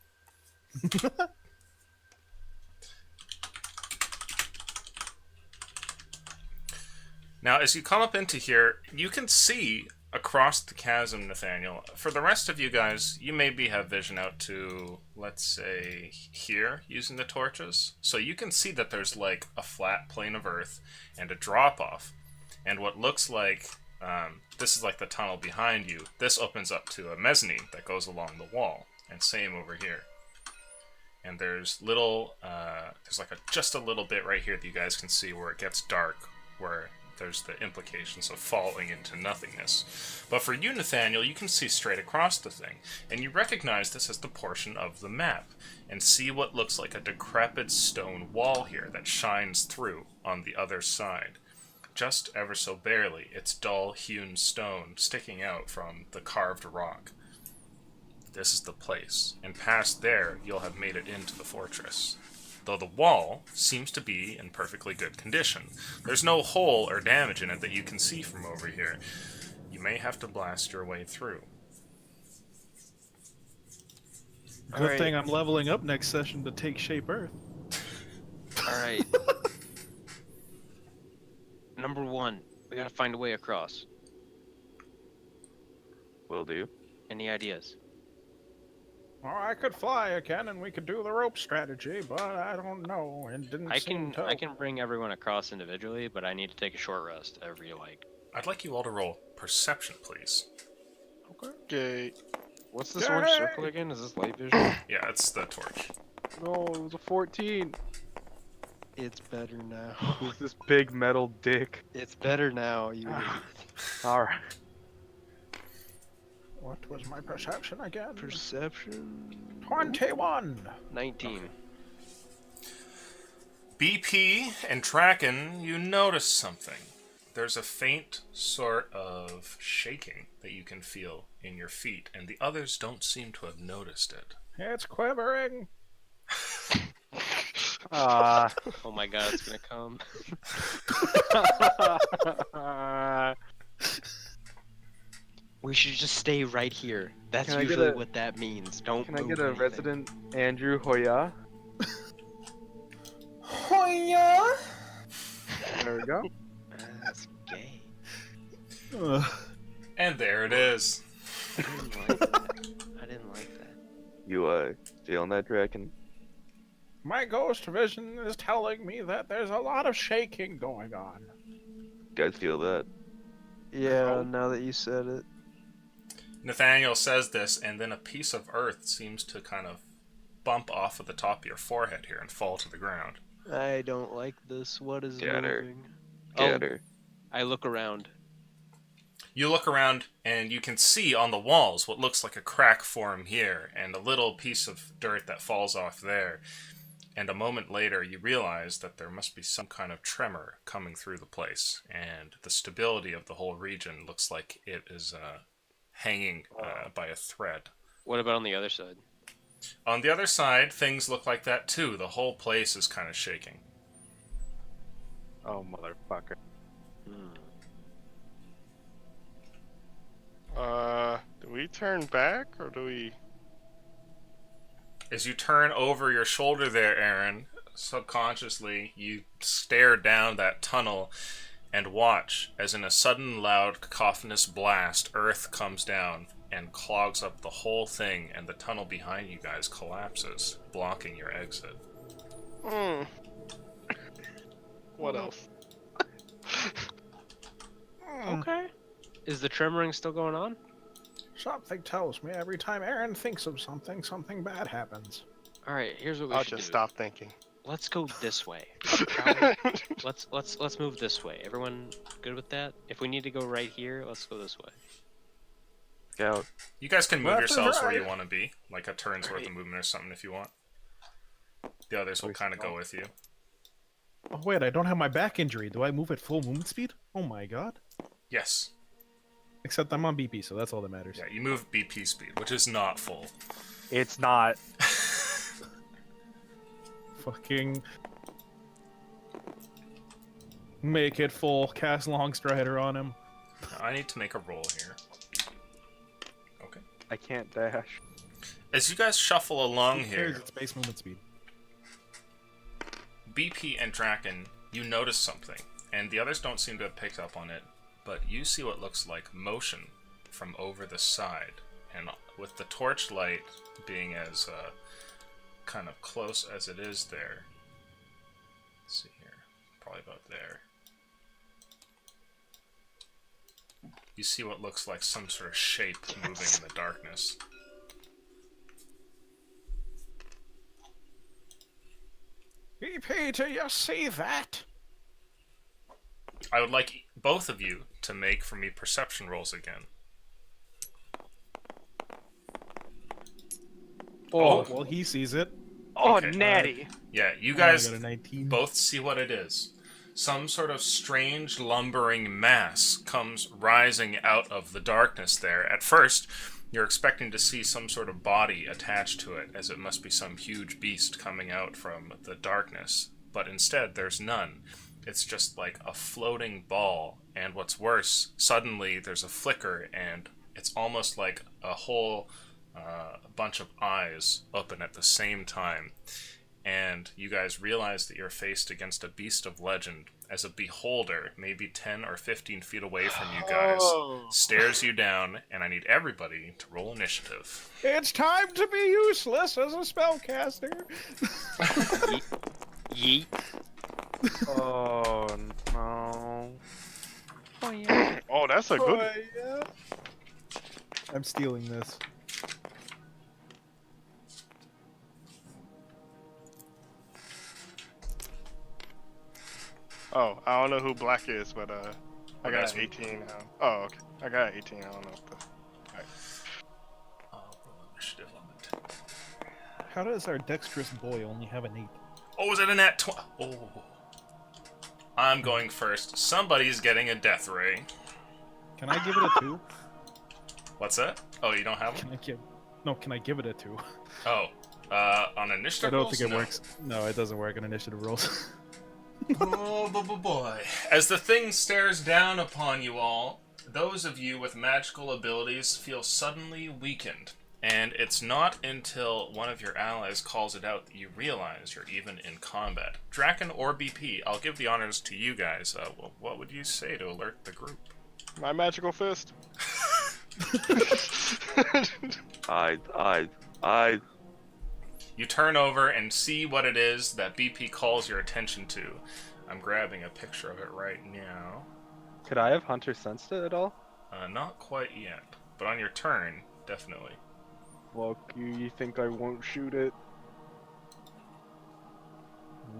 Now, as you come up into here, you can see across the chasm, Nathaniel. For the rest of you guys, you maybe have vision out to, let's say, here, using the torches. So you can see that there's like a flat plane of earth and a drop-off. And what looks like, this is like the tunnel behind you. This opens up to a mezzanine that goes along the wall. And same over here. And there's little, there's like just a little bit right here that you guys can see where it gets dark, where there's the implications of falling into nothingness. But for you, Nathaniel, you can see straight across the thing, and you recognize this as the portion of the map, and see what looks like a decrepit stone wall here that shines through on the other side. Just ever so barely, it's dull hewn stone sticking out from the carved rock. This is the place, and past there, you'll have made it into the fortress. Though the wall seems to be in perfectly good condition. There's no hole or damage in it that you can see from over here. You may have to blast your way through. Good thing I'm leveling up next session to take shape Earth. Alright. Number 1, we gotta find a way across. Will do. Any ideas? Or I could fly again, and we could do the rope strategy, but I don't know. It didn't seem to. I can bring everyone across individually, but I need to take a short rest every like. I'd like you all to roll perception, please. Okay. What's this orange circle again? Is this light vision? Yeah, it's the torch. No, it was a 14. It's better now. Who's this big metal dick? It's better now. You. Alright. What was my perception again? Perception. 21. 19. BP and Draken, you notice something. There's a faint sort of shaking that you can feel in your feet, and the others don't seem to have noticed it. It's quivering. Ah. Oh my god, it's gonna come. We should just stay right here. That's Can I get usually a- what that means. Don't Can I move get a anything. resident Andrew Hoya? Hoya! There we go. That's gay. And there it is. I didn't like that. I didn't like that. You feeling that, Draken? My ghost vision is telling me that there's a lot of shaking going on. You guys feel that? Yeah, now that you said it. Nathaniel says this, and then a piece of earth seems to kind of bump off of the top of your forehead here and fall to the ground. I don't like this. What is Get her. moving? Get her. I look around. You look around and you can see on the walls what looks like a crack form here and a little piece of dirt that falls off there. And a moment later you realize that there must be some kind of tremor coming through the place, and the stability of the whole region looks like it is hanging by a thread. What about on the other side? On the other side, things look like that too. The whole place is kind of shaking. Oh, motherfucker. Do we turn back or do we? As you turn over your shoulder there, Aaron, subconsciously you stare down that tunnel and watch as in a sudden loud cacophonous blast, earth comes down and clogs up the whole thing, and the tunnel behind you guys collapses, blocking your exit. What else? Okay. Is the tremoring still going on? Something tells me every time Aaron thinks of something, something bad happens. All right. Here's what we I'll should just do. stop thinking. Let's go this way. Let's move this way. Everyone good with that? If we need to go right here, let's go this way. Scout. You guys can move Left and yourselves where right. you want to be, like a turn's worth of movement or something if you want. The others will kind of go with you. Oh wait, I don't have my back injury. Do I move at full movement speed? Oh my god. Yes. Except I'm on BP, so that's all that matters. Yeah, you move BP speed, which is not full. It's not. Fucking make it full. Cast Long Strider on him. I need to make a roll here. Okay. I can't dash. As you guys shuffle along Who cares? here, It's base movement speed. BP and Draken, you notice something, and the others don't seem to have picked up on it, but you see what looks like motion from over the side, and with the torchlight being as kind of close as it is there. Let's see here, probably about there. You see what looks like some sort of shape moving in the darkness. BP, do you see that? I would like both of you to make for me perception rolls again. Oh, well, he sees it. Oh, Okay. natty. Yeah, you I guys got a 19. both see what it is. Some sort of strange lumbering mass comes rising out of the darkness there. At first, you're expecting to see some sort of body attached to it, as it must be some huge beast coming out from the darkness. But instead, there's none. It's just like a floating ball, and what's worse, suddenly there's a flicker, and it's almost like a whole bunch of eyes open at the same time. and you guys realize that you're faced against a beast of legend as a beholder, maybe 10 or 15 feet away from you guys, stares you down, and I need everybody to roll initiative. It's time to be useless as a spellcaster. Yeet. Oh no. Oh yeah. Oh, that's a good. yeah. I'm stealing this. Oh, I don't know who Black is, but I What got guys? 18 now. Oh, okay. I got 18. I don't know. I'll roll initiative on the 10. How does our dexterous boy only have an 8? Oh, is it a nat 20? Oh. I'm going first. Somebody's getting a death ray. Can I give it a 2? What's that? Oh, you don't have one? Can I give it a 2? Oh, on initiative I don't rolls? think it No. works. No, it doesn't work on initiative rolls. Oh, boy. As the thing stares down upon you all, those of you with magical abilities feel suddenly weakened. And it's not until one of your allies calls it out that you realize you're even in combat. Draken or BP, I'll give the honors to you guys. What would you say to alert the group? My magical fist. Eyes. You turn over and see what it is that BP calls your attention to. I'm grabbing a picture of it right now. Could I have Hunter sensed it at all? Not quite yet, but on your turn, definitely. Well, you think I won't shoot it?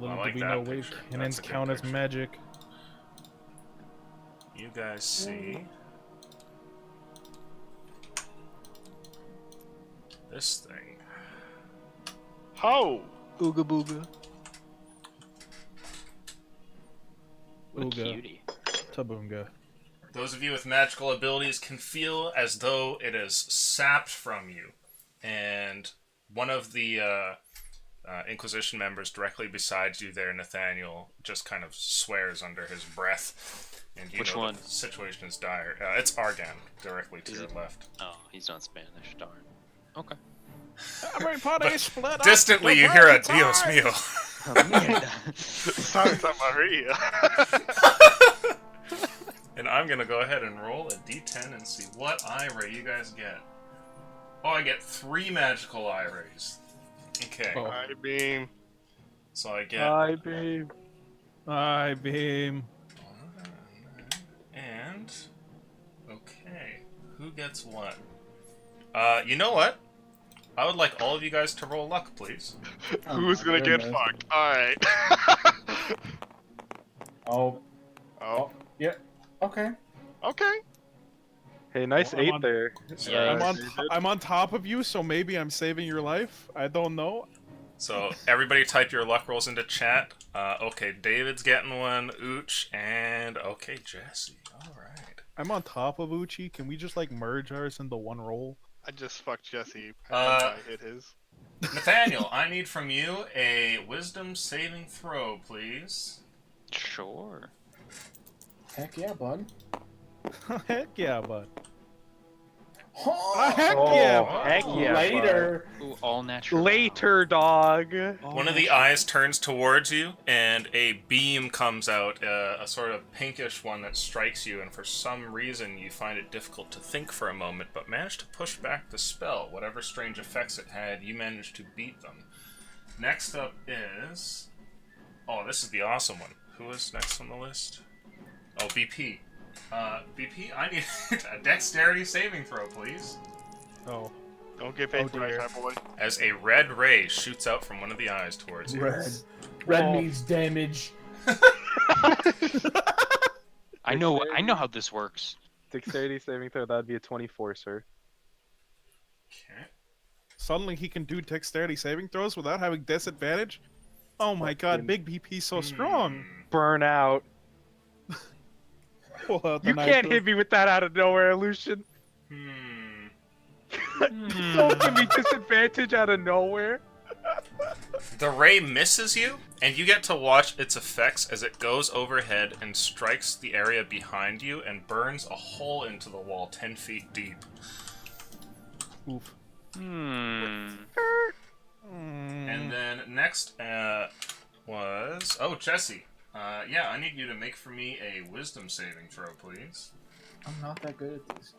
Little like do we that know way picture. cannons That's a good count as picture. magic. You guys see this thing. How? Ooga booga. What a Ooga. cutie. Tabunga. Those of you with magical abilities can feel as though it is sapped from you. And one of the Inquisition members directly beside you there, Nathaniel, just kind of swears under his breath. And you Which know one? The situation is dire. It's Argan, directly to Is your it? left. Oh, he's not Spanish. Darn. Okay. Everybody split up. Distantly, The you hear a bird Dios flies. mio. Santa Maria. And I'm gonna go ahead and roll a d10 and see what eye ray you guys get. Oh, I get 3 magical eye rays. Okay. Oh. I beam. So I get... Hi, babe. I beam. And... Okay. Who gets what? You know what? I would like all of you guys to roll luck, please. Who's gonna get goodness. fucked? Alright. Oh, Oh. yeah. Okay. Okay. Hey, nice Well, I'm 8 on- there. Yeah, I'm on top of you, so maybe I'm saving your life. I don't know. So, everybody type your luck rolls into chat. Okay, David's getting one, Ooch, and... Okay, Jesse. Alright. I'm on top of Uchi. Can we just like merge ours into one roll? I just fucked Jesse. Uh, I hit his. Nathaniel, I need from you a wisdom saving throw, please. Sure. Heck yeah, bud. Heck yeah, bud. Oh, Heck Oh, yeah. heck yeah. Later. Ooh, all natural. Later, dog. One of the eyes turns towards you, and a beam comes out, a sort of pinkish one that strikes you, and for some reason you find it difficult to think for a moment, but manage to push back the spell. Whatever strange effects it had, you managed to beat them. Next up is... Oh, this is the awesome one. Who is next on the list? Oh, BP. BP, I need a dexterity saving throw, please. Oh. Don't get paid Oh, for that, dear. type boy. As a red ray shoots out from one of the eyes towards you. Red. Red Oh. means damage. I know how this works. Dexterity saving throw, that'd be a 24, sir. Okay. Suddenly he can do dexterity saving throws without having disadvantage? Oh my god, Fucking- Big BP's so strong. Burn out. Pull out the You can't hit me with that out of nowhere, Lucian. Don't give me disadvantage out of nowhere. The ray misses you, and you get to watch its effects as it goes overhead and strikes the area behind you and burns a hole into the wall 10 feet deep. Oof. And then next was Jesse. Yeah, I need you to make for me a wisdom saving throw, please. I'm not that good at these.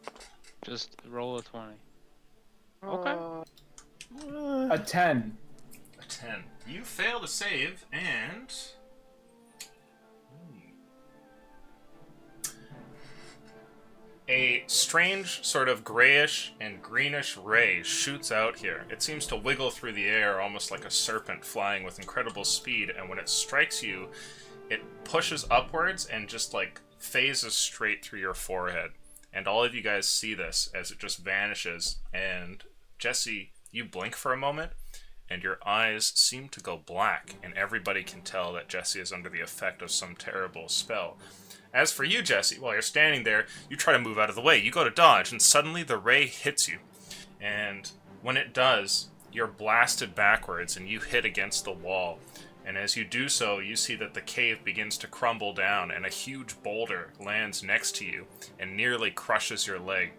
Just roll a 20. Okay. A 10. A 10. You fail to save, and a strange sort of grayish and greenish ray shoots out here. It seems to wiggle through the air almost like a serpent flying with incredible speed, and when it strikes you, it pushes upwards and just like phases straight through your forehead. And all of you guys see this as it just vanishes, and Jesse, you blink for a moment, and your eyes seem to go black, and everybody can tell that Jesse is under the effect of some terrible spell. As for you, Jesse, while you're standing there, you try to move out of the way. You go to dodge, and suddenly the ray hits you. And when it does, you're blasted backwards, and you hit against the wall. And as you do so, you see that the cave begins to crumble down, and a huge boulder lands next to you and nearly crushes your leg.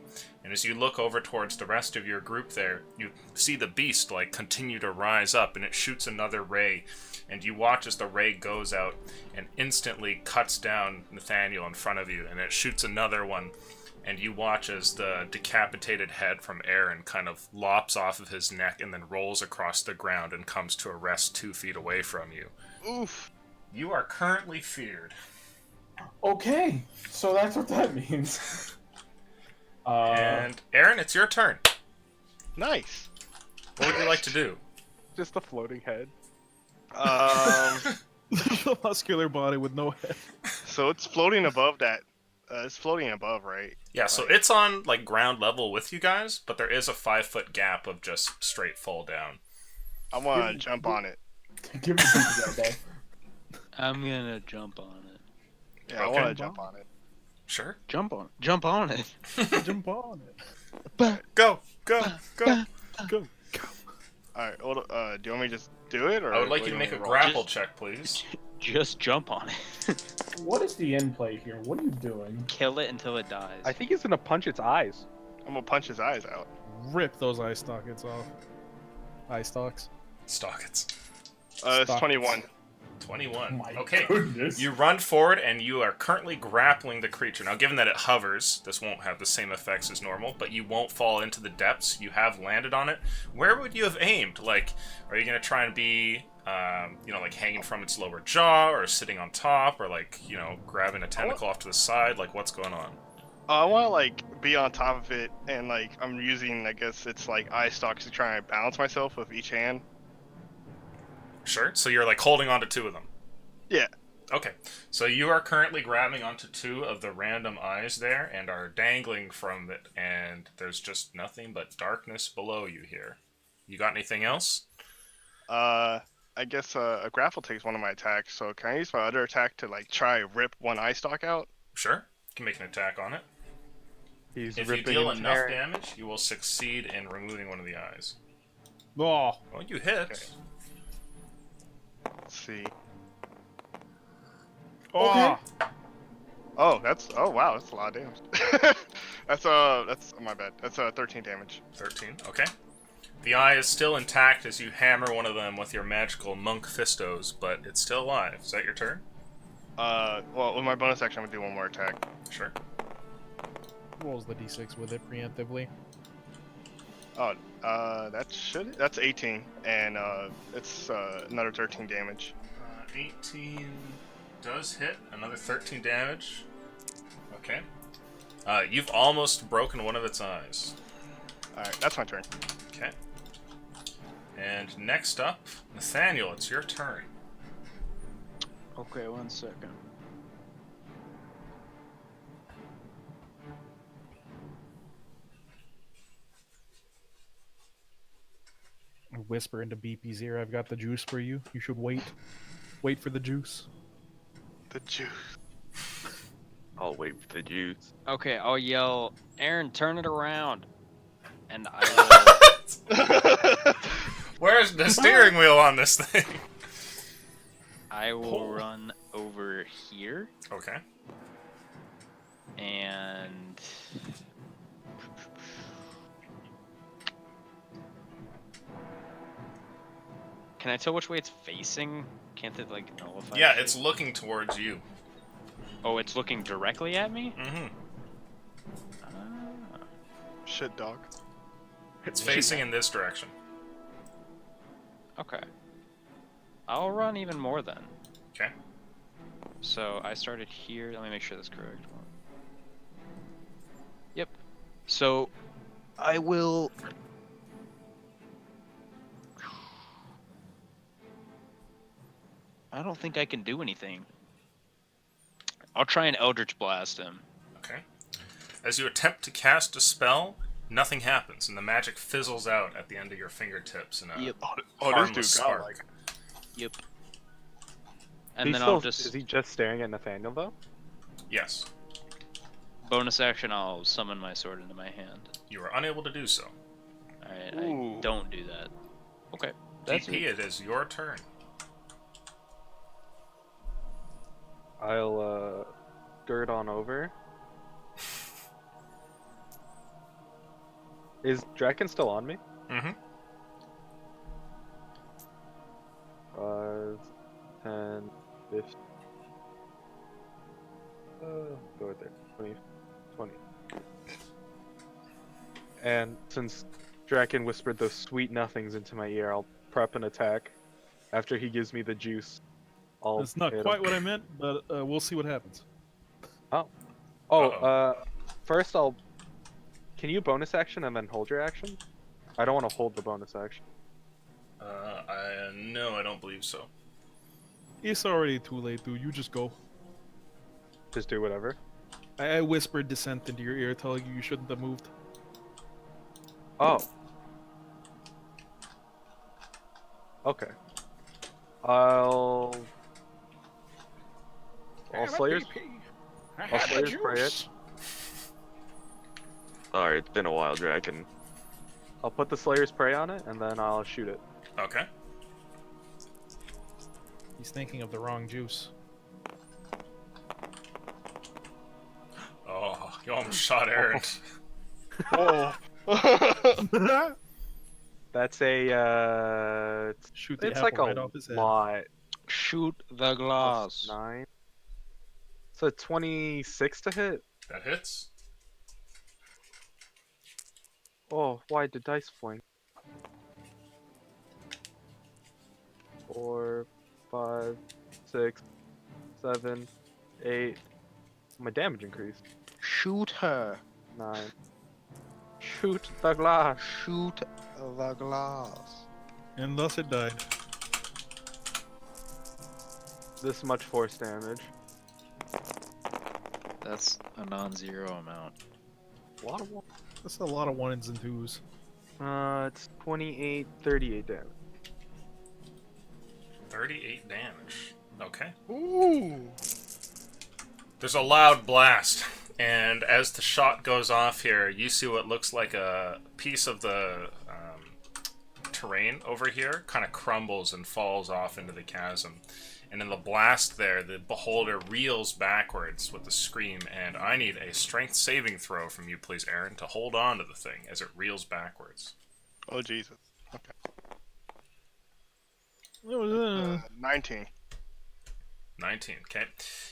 And as you look over towards the rest of your group there, you see the beast continue to rise up, and it shoots another ray. And you watch as the ray goes out and instantly cuts down Nathaniel in front of you, and it shoots another one. And you watch as the decapitated head from Aaron kind of lops off of his neck and then rolls across the ground and comes to a rest 2 feet away from you. Oof. You are currently feared. Okay, so that's what that means. And Aaron, it's your turn. Nice. What would you like to do? Just a floating head. The muscular body with no head. So it's floating above that. It's floating above, right? Yeah, so it's on like ground level with you guys, but there is a 5-foot gap of just straight fall down. I want to jump on it. Give me that, Dave. I'm gonna jump on it. Yeah, I want to jump on it. Sure. Jump on it. Jump on it. Jump on it. Go, go, go. Go. All right. Well, do you want me to just do it, or I would like what you to do make a want me roll? grapple check, please. Just jump on it. What is the end play here? What are you doing? Kill it until it dies. I think he's gonna punch its eyes. I'm gonna punch his eyes out. Rip those eye sockets off. Eye stalks. Stockets. It's Stop. 21. 21. My Okay. goodness. You run forward and you are currently grappling the creature. Now, given that it hovers, this won't have the same effects as normal, but you won't fall into the depths. You have landed on it. Where would you have aimed? Like, are you going to try and be, like hanging from its lower jaw, or sitting on top, or like, grabbing a tentacle off to the side? Like, what's going on? I want to like be on top of it, and like I'm using, I guess it's like eye stalks to try and balance myself with each hand. Sure. So you're like holding onto 2 of them. Yeah. Okay. So you are currently grabbing onto 2 of the random eyes there and are dangling from it, and there's just nothing but darkness below you here. You got anything else? I guess a grapple takes one of my attacks, so can I use my other attack to like try rip one eye stalk out? Sure. You can make an attack on it. He's If you ripping deal and enough tearing. damage, you will succeed in removing one of the eyes. Oh, Well, you hit. Okay. Let's see. oh. Oh, wow, that's a lot of damage. that's my bad. That's 13 damage. 13. Okay. The eye is still intact as you hammer one of them with your magical monk fistos, but it's still alive. Is that your turn? Well, with my bonus action, I'm gonna do one more attack. Sure. Rolls the d6 with it preemptively. Oh, that's 18, and it's another 13 damage. 18 does hit. Another 13 damage. Okay. You've almost broken one of its eyes. All right, that's my turn. Okay. And next up, Nathaniel, it's your turn. Okay, 1 second. Whisper into BP's ear, I've got the juice for you. You should wait. Wait for the juice. The juice. I'll wait for the juice. Okay, I'll yell, Aaron, turn it around. And I Where's the steering wheel on this thing? I will run over here Okay. and Can I tell which way it's facing? Can't it like nullify? Yeah, the it's shape? looking towards you. Oh, it's looking directly at me. Mm-hmm. Ah. Shit, dog. It's facing in this direction. Okay. I'll run even more then. Okay. So I started here. Let me make sure that's correct. Yep. So I will. I don't think I can do anything. I'll try and Eldritch Blast him. Okay. As you attempt to cast a spell, nothing happens, and the magic fizzles out at the end of your fingertips in a Yep. Oh, harmless this dude spark. got like. Yep. And He's then still, I'll just Is he just staring at Nathaniel though? Yes. bonus action. I'll summon my sword into my hand. You are unable to do so. All right, Ooh. I don't do that. Okay. That's DP, it. it is your turn. I'll skirt on over. Is Draken still on me? Mm-hmm. 5, 10, 15. Go right there. 20. 20. And since Draken whispered those sweet nothings into my ear, I'll prep an attack. After he gives me the juice, I'll That's not hit quite him. what I meant, but we'll see what happens. First can you bonus action and then hold your action? I don't want to hold the bonus action. No, I don't believe so. It's already too late, dude. You just go. Just do whatever. I whispered dissent into your ear, telling you shouldn't have moved. Oh. Okay. I'll Slayer's I have the Slayer's Pray it. juice. Sorry, it's been a while, Draken. I'll put the Slayer's Prey on it and then I'll shoot it. Okay. He's thinking of the wrong juice. Oh, you almost shot Aaron. Oh. That's a Shoot the it's apple like right a off his head. lot. Shoot the glass. 9. So 26 to hit. That hits. Oh, why did dice fling? 4, 5, 6, 7, 8. My damage increased. Shoot her. 9. Shoot the glass. Shoot the glass. And thus it died. This much force damage. That's a non-zero amount. A lot of one. That's a lot of ones and twos. It's 28, 38 damage. 38 damage. Okay. Ooh. There's a loud blast, and as the shot goes off here, you see what looks like a piece of the terrain over here kind of crumbles and falls off into the chasm. And in the blast there, the beholder reels backwards with a scream, and I need a strength saving throw from you, please, Aaron, to hold on to the thing as it reels backwards. Oh, Jesus. Okay. It was, 19. 19, okay.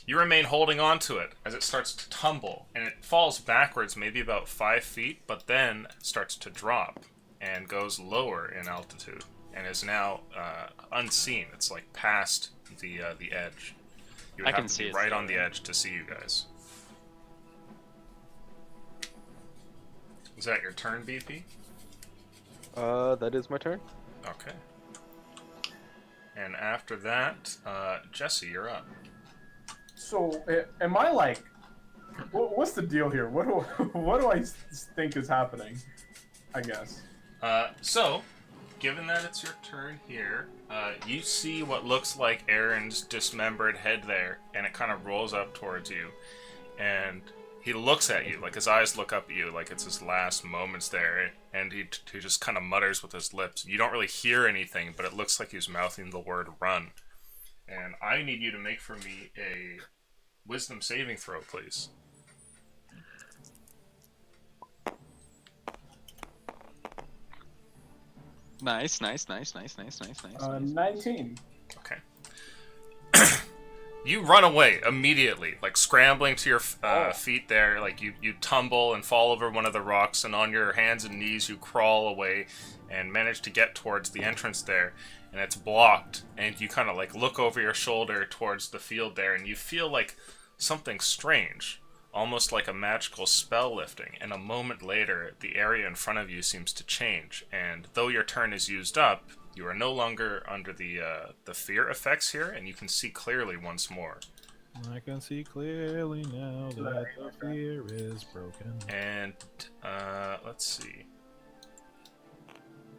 You remain holding on to it as it starts to tumble, and it falls backwards maybe about 5 feet, but then starts to drop and goes lower in altitude and is now unseen. It's like past the edge. You would I have can to see be it right still, on the yeah. edge to see you guys. Is that your turn, BP? That is my turn. Okay. And after that, Jesse, you're up. So, am I like, what's the deal here? What do I think is happening? I guess. So, given that it's your turn here, you see what looks like Aaron's dismembered head there, and it kind of rolls up towards you, and he looks at you, like his eyes look up at you, like it's his last moments there, and he just kind of mutters with his lips. You don't really hear anything, but it looks like he's mouthing the word run. And I need you to make for me a wisdom saving throw, please. Nice. 19. Okay. You run away immediately, like scrambling to your feet there. Like you tumble and fall over one of the rocks, and on your hands and knees you crawl away and manage to get towards the entrance there. And it's blocked, and you kind of like look over your shoulder towards the field there, and you feel like something strange, almost like a magical spell lifting. And a moment later, the area in front of you seems to change, and though your turn is used up, you are no longer under the fear effects here, and you can see clearly once more. I can see clearly now that the fear is broken. And let's see.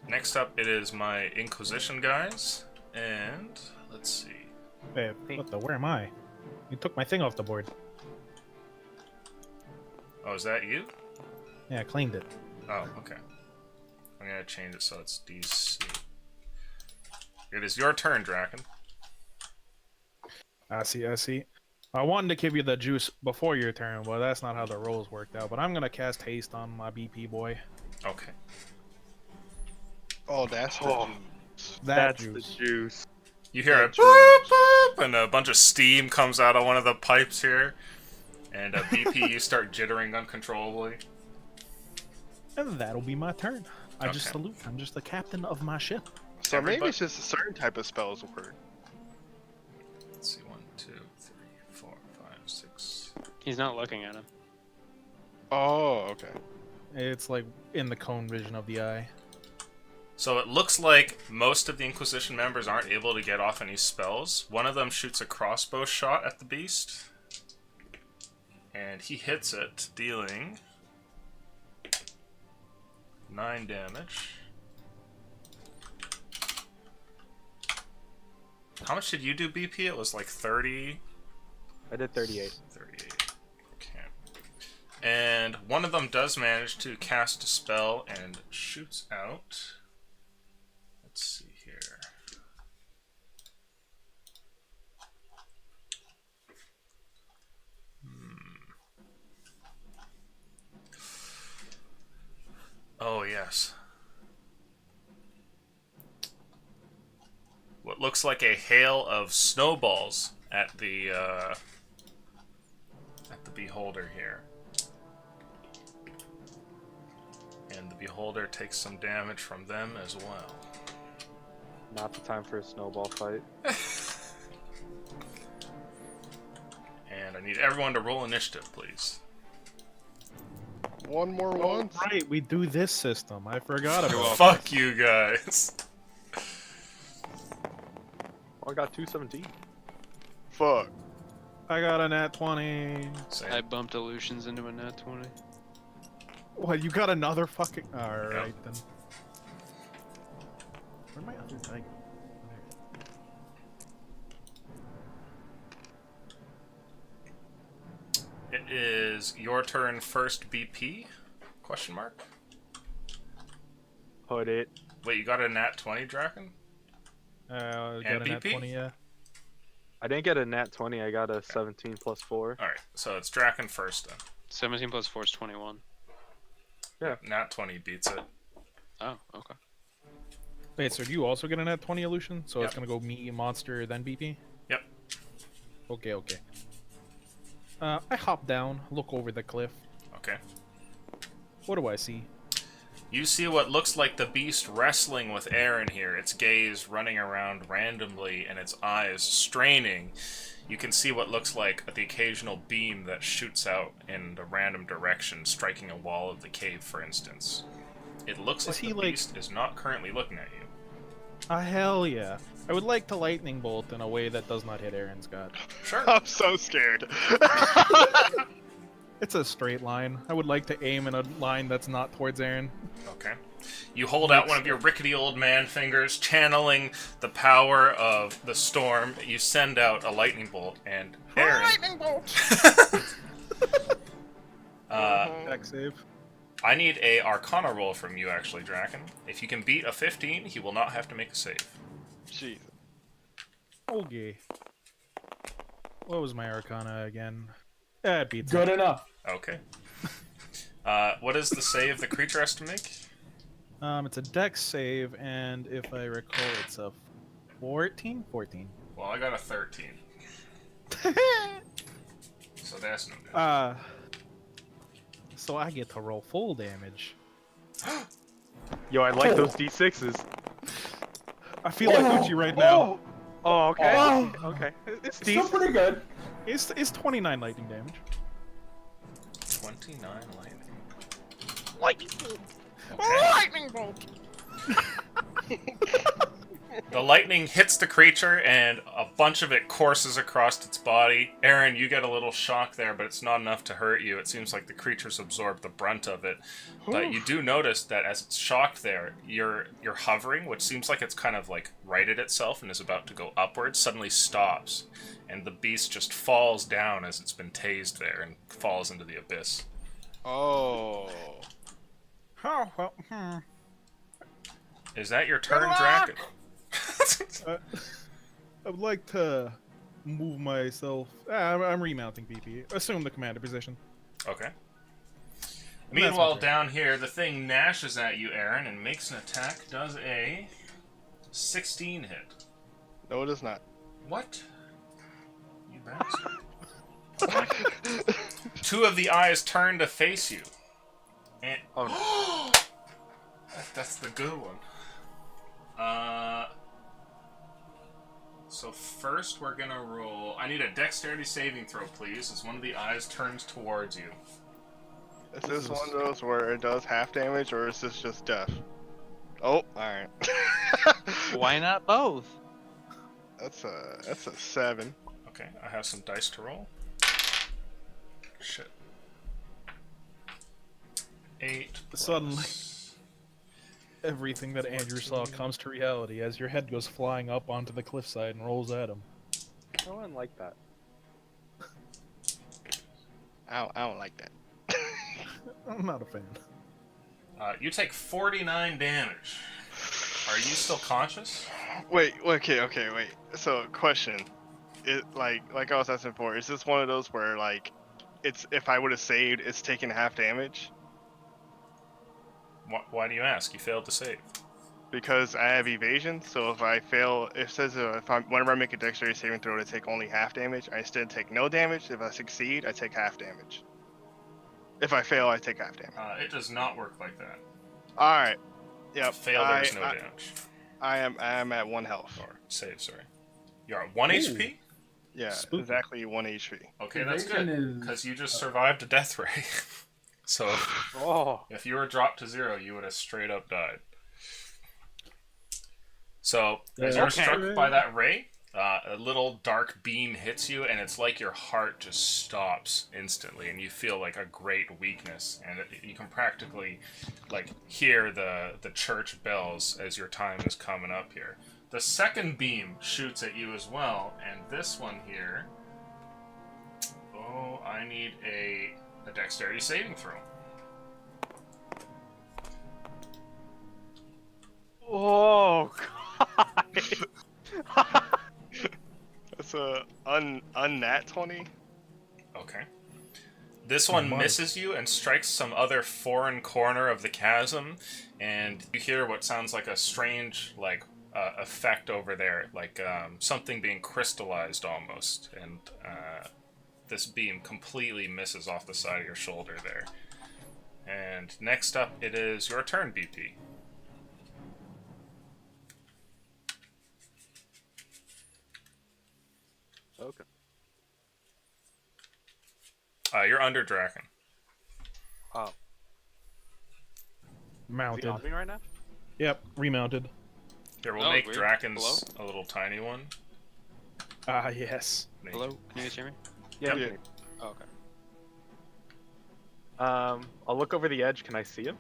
Next up, it is my Inquisition guys, and let's see. Hey, what the? Where am I? You took my thing off the board. Oh, is that you? Yeah, I claimed it. Oh, okay. I'm gonna change it so it's DC. It is your turn, Draken. I see. I wanted to give you the juice before your turn, but that's not how the rolls worked out. But I'm gonna cast haste on my BP boy. Okay. Oh, that's That That's juice. the juice. You hear a boop boop, and a bunch of steam comes out of one of the pipes here, and BP, you start jittering uncontrollably. And that'll be my turn. I just Okay. salute. I'm just the captain of my ship. So maybe it's just a certain type of spells work. Let's see, 1, 2, 3, 4, 5, 6. He's not looking at him. Oh, okay. It's like in the cone vision of the eye. So it looks like most of the Inquisition members aren't able to get off any spells. One of them shoots a crossbow shot at the beast, and he hits it, dealing 9 damage. How much did you do, BP? It was like 30. I did 38. 38. Okay. And one of them does manage to cast a spell and shoots out. Let's see here. Oh, yes. What looks like a hail of snowballs at the beholder here. And the beholder takes some damage from them as well. Not the time for a snowball fight. And I need everyone to roll initiative, please. One more Oh, once. right, we do this system. I forgot about it. Fuck you guys. Oh, I got 217. Fuck. I got a nat 20. Same. I bumped illusions into a nat 20. What, you got another fucking... Alright, then. Where'd my other die go? It is your turn first, BP? Question mark? Put it. Wait, you got a nat 20, Draken? Got And a nat BP? 20, yeah. I didn't get a nat 20. I got a 17 plus 4. Alright, so it's Draken first then. 17 plus 4 is 21. Nat 20 beats it. Oh, okay. Wait, so do you also get a nat 20 illusion? So it's Yep. gonna go me, monster, then BP? Yep. Okay. I hop down, look over the cliff. Okay. What do I see? You see what looks like the beast wrestling with air in here, its gaze running around randomly and its eyes straining. You can see what looks like the occasional beam that shoots out in a random direction, striking a wall of the cave, for instance. It looks Is like he, the like- beast is not currently looking at you. Hell yeah. I would like to lightning bolt in a way that does not hit Aaron's god. Sure. I'm so scared. It's a straight line. I would like to aim in a line that's not towards Aaron. Okay. You hold out one of your rickety old man fingers, channeling the power of the storm. You send out a lightning bolt, and Aaron... Lightning bolt! Deck save. I need a Arcana roll from you, actually, Draken. If you can beat a 15, he will not have to make a save. Jeez. Okay. What was my Arcana again? It beats Good it. enough. Okay. What is the save the creature has to make? It's a dex save, and if I recall, it's a 14. 14. Well, I got a 13. So that's no good. So I get to roll full damage. Yo, I like those d6s. I feel like Uchi right now. Oh, okay. Oh. Okay. It's Still decent. pretty good. It's 29 lightning damage. 29 lightning. Lightning bolt. The lightning hits the creature, and a bunch of it courses across its body. Aaron, you get a little shock there, but it's not enough to hurt you. It seems like the creature's absorbed the brunt of it. But you do notice that as it's shocked there, you're hovering, which seems like it's kind of like righted itself and is about to go upwards, suddenly stops. And the beast just falls down as it's been tased there and falls into the abyss. Oh. Oh, well, Is that your turn, luck! Draken? I would like to move myself. I'm remounting BP. Assume the commander position. Okay. That's Meanwhile, okay. down here, the thing gnashes at you, Aaron, and makes an attack. Does a 16 hit. No, it is not. What? You bastard. Two of the eyes turn to face you. And that's the good one. So first we're gonna roll. I need a dexterity saving throw, please, as one of the eyes turns towards you. Is this one of those where it does half damage, or is this just death? Oh, alright. Why not both? That's a 7. Okay, I have some dice to roll. Shit. 8. Suddenly. plus- Everything that Andrew saw comes to reality as your head goes flying up onto the cliffside and rolls at him. I wouldn't like that. I don't like that. I'm not a fan. You take 49 damage. Are you still conscious? Wait. So, question. Like I was asking before, is this one of those where, like, it's if I would have saved, it's taking half damage? Why do you ask? You failed to save. Because I have evasion, so if I fail, it says whenever I make a dexterity saving throw, to take only half damage. I instead take no damage. If I succeed, I take half damage. If I fail, I take half damage. It does not work like that. All right. Yep. Fail, there's no damage. I am at 1 health. Or save, sorry. You're at 1 HP? Yeah, Spooky. exactly 1 HP. Okay, that's Evasion good. is- Because you just survived a death ray. So, Oh. if you were dropped to 0, you would have straight up died. So, as you're Okay. struck by that ray, a little dark beam hits you, and it's like your heart just stops instantly, and you feel like a great weakness, and you can practically like hear the church bells as your time is coming up here. The second beam shoots at you as well, and this one here. Oh, I need a dexterity saving throw. Oh God. That's a unnat 20. Okay. This one misses you and strikes some other foreign corner of the chasm, and you hear what sounds like a strange, like, effect over there, like something being crystallized almost, and this beam completely misses off the side of your shoulder there. And next up, it is your turn, BP. Okay. You're under Draken. Oh. Is he Mounted. on me right now? Yep, remounted. Here, we'll Oh, make great. Draken's a little tiny one. Ah, yes. Hello? Can you guys hear me? Yeah. Yeah. Oh, okay. I'll look over the edge. Can I see him?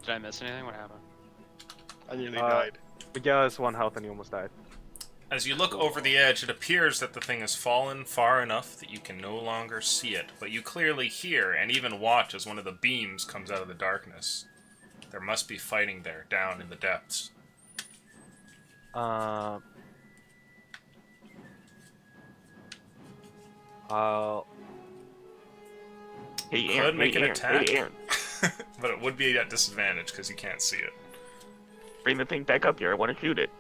Did I miss anything? What happened? I nearly Uh, died. Miguel has 1 health and he almost died. As you look over the edge, it appears that the thing has fallen far enough that you can no longer see it, but you clearly hear and even watch as one of the beams comes out of the darkness. There must be fighting there, down in the depths. Hey, Could Aaron, make hey, an Aaron, attack. Hey, Aaron. but it would be at disadvantage because you can't see it. Bring the thing back up here. I want to shoot it.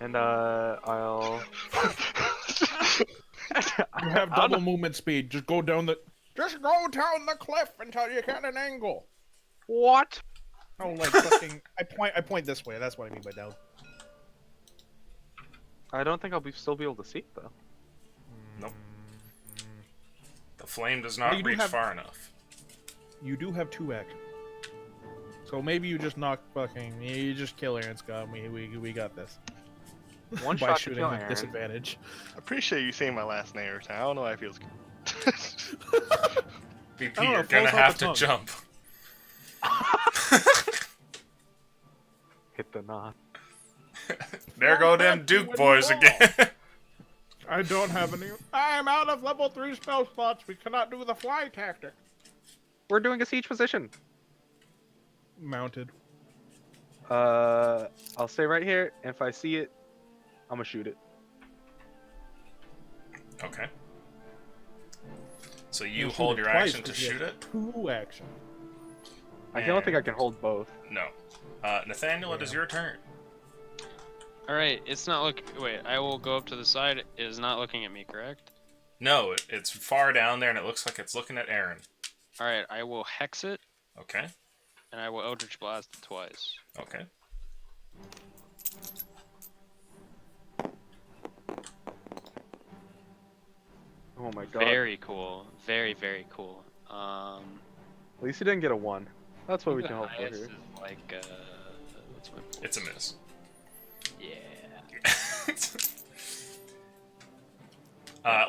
And I'll. You have double movement speed. Just go down the. Just go down the cliff until you get an angle. What? Oh, like fucking. I point this way. That's what I mean by down. I don't think I'll still be able to see it though. Nope. The flame does Well, not you do reach have- far enough. You do have 2 actions. So maybe you just knock fucking. You just kill Aaron Scott. We got this. One By shot to shooting kill with Aaron. disadvantage. I appreciate you saying my last name every time. I don't know why it feels good. BP, I don't know, you're it gonna falls have off to the jump. Hit the knot. There go them Duke boys again. I don't have any. I am out of level 3 spell slots. We cannot do the fly tactic. We're doing a siege position. Mounted. I'll stay right here, and if I see it, I'm gonna shoot it. Okay. So you You'll shoot hold it your twice, action to 'cause you shoot have it? 2 actions. I don't think I can hold both. No. Nathaniel, it is your turn. Alright, it's not look. Wait, I will go up to the side. It is not looking at me, correct? No, it's far down there, and it looks like it's looking at Aaron. Alright, I will hex it, Okay. and I will Eldritch Blast it twice. Okay. Oh my god. Very cool. Very, very cool. At least he didn't get a 1. That's what we the can hope for highest here. is like, what's my It's a miss. Yeah.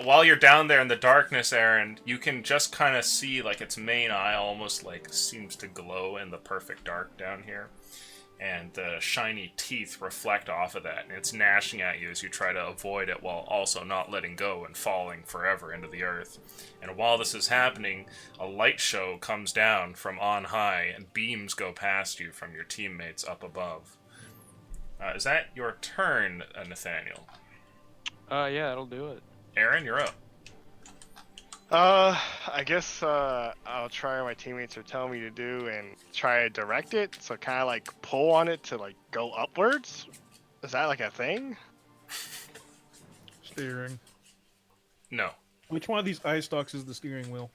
While you're down there in the darkness, Aaron, you can just kind of see like its main eye almost like seems to glow in the perfect dark down here. And the shiny teeth reflect off of that, and it's gnashing at you as you try to avoid it while also not letting go and falling forever into the earth. And while this is happening, a light show comes down from on high, and beams go past you from your teammates up above. Is that your turn, Nathaniel? Yeah, it'll do it. Aaron, you're up. I guess I'll try what my teammates are telling me to do and try to direct it. So kind of like pull on it to like go upwards. Is that like a thing? Steering. No. Which one of these eye stalks is the steering wheel?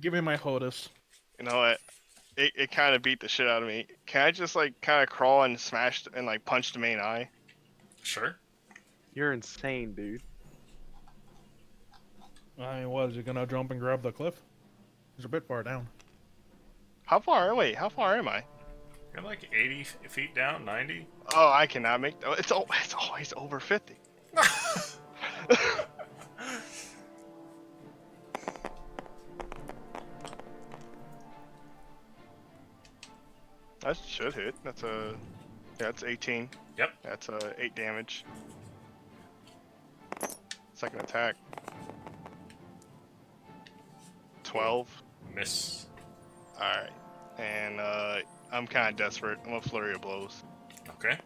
Give me my HOTUS. You know what? It kind of beat the shit out of me. Can I just like kind of crawl and smash and like punch the main eye? Sure. You're insane, dude. I mean, what, is it gonna jump and grab the cliff? It's a bit far down. How far? Wait, how far am I? You're like 80 feet down, 90? Oh, I cannot make. Oh, it's always over 50. That should hit. That's a. Yeah, that's 18. Yep. That's 8 damage. Second attack. 12. Miss. Alright. And I'm kind of desperate. I'm a flurry of blows. Okay.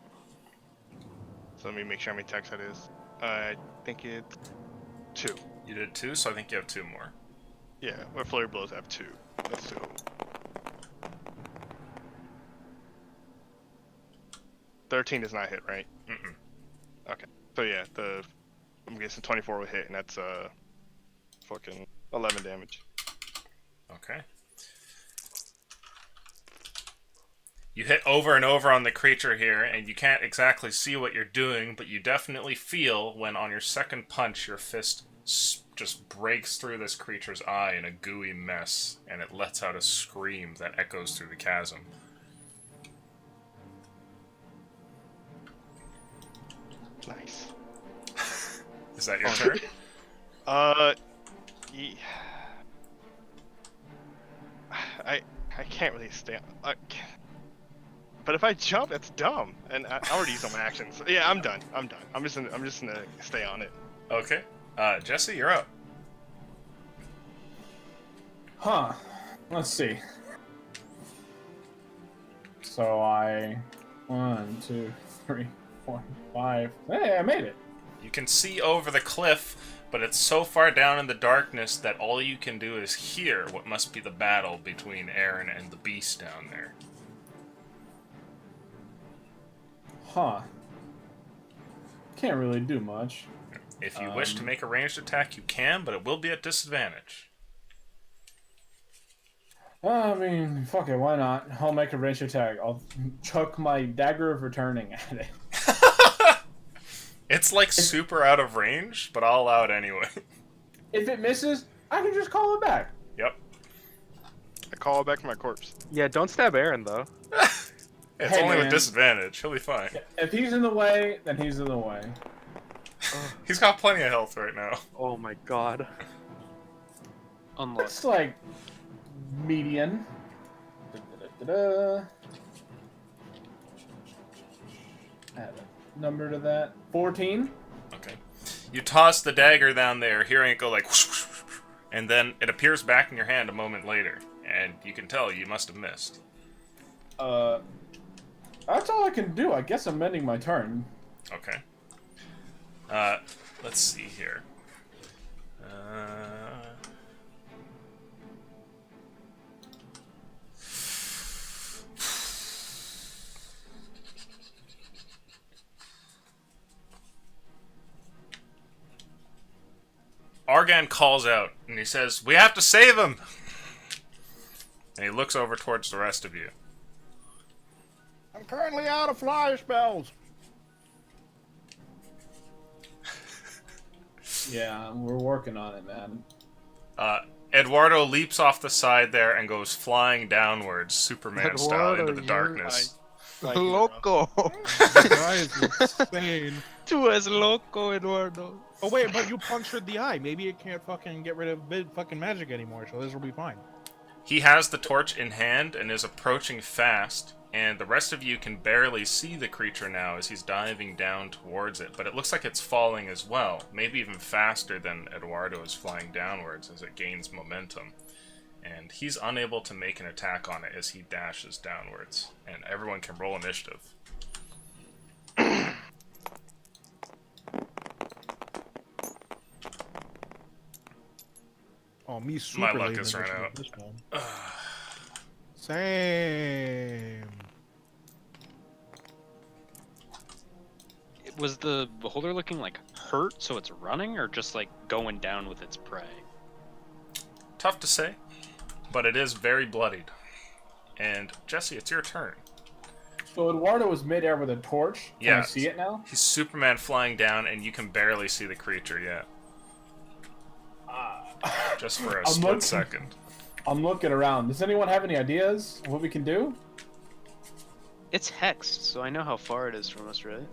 So let me make sure how many attacks that is. I think it's 2. You did 2, so I think you have 2 more. Yeah, my flurry of blows have 2. Let's do 13 does not hit, right? Mm-mm. Okay. So yeah, I'm guessing 24 would hit, and that's fucking 11 damage. Okay. You hit over and over on the creature here, and you can't exactly see what you're doing, but you definitely feel when on your second punch, your fist just breaks through this creature's eye in a gooey mess, and it lets out a scream that echoes through the chasm. Nice. Is that your turn? I can't really stay. But if I jump, it's dumb, and I already used all my actions. Yeah, I'm done. I'm just gonna stay on it. Okay. Jesse, you're up. Huh. Let's see. So 1, 2, 3, 4, 5. Hey, I made it. You can see over the cliff but it's so far down in the darkness that all you can do is hear what must be the battle between Aaron and the beast down there. Huh. Can't really do much. If you wish to make a ranged attack, you can, but it will be at disadvantage. I mean, fuck it, why not? I'll make a ranged attack. I'll chuck my dagger of returning at it. It's like super out of range, but I'll allow it anyway. If it misses, I can just call it back. Yep. I call it back to my corpse. Yeah, don't stab Aaron though. It's Hey, only with man. disadvantage. He'll be fine. If he's in the way, then he's in the way. He's got plenty of health right now. Oh my god. Unlucky. It's like median. Da-da-da-da-da. Add a number to that. 14. Okay. You toss the dagger down there, hearing it go like whoosh, whoosh, whoosh, whoosh, and then it appears back in your hand a moment later, and you can tell you must have missed. That's all I can do. I guess I'm ending my turn. Okay. Let's see here. Argan calls out, and he says, "We have to save him!" And he looks over towards the rest of you. I'm currently out of fly spells. Yeah, we're working on it, man. Eduardo leaps off the side there and goes flying downwards, Superman style, into the darkness. Loco. The guy is insane. Tú es loco, Eduardo. Oh wait, but you punctured the eye. Maybe it can't fucking get rid of fucking magic anymore, so this will be fine. He has the torch in hand and is approaching fast, and the rest of you can barely see the creature now as he's diving down towards it, but it looks like it's falling as well, maybe even faster than Eduardo is flying downwards as it gains momentum. And he's unable to make an attack on it as he dashes downwards, and everyone can roll initiative. Oh, me super My luck late has in run this out. one. Same. Was the beholder looking like hurt, so it's running, or just like going down with its prey? Tough to say, but it is very bloodied. And Jesse, it's your turn. So Eduardo was midair with a torch. Can Yeah. I see it now? He's Superman flying down, and you can barely see the creature yet. Just for a I'm split looking. second. I'm looking around. Does anyone have any ideas of what we can do? It's hexed, so I know how far it is from us, right?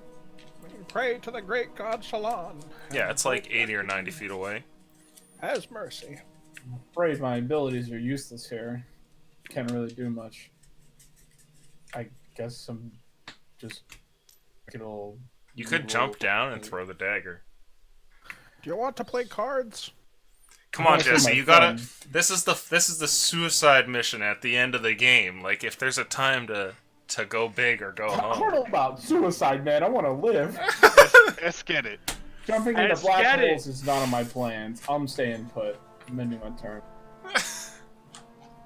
Pray to the great god Salon. Yeah, it's like 80 or 90 feet away. Has mercy. I'm afraid my abilities are useless here. Can't really do much. I guess I'm just it'll. You could jump down and throw the dagger. Do you want to play cards? Come on, That's for Jesse, my you gotta. friend. This is the suicide mission at the end of the game. Like, if there's a time to go big or go I don't home. know about suicide, man. I want to live. Let's get it. Jumping into Let's black get it. holes is not on my plans. I'm staying put. I'm ending my turn.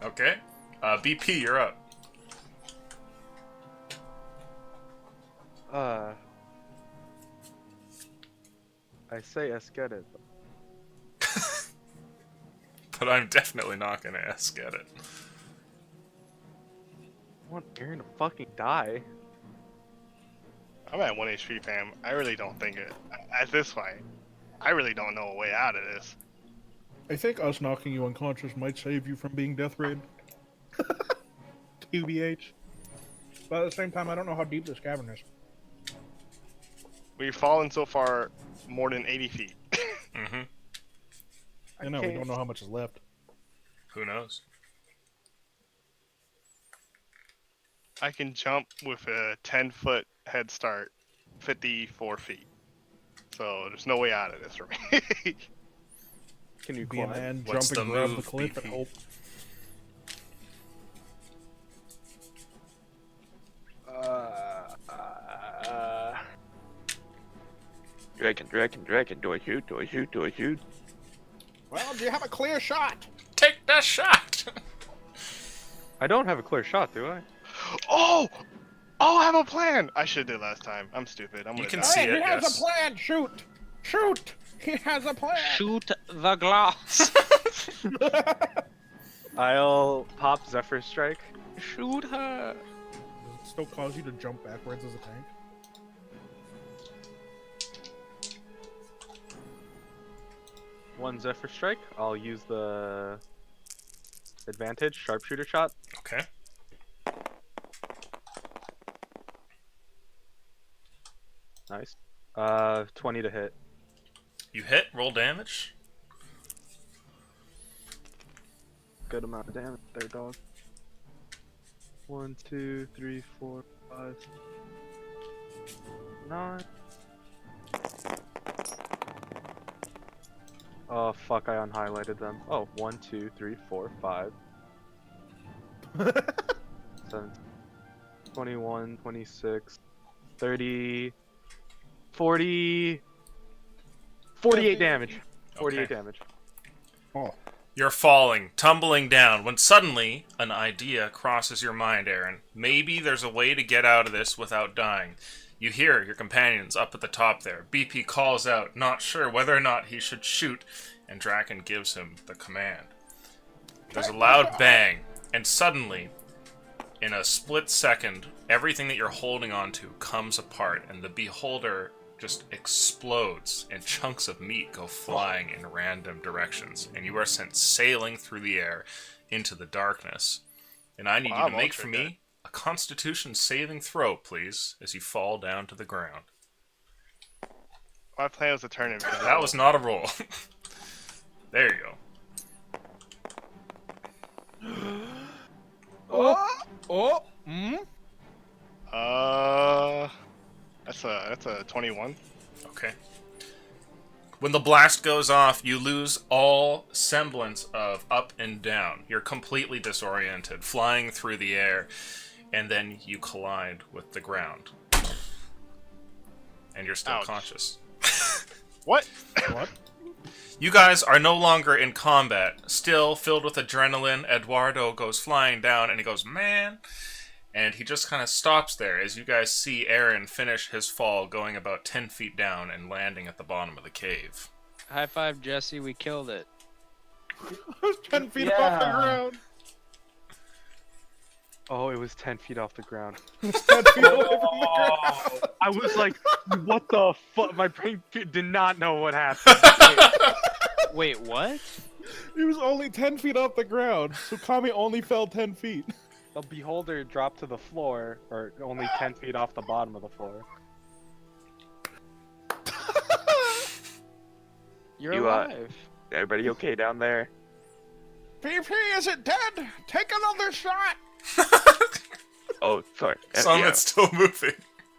Okay, BP, you're up. I say Esket it. But I'm definitely not gonna ask at it. I want Aaron to fucking die. I'm at 1 HP, fam. I really don't think it. At this point, I really don't know a way out of this. I think us knocking you unconscious might save you from being death raid. TBH. But at the same time, I don't know how deep this cavern is. We've fallen so far more than 80 feet. Mm-hmm. I know, we don't know how much is left. Who knows? I can jump with a 10-foot head start, 54 feet. So there's no way out of this for me. Can you Be a climb? man, What's jump and the grab move, the cliff BP? and hope. You reckon Draken, do I shoot? Do I shoot? Do I shoot? Well, do you have a clear shot? Take that shot! I don't have a clear shot, do I? Oh! Oh, I have a plan! I should have did last time. I'm stupid. I'm You gonna can die. see Hey, it, he has yes. a plan. Shoot! Shoot! He has a plan. Shoot the glass. I'll pop Zephyr Strike. Shoot her. Does it still cause you to jump backwards as a tank? One Zephyr Strike. I'll use the advantage sharpshooter shot. Okay. Nice. 20 to hit. You hit, roll damage. Good amount of damage there, dog. 1, 2, 3, 4, 5, 9. Oh fuck! I unhighlighted them. Oh, 1, 2, 3, 4, 5, 7, 21, 26, 30, 40, 48 damage. 48 Okay. damage. Oh. You're falling, tumbling down, when suddenly an idea crosses your mind, Aaron. Maybe there's a way to get out of this without dying. You hear your companions up at the top there. BP calls out, not sure whether or not he should shoot, and Draken gives him the command. There's a loud bang, and suddenly, in a split second, everything that you're holding onto comes apart, and the beholder just explodes, and chunks of meat go flying in random directions, and you are sent sailing through the air into the darkness. And I need Wow, you to make ultra for good. me a Constitution saving throw, please, as you fall down to the ground. My plan was to turn invisible. That was not a roll. There you go. Oh. That's a 21. Okay. When the blast goes off, you lose all semblance of up and down. You're completely disoriented, flying through the air, and then you collide with the ground. And you're still Ouch. conscious. What? What? You guys are no longer in combat. Still filled with adrenaline, Eduardo goes flying down and he goes, man. And he just kind of stops there as you guys see Aaron finish his fall, going about 10 feet down and landing at the bottom of the cave. High five, Jesse. We killed it. I was 10 feet off the ground. Oh, it was 10 feet off the ground. 10 feet away from the ground. I was like, what the fuck? My brain did not know what happened. Wait, what? He was only 10 feet off the ground, so Kami only fell 10 feet. The beholder dropped to the floor, or only 10 feet off the bottom of the floor. You're You, alive. Everybody okay down there? PP, is it dead? Take another shot. Oh, sorry. Some Yeah. it's still moving.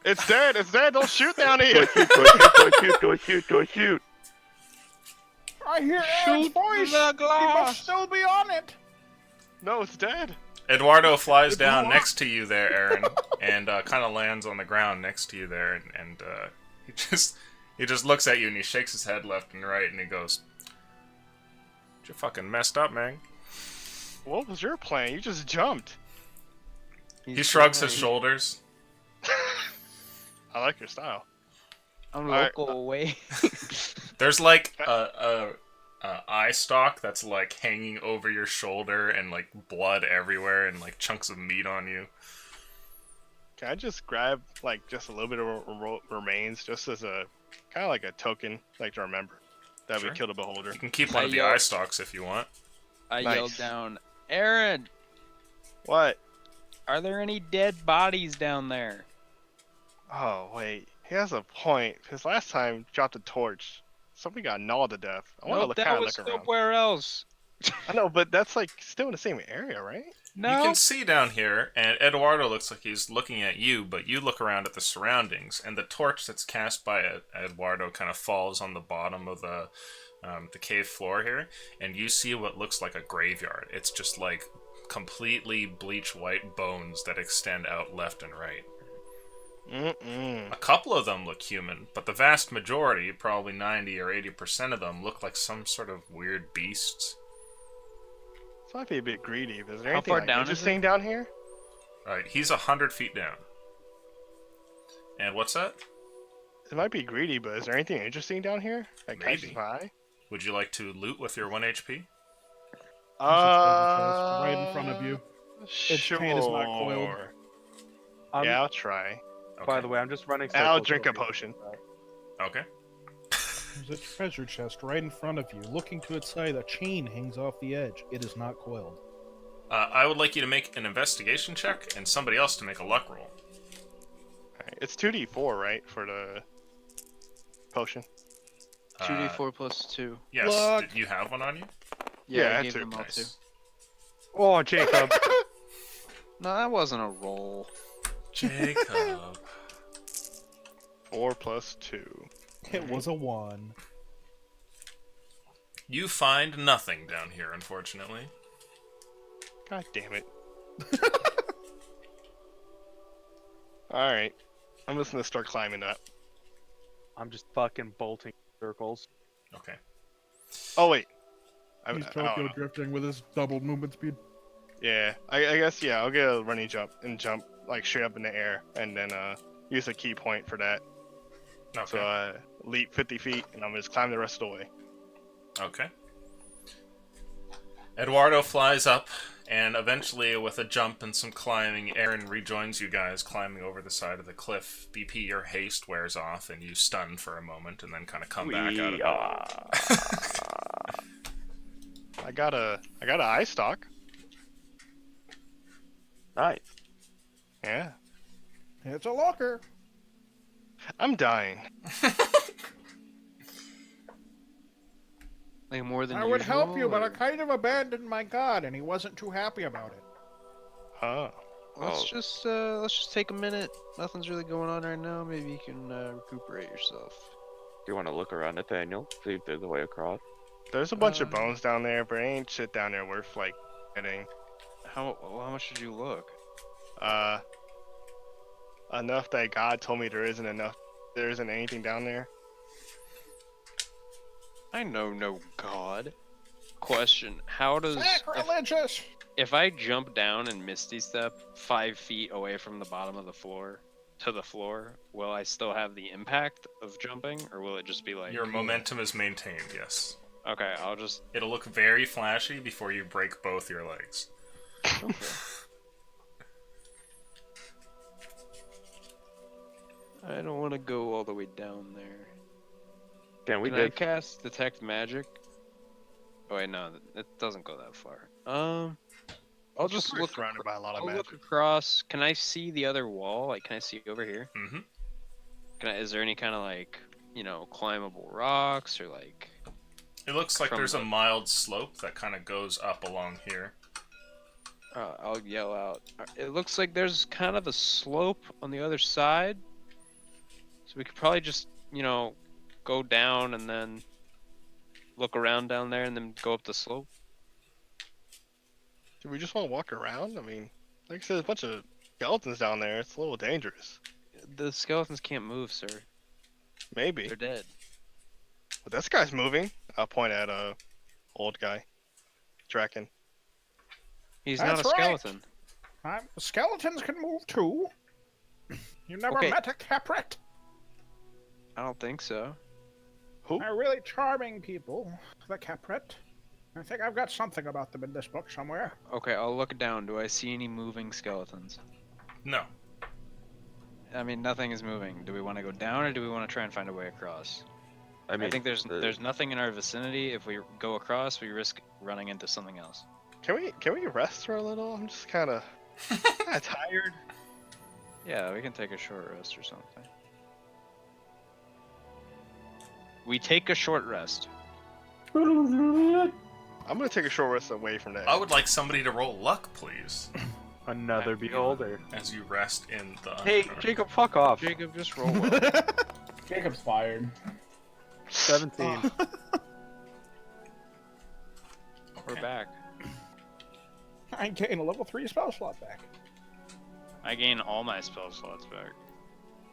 It's dead. It's dead. Don't shoot down Do I here. shoot? Do I shoot? Do I shoot? Do I shoot? Do I shoot? I hear Aaron's voice. the He glass. must still be on it. No, it's dead. Eduardo flies down next to you there, Aaron, and kind of lands on the ground next to you there, and he just looks at you and he shakes his head left and right, and he goes, "You fucking messed up, man." What was your plan? You just jumped. He shrugs his shoulders. I like your style. I'm Alright. local away. There's like a eye stalk that's like hanging over your shoulder, and like blood everywhere, and like chunks of meat on you. Can I just grab like just a little bit of remains, just as a kind of like a token, like to remember that Sure. we killed a beholder? You can keep one of the eye stalks if you want. I Nice. yelled down, Aaron, What? are there any dead bodies down there? Oh wait, he has a point. Because last time dropped a torch, somebody got gnawed to death. I want to Nope, look that kind of was look around. somewhere else. I know, but that's like still in the same area, right? No. You can see down here, and Eduardo looks like he's looking at you, but you look around at the surroundings, and the torch that's cast by Eduardo kind of falls on the bottom of the cave floor here, and you see what looks like a graveyard. It's just like completely bleach white bones that extend out left and right. Mm-mm. A couple of them look human, but the vast majority, probably 90 or 80% of them, look like some sort of weird beasts. This might be a bit greedy, but is there How anything far like, down is interesting down here? Alright, he's 100 feet down. And what's that? It might be greedy, but is there anything interesting down here that catches Maybe. my eye? Would you like to loot with your 1 HP? There's a treasure chest right in front of you. Sure. chain is not coiled. Yeah, I'll try. By Okay. the way, I'm just running. I'll circles drink a over here. potion. Okay. There's a treasure chest right in front of you. Looking to its side, a chain hangs off the edge. It is not coiled. I would like you to make an investigation check and somebody else to make a luck roll. Alright, it's 2d4, right, for the potion? 2d4 plus 2. Yes. Luck. Did you have one on you? Yeah, I gave two. them all 2. Nice. Oh, Jacob. No, that wasn't a roll. Jacob. 4 plus 2. It was a 1. You find nothing down here, unfortunately. God damn it. Alright. I'm just gonna start climbing up. I'm just fucking bolting circles. Okay. Oh, wait. He's I don't Tokyo know. drifting with his double movement speed. Yeah, I guess, yeah, I'll get a running jump and jump, like, straight up in the air, and then, use a key point for that. Okay. So, leap 50 feet, and I'm gonna just climb the rest of the way. Okay. Eduardo flies up, and eventually, with a jump and some climbing, Aaron rejoins you guys climbing over the side of the cliff. BP, your haste wears off, and you stun for a moment, and then kind of come back out of it. I got a eye stalk. Nice. Yeah. It's a locker. I'm dying. Like more than I would help you, but I or- kind of abandoned my god, and he wasn't too happy about it. Oh. Let's just take a minute. Nothing's really going on right now. Maybe you can recuperate yourself. Do you want to look around, Nathaniel? See if there's a way across? There's a bunch of bones down there, but ain't shit down there worth, like, getting. How much did you look? Enough that God told me there isn't anything down there. I know no god. Question: how does Sacrilegious! if I jump down and Misty Step 5 feet away from the bottom of the floor to the floor, will I still have the impact of jumping, or will it just be like Your momentum is maintained, yes. Okay, I'll just It'll look very flashy before you break both your legs. I don't want to go all the way down there. Can we Can I just cast Detect Magic? Oh wait, no, it doesn't go that far. I'll just We're look. surrounded by a lot of I'll magic. look across. Can I see the other wall? Like, can I see over here? Mm-hmm. Is there any kind of like, climbable rocks or like? It looks like From there's the- a mild slope that kind of goes up along here. I'll yell out. It looks like there's kind of a slope on the other side, so we could probably just, go down and then look around down there and then go up the slope. Do we just want to walk around? I mean, like I said, there's a bunch of skeletons down there. It's a little dangerous. The skeletons can't move, sir. Maybe. They're dead. But this guy's moving. I'll point at old guy. Draken. He's That's not a right. skeleton. Skeletons can move too. You never Okay. met a capret? I don't think so. Who? They're really charming people, the capret. I think I've got something about them in this book somewhere. Okay, I'll look down. Do I see any moving skeletons? No. I mean, nothing is moving. Do we want to go down or do we want to try and find a way across? I mean, I think there's the- there's nothing in our vicinity. If we go across, we risk running into something else. Can we rest for a little? I'm just kind of tired. Yeah, we can take a short rest or something. We take a short rest. I'm gonna take a short rest away from that. I would like somebody to roll luck, please, Another beholder. as you rest in the. Hey, Underdark. Jacob, fuck off. Jacob, just roll well. Jacob's fired. 17. We're Okay. back. I gain a level 3 spell slot back. I gain all my spell slots back.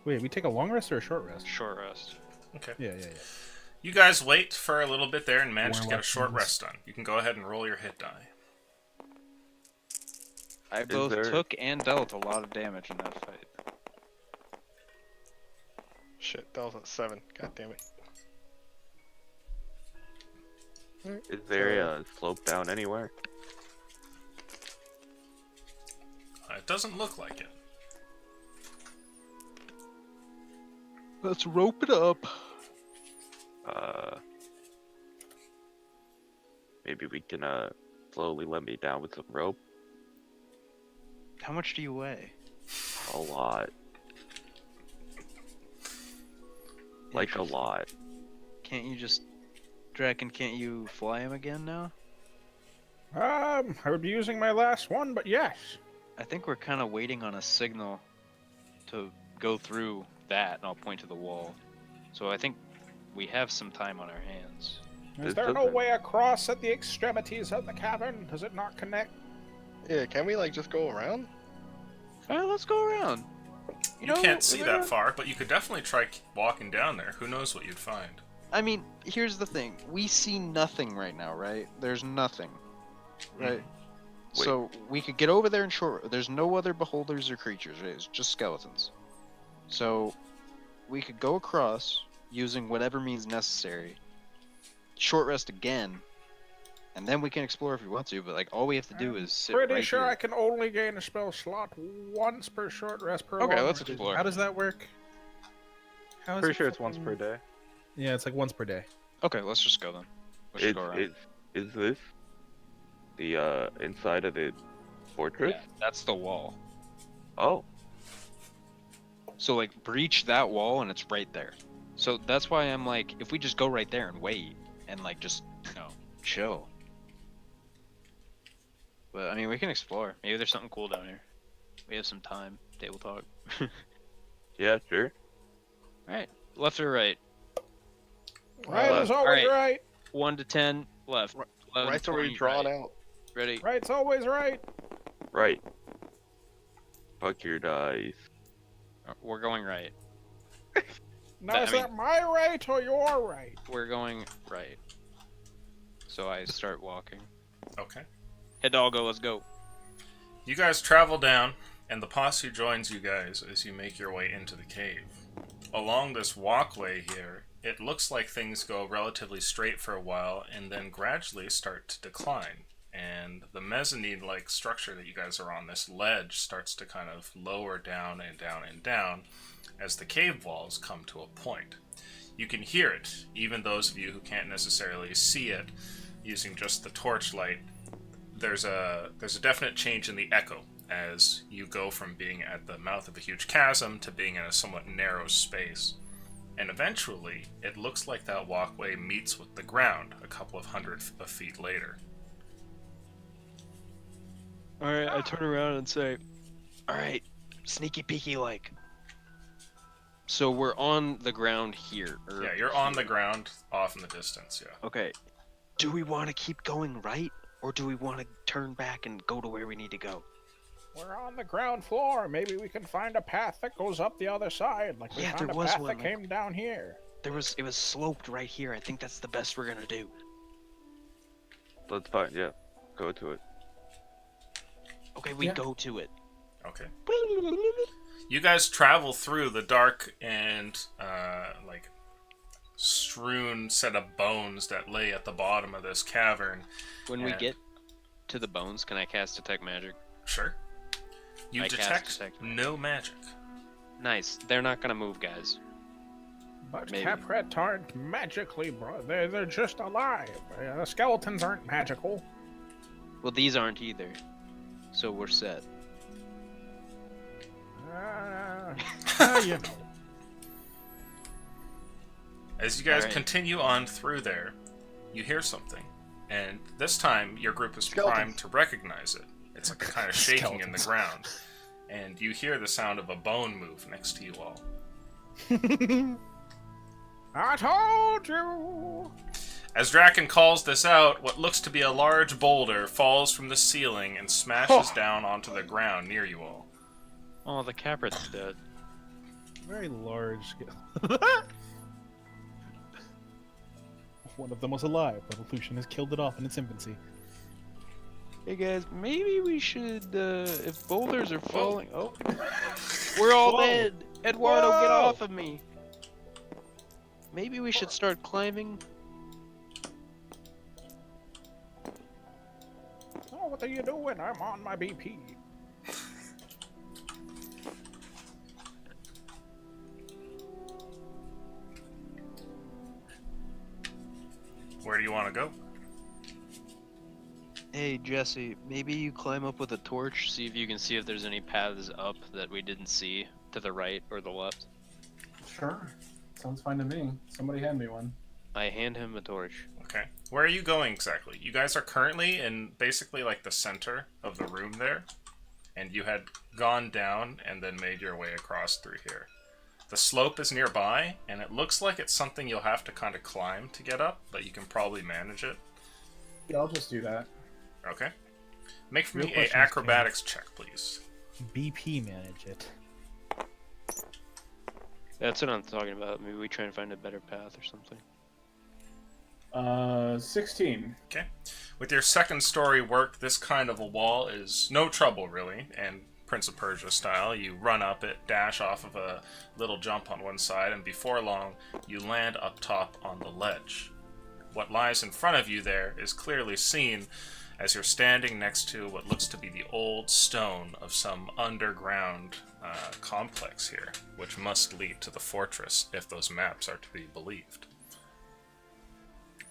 Wait, we take a long rest or a short rest? Short rest. Okay. Yeah. You guys wait for a little bit there and manage to get a short Warlocks. rest done. You can go ahead and roll your hit die. I both there- took and dealt a lot of damage in that fight. Shit, that was a 7. God damn it. Is there a slope down anywhere? It doesn't look like it. Let's rope it up. Maybe we can slowly let me down with some rope. How much do you weigh? A lot. Like a Interesting. lot. Can't you just... Draken, can't you fly him again now? I would be using my last one, but yes. I think we're kind of waiting on a signal to go through that, and I'll point to the wall. So I think we have some time on our hands. Is This there no doesn't- way across at the extremities of the cavern? Does it not connect? Yeah, can we like just go around? Alright, let's go around. You can't see that far, but you could definitely try walking down there. Who knows what you'd find? I mean, here's the thing. We see nothing right now, right? There's nothing. Right? Wait. So we could get over there and short. There's no other beholders or creatures, right? It's just skeletons. So we could go across using whatever means necessary. Short rest again, and then we can explore if we want to. But like, all we have to do is sit Pretty right sure here. I can only gain a spell slot once per short rest per Okay, long let's rest. explore. How does that work? How is Pretty it sure it's once fucking- per day. Yeah, it's like once per day. Okay, let's just go then. Let's just go around. Is this the inside of the fortress? Yeah, that's the wall. Oh, So like breach that wall and it's right there. So that's why I'm like, if we just go right there and wait and like just chill. But I mean, we can explore. Maybe there's something cool down here. We have some time. Table talk. yeah, sure. Alright, left or right? Right is always Alright. right. 1 to 10, left. 11, Right's already 20, drawn right. out. Ready? Right's always right. Right. Fuck your dice. We're going right. Now I is mean- that my right or your right? We're going right. So I start walking. Okay. Hidalgo, let's go. You guys travel down, and the posse joins you guys as you make your way into the cave. Along this walkway here, it looks like things go relatively straight for a while and then gradually start to decline. And the mezzanine-like structure that you guys are on, this ledge, starts to kind of lower down and down and down as the cave walls come to a point. You can hear it, even those of you who can't necessarily see it using just the torchlight. There's a definite change in the echo as you go from being at the mouth of a huge chasm to being in a somewhat narrow space. And eventually, it looks like that walkway meets with the ground a couple of hundred of feet later. Alright, I turn around and say, alright, sneaky peeky like. So we're on the ground here. or Yeah, you're on the here. ground, off in the distance, yeah. Okay, do we want to keep going right? Or do we want to turn back and go to where we need to go? We're on the ground floor. Maybe we can find a path that goes up the other side, like we Yeah, found there a was path one, that like- came down here. It was sloped right here. I think that's the best we're gonna do. That's fine, yeah. Go to it. Okay, we Yeah. go to it. Okay. You guys travel through the dark and, strewn set of bones that lay at the bottom of this cavern. When we And- get to the bones, can I cast Detect Magic? Sure. You I cast detect detect no magic. Nice. They're not gonna move, guys. But Maybe. Caprets aren't magically, bro. They're just alive. The skeletons aren't magical. Well, these aren't either. So we're set. You know. As you guys Alright. continue on through there, you hear something. And this time, your group is Skeletons. primed to recognize it. It's kind of shaking in the Skeletons. ground. And you hear the sound of a bone move next to you all. I told you. As Draken calls this out, what looks to be a large boulder falls from the ceiling and smashes down onto the ground near you all. Oh, the Capret's dead. Very large. One of them was alive, but Lucian has killed it off in its infancy. Hey guys, maybe we should, if boulders are falling. Oh, we're all Whoa. dead. Eduardo, get Whoa. off of me. Maybe we should start climbing. Oh, what are you doing? I'm on my BP. Where do you want to go? Hey Jesse, maybe you climb up with a torch, see if you can see if there's any paths up that we didn't see to the right or the left. Sure. Sounds fine to me. Somebody hand me one. I hand him a torch. Okay. Where are you going exactly? You guys are currently in basically like the center of the room there, and you had gone down and then made your way across through here. The slope is nearby, and it looks like it's something you'll have to kind of climb to get up, but you can probably manage it. Yeah, I'll just do that. Okay. Make for Real me a question is, acrobatics check, please. BP manage it. That's what I'm talking about. Maybe we try and find a better path or something. 16. Okay. With your second story work, this kind of a wall is no trouble, really, and Prince of Persia style. You run up it, dash off of a little jump on one side, and before long, you land up top on the ledge. What lies in front of you there is clearly seen as you're standing next to what looks to be the old stone of some underground complex here, which must lead to the fortress if those maps are to be believed.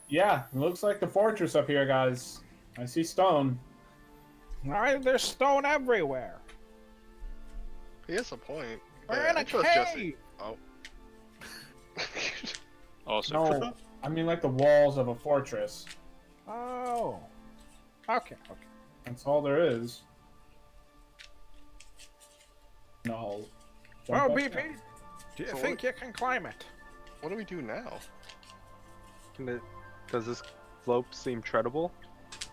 Yeah, it looks like the fortress up here, guys. I see stone. Alright, there's stone everywhere. He has a point. We're Yeah, in I a trust cave. Jesse. Oh. Also, No, I mean like the walls of a fortress. Oh. Okay, okay. That's all there is. No. Well, BP, do you So think you can climb it? What do we do now? Does this slope seem treadable?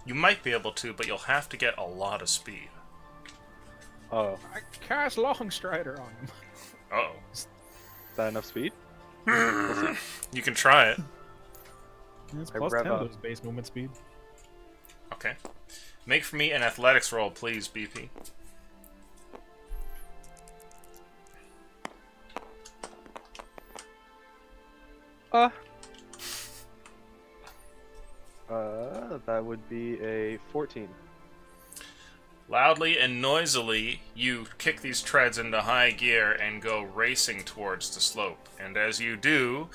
You might be able to, but you'll have to get a lot of speed. Oh, I cast Longstrider on him. Uh-oh. is that enough speed? You can try it. It's I plus rev 10 up. those base movement speed. Okay. Make for me an athletics roll, please, BP. That would be a 14. Loudly and noisily, you kick these treads into high gear and go racing towards the slope. And as you do,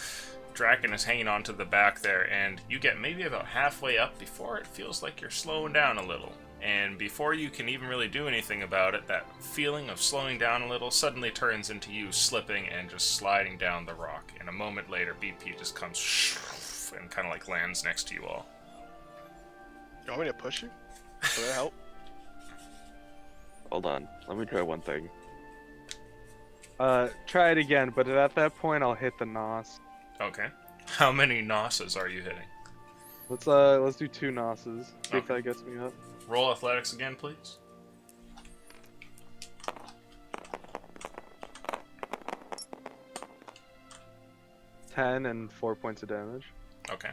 Draken is hanging onto the back there, and you get maybe about halfway up before it feels like you're slowing down a little. And before you can even really do anything about it, that feeling of slowing down a little suddenly turns into you slipping and just sliding down the rock. And a moment later, BP just comes and kind of like lands next to you all. You want me to push you? Will that help? Hold on, let me try one thing. Try it again, but at that point I'll hit the NOS. Okay. How many nosses are you hitting? Let's do 2 NOSes. See if Okay. that gets me up. Roll athletics again, please. 10 and 4 points of damage. Okay.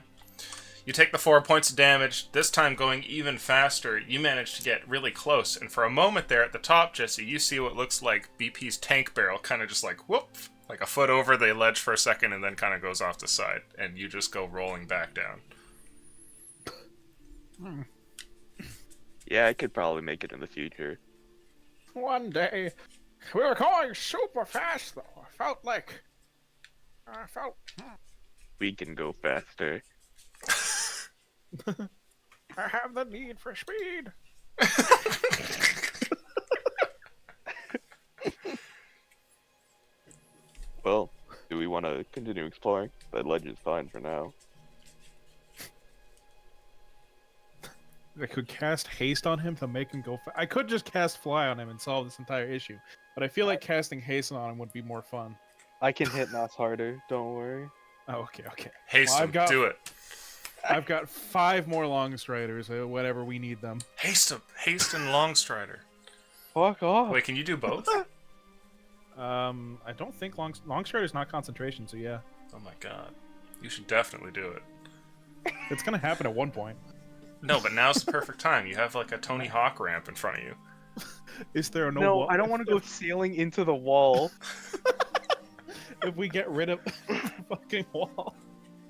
You take the 4 points of damage, this time going even faster. You manage to get really close, and for a moment there at the top, Jesse, you see what looks like BP's tank barrel kind of just like, whoop, like a foot over the ledge for a second, and then kind of goes off the side, and you just go rolling back down. Yeah, I could probably make it in the future. One day, we were going super fast, though. I felt like... We can go faster. I have the need for speed. Well, do we want to continue exploring? That ledge is fine for now. I could cast haste on him to make him go. I could just cast fly on him and solve this entire issue, but I feel like casting haste on him would be more fun. I can hit NOS harder, don't worry. Oh, okay, okay. Haste Well, him, do it. I've got 5 more long striders, whenever we need them. Haste him, haste and Longstrider. Fuck off. Wait, can you do both? I don't think long is not concentration, so yeah. Oh my god. You should definitely do it. It's gonna happen at one point. No, but now's the perfect time. You have like a Tony Hawk ramp in front of you. Is there No, wall? I don't want to go sailing into the wall. If we get rid of the fucking wall.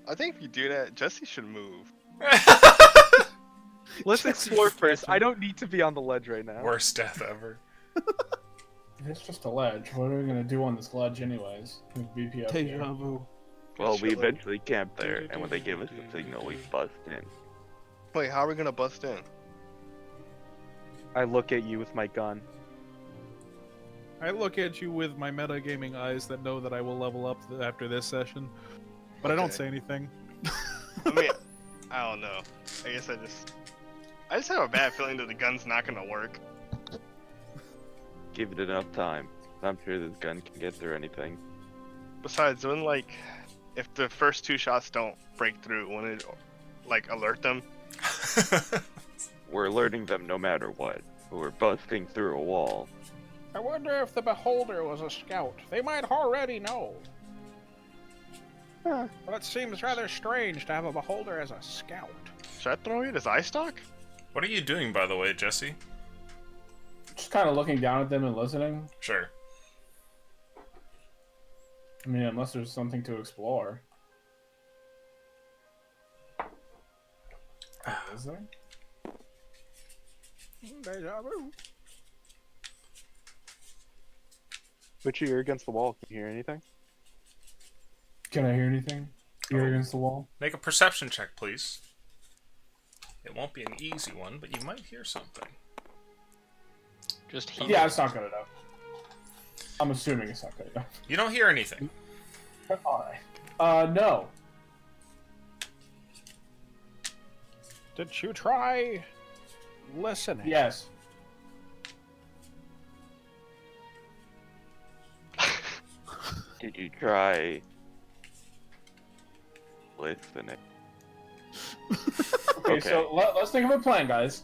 I think if you do that, Jesse should move. Let's explore first. I don't need to be on the ledge right now. Worst death ever. It's just a ledge. What are we gonna do on this ledge, anyways? With BP up here? Deja vu. Well, we Chilling. eventually camp there, and when they give us the signal, we bust in. Wait, how are we gonna bust in? I look at you with my gun. I look at you with my metagaming eyes that know that I will level up after this session, but I don't Okay. say anything. I mean, I don't know. I guess I just have a bad feeling that the gun's not gonna work. Give it enough time. I'm sure this gun can get through anything. Besides, when if the first 2 shots don't break through, when it alert them? We're alerting them no matter what. We're busting through a wall. I wonder if the Beholder was a scout. They might already know. Well, it seems rather strange to have a Beholder as a scout. Should I throw it as eye stock? What are you doing, by the way, Jesse? Just kind of looking down at them and listening. Sure. I mean, unless there's something to explore. Is there? Deja vu. Witcher, you're against the wall. Can you hear anything? Can I hear anything? You're against the wall? Make a perception check, please. It won't be an easy one, but you might hear something. Just heat. Yeah, it's not good enough. I'm assuming it's not good enough. You don't hear anything. Alright. No. Did you try listening? Yes. Did you try listening? Okay, Okay. so let's think of a plan, guys.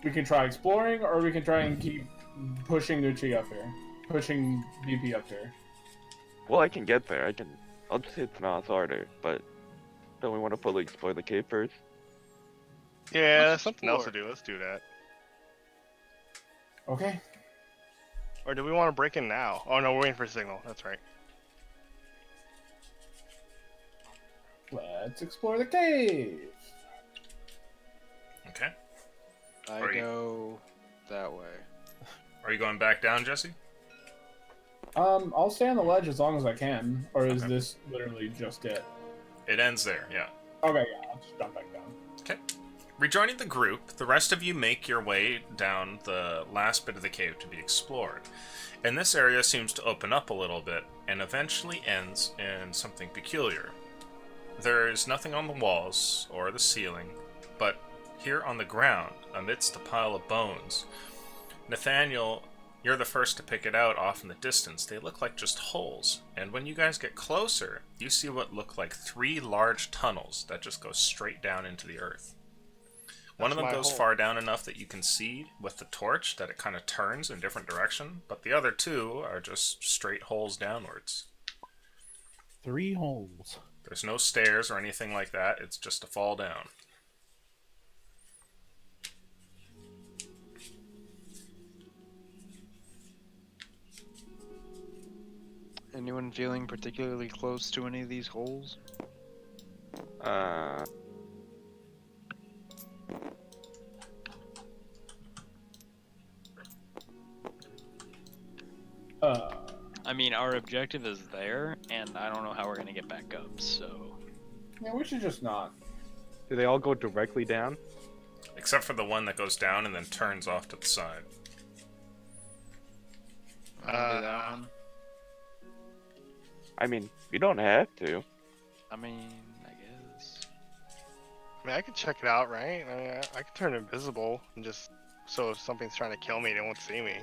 We can try exploring, or we can try and keep pushing Nucci up here. Pushing BP up here. Well, I can get there. I'll just hit Smash harder, but don't we want to fully explore the cave first? Yeah, Let's that's something else to explore. do. Let's do that. Okay. Or do we want to break in now? Oh no, we're waiting for a signal. That's right. Let's explore the cave. Okay. I Are you- go that way. Are you going back down, Jesse? I'll stay on the ledge as long as I can. Or is Okay. this literally just it? It ends there, yeah. Okay, yeah, I'll just jump back down. Okay. Rejoining the group, the rest of you make your way down the last bit of the cave to be explored. And this area seems to open up a little bit and eventually ends in something peculiar. There is nothing on the walls or the ceiling, but here on the ground, amidst a pile of bones, Nathaniel, you're the first to pick it out off in the distance. They look like just holes. And when you guys get closer, you see what look like 3 large tunnels that just go straight down into the earth. One of That's them my goes hole. far down enough that you can see with the torch that it kind of turns in different direction, but the other 2 are just straight holes downwards. 3 holes. There's no stairs or anything like that, it's just a fall down. Anyone feeling particularly close to any of these holes? I mean, our objective is there, and I don't know how we're gonna get back up, so... Yeah, we should just not. Do they all go directly down? Except for the one that goes down and then turns off to the side. Wanna do that one? I mean, you don't have to. I mean, I guess... I mean, I could check it out, right? I mean, I could turn invisible and just so if something's trying to kill me, they won't see me.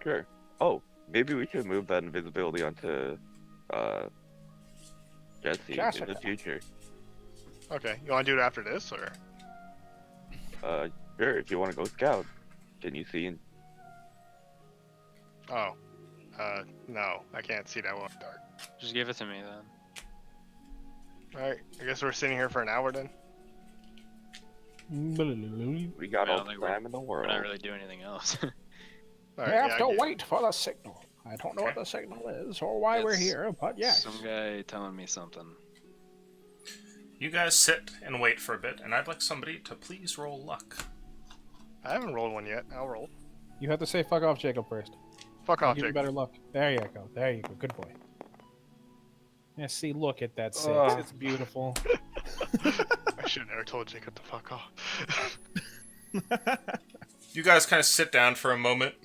Sure. Oh, maybe we should move that invisibility onto, Jesse in Jessica. the future. Okay, you want to do it after this, or? Sure, if you want to go scout. Can you see? Oh. No, I can't see that one dark. Just give it to me then. Alright, I guess we're sitting here for an hour then. We got Well, all the like, we're- time in the We're world. not really doing anything else. Alright, We have yeah, to I get it. wait for the signal. I don't know what Okay. the signal is or why we're It's here, but yes. Some guy telling me something. You guys sit and wait for a bit, and I'd like somebody to please roll luck. I haven't rolled one yet. I'll roll. You have to say fuck off, Jacob, first. Fuck I'll off, give you Jake. better luck. There you go. There you go. Good boy. Yeah, see, look at that 6. Ugh. It's beautiful. I should have never told Jacob to fuck off. You guys kind of sit down for a moment,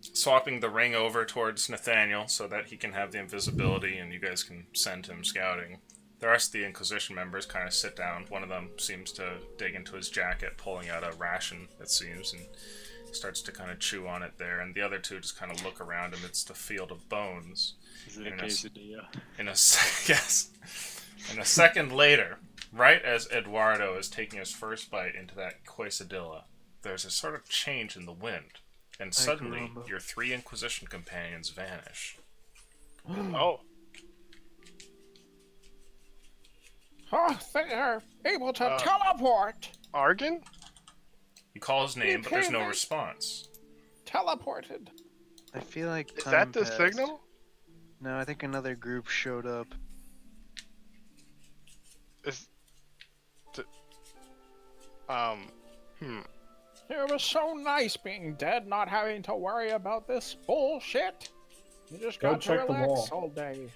swapping the ring over towards Nathaniel so that he can have the invisibility and you guys can send him scouting. The rest of the Inquisition members kind of sit down. One of them seems to dig into his jacket, pulling out a ration, it seems, and starts to kind of chew on it there. And the other two just kind of look around amidst a field of bones. Is it a In a- quesadilla? Yes. And a second later, right as Eduardo is taking his first bite into that quesadilla, there's a sort of change in the wind. And suddenly, your 3 Inquisition companions vanish. Oh. Oh, they are able to Uh, teleport. Argon? You call his name, but there's no Okay. response. Teleported. I feel like Is time that the passed. signal? No, I think another group showed up. Is... t- It was so nice being dead, not having to worry about this bullshit. You just Go got to check the relax wall. all day.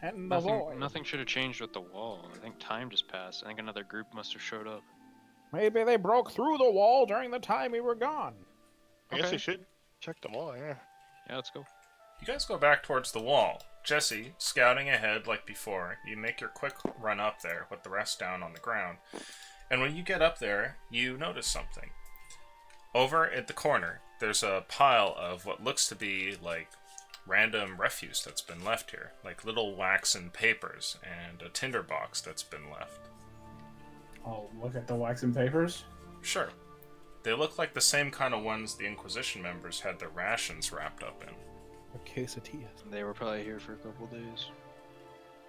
And the void. Nothing should have changed with the wall. I think time just passed. I think another group must have showed up. Maybe they broke through the wall during the time we were gone. I guess Okay. you should check them all, yeah. Yeah, let's go. You guys go back towards the wall. Jesse, scouting ahead like before, you make your quick run up there with the rest down on the ground. And when you get up there, you notice something. Over at the corner, there's a pile of what looks to be like random refuse that's been left here, like little waxen papers and a tinderbox that's been left. I'll look at the waxen papers. Sure. They look like the same kind of ones the Inquisition members had their rations wrapped up in. A quesadilla. They were probably here for a couple days.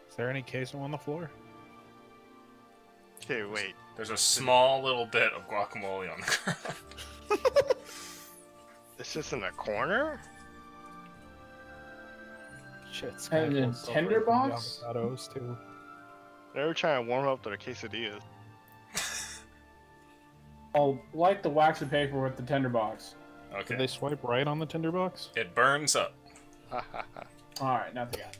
Is there any queso on the floor? Okay, wait. There's a small little bit of guacamole on the ground. It's just in the corner? Shit, And then Skyfall's tender over from the box? avocados, too. They were trying to warm up their quesadillas. I'll light the waxen paper with the tinderbox. Okay. Did they swipe right on the tinderbox? It burns up. Alright, nothing else.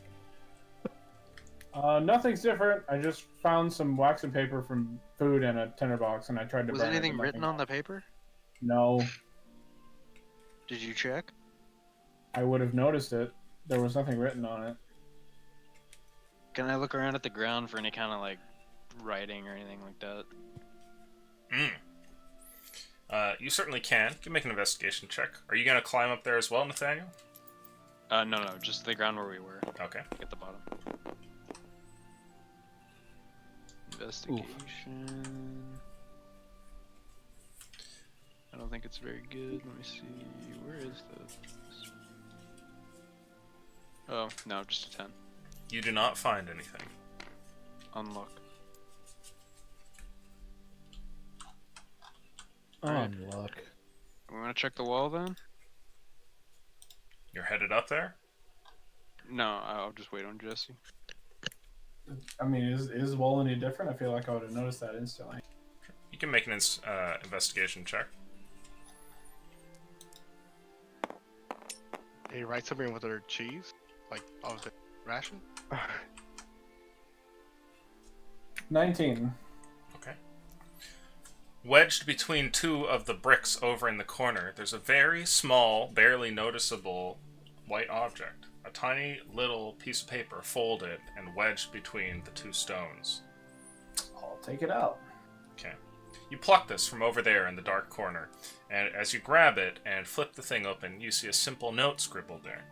Nothing's different. I just found some waxen paper from food in a tinderbox and I tried to Was burn it, anything but written nothing on the paper? No. Did you check? I would have noticed it. There was nothing written on it. Can I look around at the ground for any kind of like writing or anything like that? You certainly can. You can make an investigation check. Are you going to climb up there as well, Nathaniel? No, just the ground where we were. Okay. At the bottom. Investigation. I don't think it's very good. Let me see. Where is this? Oh, no, just a 10. You do not find anything. Unlock. Unluck. We want to check the wall then? You're headed up there? No, I'll just wait on Jesse. I mean, is the wall any different? I feel like I would have noticed that instantly. You can make an investigation check. They write something with their cheese? Like, of the ration? 19. Okay. Wedged between two of the bricks over in the corner, there's a very small, barely noticeable white object. A tiny little piece of paper folded and wedged between the two stones. I'll take it out. Okay. You pluck this from over there in the dark corner, and as you grab it and flip the thing open, you see a simple note scribbled there.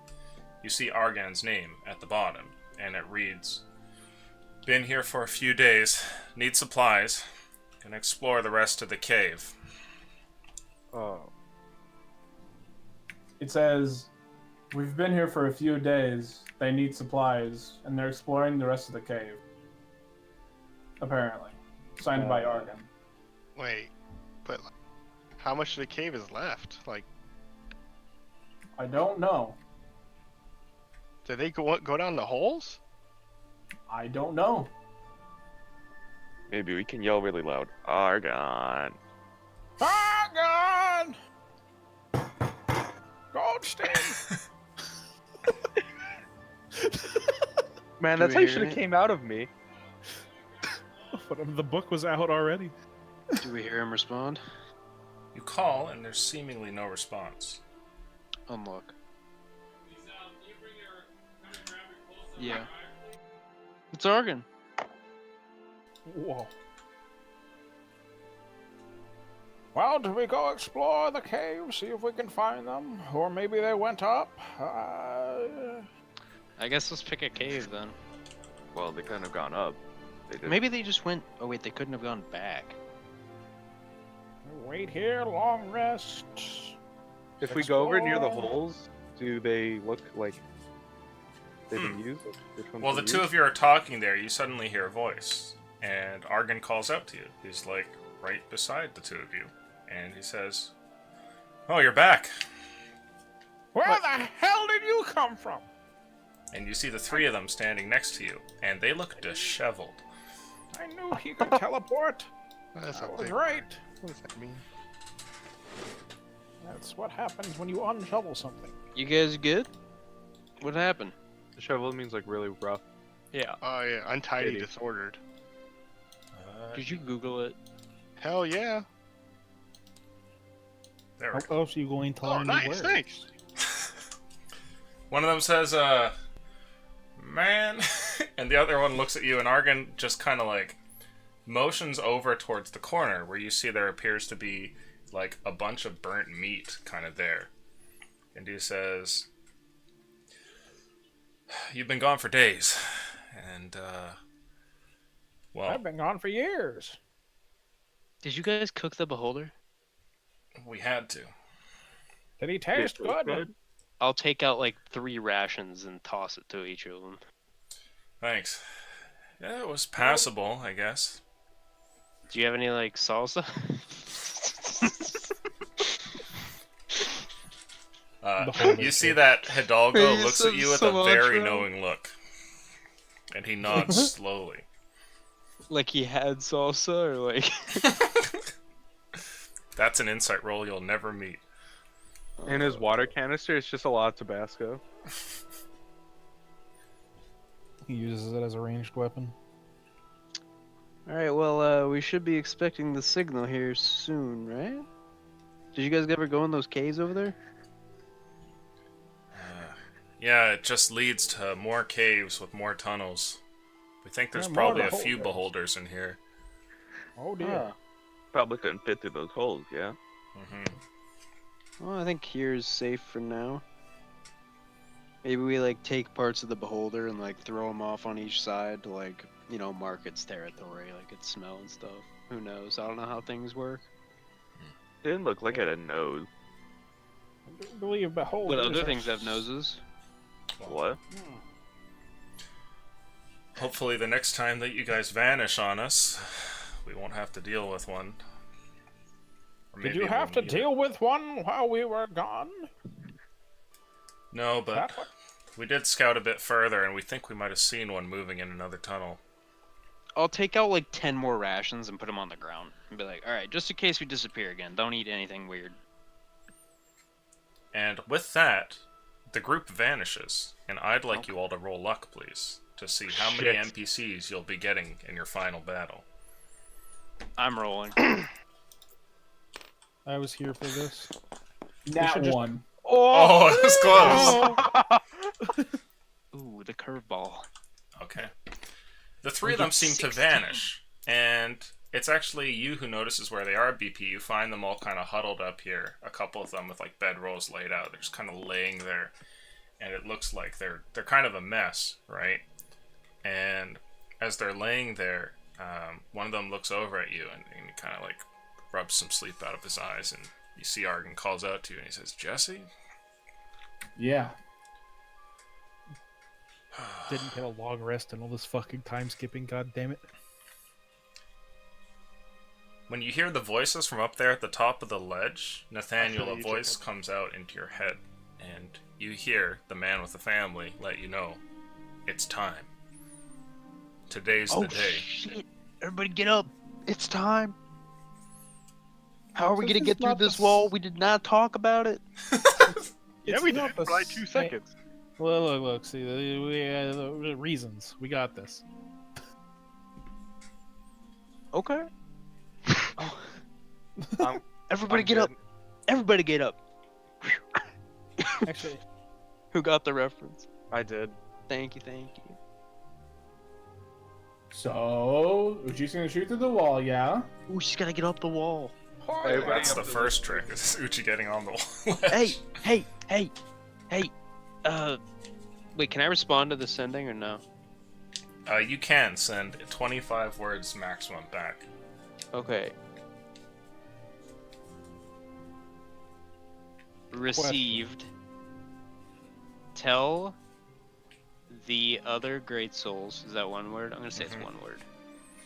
You see Argan's name at the bottom, and it reads, "Been here for a few days. Need supplies. Can explore the rest of the cave." Oh. It says, "We've been here for a few days. They need supplies, and they're exploring the rest of the cave." Apparently. Signed by Argon. Wait, but how much of the cave is left? Like, I don't know. did they go down the holes? I don't know. Maybe we can yell really loud. Argon. Argon! Goldstein! Man, Do that's we how you hear should have it? came out of me. But the book was out already. Do we hear him respond? You call, and there's seemingly no response. Unlock. Yeah. It's Argon. Whoa. Well, do we go explore the cave, see if we can find them? Or maybe they went up? I guess let's pick a cave then. Well, they couldn't have gone up. They did. Maybe they just went. Oh wait, they couldn't have gone back. Wait here, long rest. If we go over near the Explore. holes, do they look like they've been used? Like, which ones Well, the were two used? of you are talking there. You suddenly hear a voice, and Argon calls out to you. He's like right beside the two of you, and he says, "Oh, you're back." Where the hell did you come from? And you see the three of them standing next to you, and they look disheveled. I knew he could teleport. That's I a was big right. word. What does that mean? That's what happens when you unshovel something. You guys good? What happened? Disheveled means like really rough. Yeah. Oh yeah, untidy, Shady. disordered. Did you Google it? Hell yeah. There we How go. else are you going to Oh, learn new nice, words? thanks. One of them says, "Man," and the other one looks at you, and Argon just kind of like motions over towards the corner where you see there appears to be like a bunch of burnt meat kind of there. And he says, "You've been gone for days, and well, I've been gone for years. Did you guys cook the beholder? we had to." Did he taste Yeah, good? I'll take out like 3 rations and toss it to each of them. Thanks. Yeah, it was passable, I guess. Do you have any like salsa? You see that Hidalgo He looks at said you with a very cilantro. knowing look, and he nods slowly. Like he had salsa or like? That's an insight roll you'll never meet. In his water canister, it's just a lot of Tabasco. He uses it as a ranged weapon. Alright, well, we should be expecting the signal here soon, right? Did you guys ever go in those caves over there? Yeah, it just leads to more caves with more tunnels. We think there's Yeah, more probably a few beholders. beholders in here. Oh dear. Probably couldn't fit through those holes, yeah? Well, I think here's safe for now. Maybe we like take parts of the beholder and like throw them off on each side to like, you know, mark its territory, like its smell and stuff. Who knows? I don't know how things work. Didn't look like it had a nose. I do believe beholders. What other are- things have noses? What? Hopefully the next time that you guys vanish on us, we won't have to deal with one. Or Did maybe you have to we'll need it. deal with one while we were gone? No, but That what- we did scout a bit further, and we think we might have seen one moving in another tunnel. I'll take out like 10 more rations and put them on the ground and be like, all right, just in case we disappear again, don't eat anything weird. And with that, the group vanishes, and I'd like you all to roll luck, please, to see how many Shit. NPCs you'll be getting in your final battle. I'm rolling. I was here for this. Nat should just- 1. Oh, it was close! Ooh, the curveball. Okay. The three of them seem to vanish, and it's actually you who notices where they are, BP. You find them all kind of huddled up here, a couple of them with like bedrolls laid out. They're just kind of laying there, and it looks like they're kind of a mess, right? And as they're laying there, one of them looks over at you and kind of like rubs some sleep out of his eyes, and You see Argon calls out to you and he says, Jesse? Yeah. Didn't get a long rest and all this fucking time skipping, god damn it. When you hear the voices from up there at the top of the ledge, Nathaniel, feel a you, voice Jacob. comes out into your head, and you hear the man with the family let you know it's time. Today's the day. Shit! Everybody get up! It's time. How are we So gonna this get is through not the this wall? We did not talk about it. Yeah, It's we not did the for like 2 same- seconds. Look. See, the reasons. We got this. Okay. I'm- Everybody I'm get up! good. Everybody get up! Actually, Who got the reference? I did. Thank you. So, Uchi's gonna shoot through the wall, yeah? Ooh, she's gotta get up the wall. That's the first trick, is Uchi getting on the ledge. Hey! Wait, can I respond to the sending or no? You can send 25 words maximum back. Okay. Received. Tell the other great souls. Is that one word? I'm gonna say it's one word.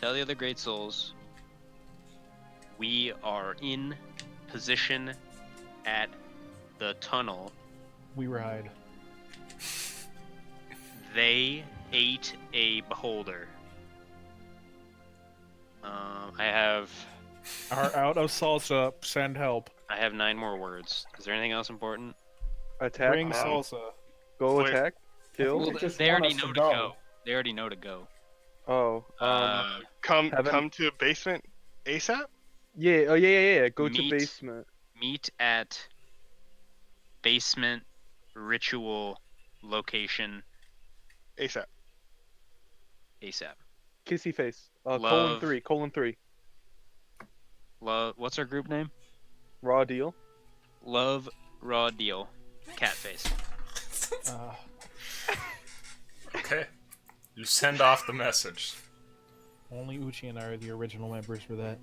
Tell the other great souls we are in position at the tunnel. we ride. They ate a beholder. I have Are out of salsa. Send help. 9 more words. Is there anything else important? Attack. Bring now. salsa. Go Wait. attack. Kill. Well, just They want already us to know to go. go. They already know to go. Oh. Come Heaven- to basement ASAP. Yeah. Oh yeah. Go Meet. to basement. Meet at basement ritual location ASAP. ASAP. Kissy face. Love. Colon 3. Love. What's our group name? Raw deal. Love Raw Deal. Catface. Okay. You send off the message. Only Uchi and I are the original members for that.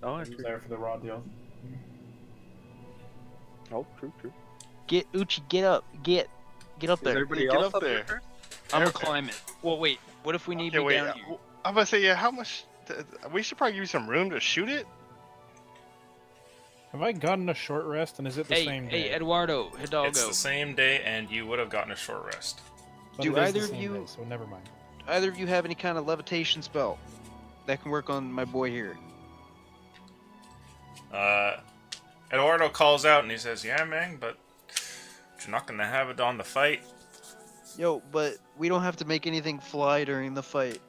Oh, He was there for the raw deal. true. Get Uchi. Get up. Get up Is there. everybody Get else up up there? there. I'm gonna climb it. Well, wait. What if we need Okay, me wait. down here? I'm about to say, yeah. How much? We should probably give you some room to shoot it. Have I gotten a short rest, and is it the same day? Hey, Eduardo, Hidalgo. It's the same day, and you would have gotten a short rest. But do it is the either of same you- day, so never mind. Either of you have any kind of levitation spell that can work on my boy here? Eduardo calls out and he says, "Yeah, man, but you're not gonna have it on the fight." Yo, but we don't have to make anything fly during the fight.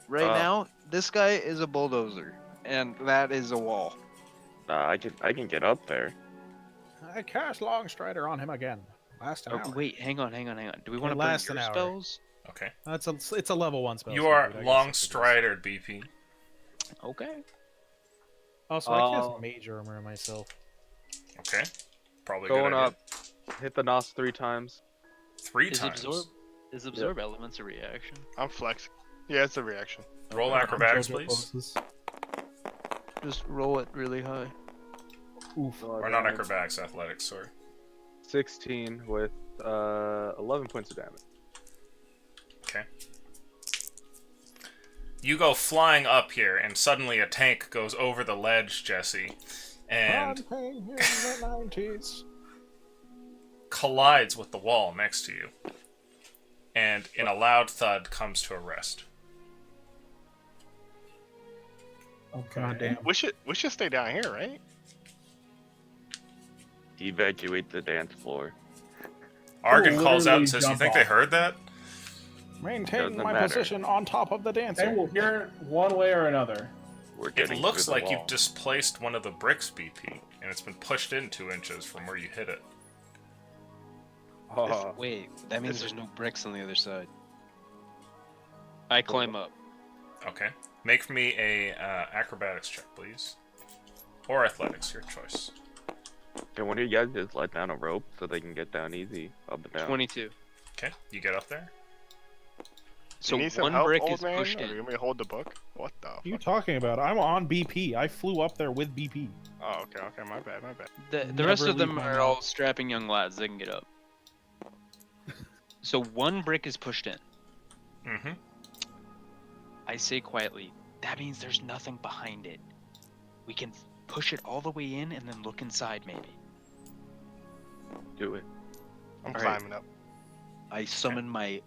Right now, this guy is a bulldozer, and that is a wall. I can get up there. I cast Longstrider on him again. Last an Oh, hour. wait, hang on. Do we want to It burn lasts your an hour. spells? Okay. It's a level 1 spell. You so are dude, I guess long that's what it is. strider, BP. Okay. Also, I cast Mage Armor on myself. Okay. Probably Going good idea. up. Hit the NOS 3 times. 3 Is times. absorb elements a reaction? I'm flex. Yeah, it's a reaction. Roll acrobatics, JoJo please. poses. Just roll it really high. Oof. Or not acrobatics, athletics, sorry. 16 with 11 points of damage. Okay. You go flying up here, and suddenly a tank goes over the ledge, Jesse, and Hunting in the 90s. collides with the wall next to you. And in a loud thud comes to a rest. Okay. God damn. We should stay down here, right? Evacuate the dance floor. Argon calls out literally and says, "You jump think they off. heard that?" Maintain Doesn't my matter. position on top of the dancer. They will hear it one way or another. We're It getting looks through the like wall. you've displaced one of the bricks, BP, and it's been pushed in 2 inches from where you hit it. Wait, that means there's no bricks on the other side. I climb up. Okay. Make me a acrobatics check, please. Or athletics, your choice. Can one of you guys just let down a rope so they can get down easy? Up and down. 22. Okay, you get up there. So you need some one help, brick old is man? pushed Or you in. want me to hold the book? What the? What are you Fuck? talking about? I'm on BP. I flew up there with BP. Oh, okay. My bad. The rest Never of them leave my are mouth. all strapping young lads. They can get up. So one brick is pushed in. Mm-hmm. I say quietly, that means there's nothing behind it. We can push it all the way in and then look inside, maybe. Do it. I'm All right. climbing up. I summon my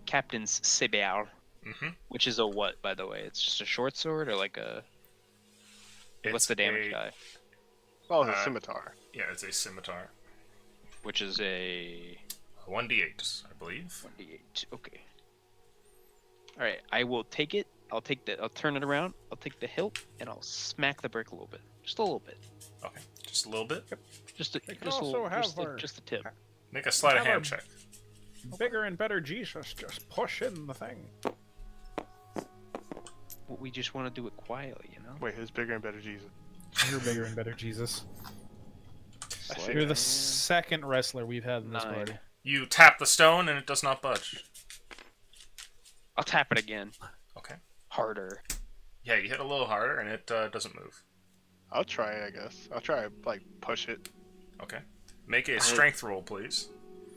captain's saber, Mm-hmm. which is a what, by the way? It's just a short sword or like a. What's the damage die? Oh, the Uh, scimitar. Yeah, it's a scimitar. Which is a 1d8, I believe. 1d8. Okay. All right, I will take it. I'll turn it around. I'll take the hilt and I'll smack the brick a little bit, just a little bit, Okay, just a little bit. just a, They can just a also little, have just, our- just the tip. Make a sleight of Have hand a- check. Bigger and better Jesus, just push in the thing. We just want to do it quietly, you know. Wait, who's bigger and better, Jesus? You're bigger and better Jesus. I see You're that. the second wrestler we've had in this 9. party. You tap the stone and it does not budge. I'll tap it again, Okay. harder. Yeah, you hit a little harder and it doesn't move. I'll try it, I guess. I'll try to, like, push it. Okay. Make a strength roll, please.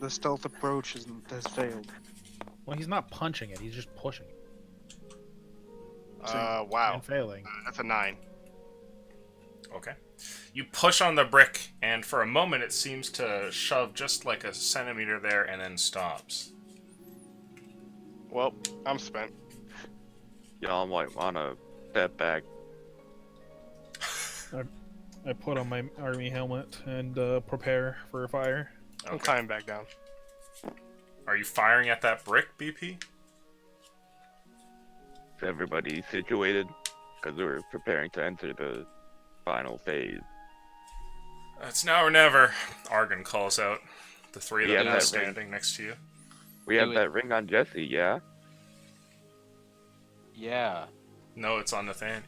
The stealth approach has failed. Well, he's not punching it, he's just pushing it. Wow. And failing. That's a 9. Okay. You push on the brick, and for a moment it seems to shove just like a centimeter there and then stops. Well, I'm spent. Y'all might wanna step back. I put on my army helmet and prepare for a fire. I'm Okay. climbing back down. Are you firing at that brick, BP? Is everybody situated? Because we're preparing to enter the final phase. It's now or never, Argon calls out. The three of Yeah, them are that standing next to you. We Do have it. that ring on Jesse, yeah? Yeah. No, it's on Nathaniel.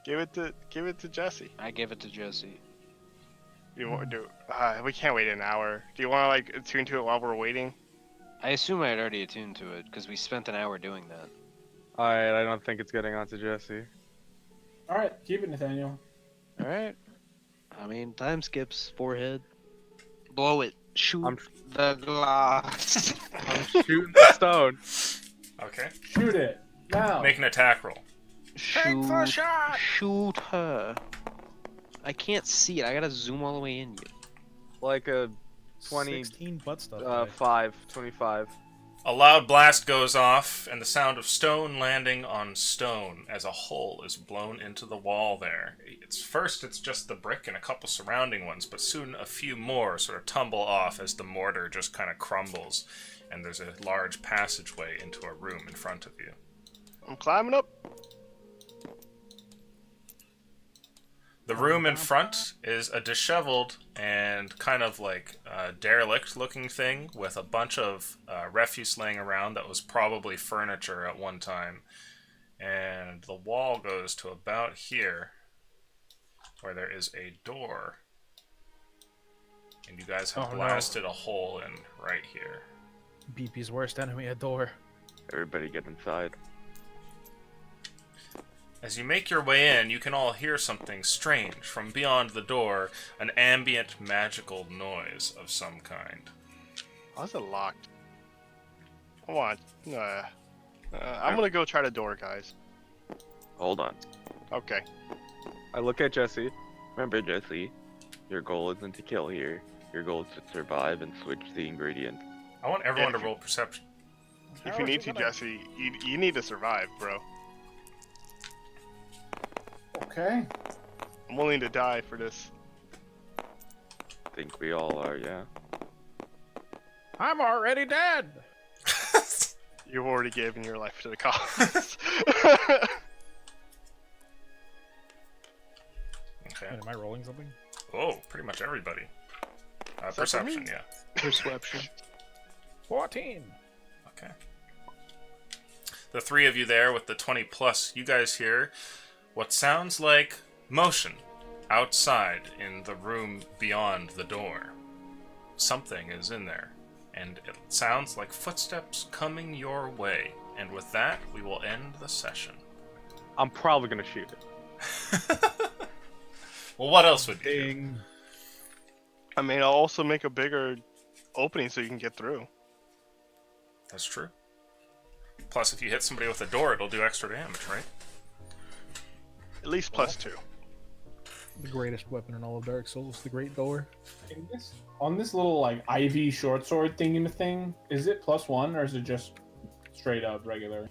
Give it to Jesse. I give it to Jesse. You want to do? We can't wait an hour. Do you want to like attune to it while we're waiting? I assume I had already attuned to it because we spent an hour doing that. Alright, I don't think it's getting onto Jesse. Alright, keep it, Nathaniel. All right. I mean, time skips. Forehead. Blow it. Shoot I'm- the glass. I'm shooting the stone. Okay. Shoot it. Now. Make an attack roll. Take the shot! Shoot her. I can't see it. I gotta zoom all the way in. You. Like a 20, 16 butt stuff. 25. A loud blast goes off, and the sound of stone landing on stone as a hole is blown into the wall there. It's just the brick and a couple surrounding ones, but soon a few more sort of tumble off as the mortar just kind of crumbles, and there's a large passageway into a room in front of you. I'm climbing up. The room in front is a disheveled and kind of like derelict looking thing with a bunch of refuse laying around that was probably furniture at one time. And the wall goes to about here where there is a door. And you guys have Oh, no. blasted a hole in right here. BP's worst enemy, a door. Everybody get inside. As you make your way in, you can all hear something strange from beyond the door, an ambient magical noise of some kind. How's it locked? Come on. I'm gonna go try the door, guys. Hold on. Okay. I look at Jesse. Remember, Jesse, your goal isn't to kill here. Your goal is to survive and switch the ingredients. I want everyone Yeah, to roll perception. If How you is need it to, gonna- Jesse, you need to survive, bro. Okay. I'm willing to die for this. Think we all are, yeah? I'm already dead! You've already given your life to the cause. Okay. Wait, am I rolling something? Oh, pretty much everybody. Except for Perception, me. yeah. Perception. 14. Okay. The three of you there with the 20 plus, you guys hear what sounds like motion outside in the room beyond the door. something is in there, and it sounds like footsteps coming your way. And with that, we will end the session. I'm probably gonna shoot it. Well, what else would you do? Ding. I mean, I'll also make a bigger opening so you can get through. That's true. Plus, if you hit somebody with a door, it'll do extra damage, right? At least +2. The greatest weapon in all of Dark Souls, the Great Door. On this little like IV short sword thing, is it +1 or is it just straight up regular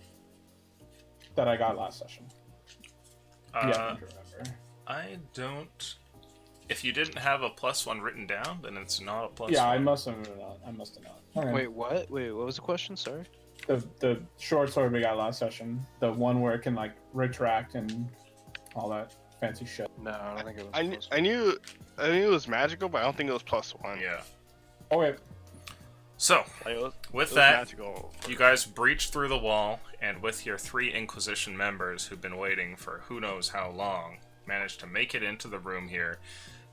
that I got last session? Yeah, I don't remember. I don't. If you didn't have a +1 written down, then it's not a +1. Yeah, I must have not. Okay. Wait, what? Wait, what was the question? Sorry. The short sword we got last session, the one where it can like retract and all that fancy shit. No, I don't think it was. I knew it was magical, but I don't think it was +1. Yeah. Okay. So, Like, it with was that, magical. you guys breach through the wall, and with your 3 Inquisition members who've been waiting for who knows how long, managed to make it into the room here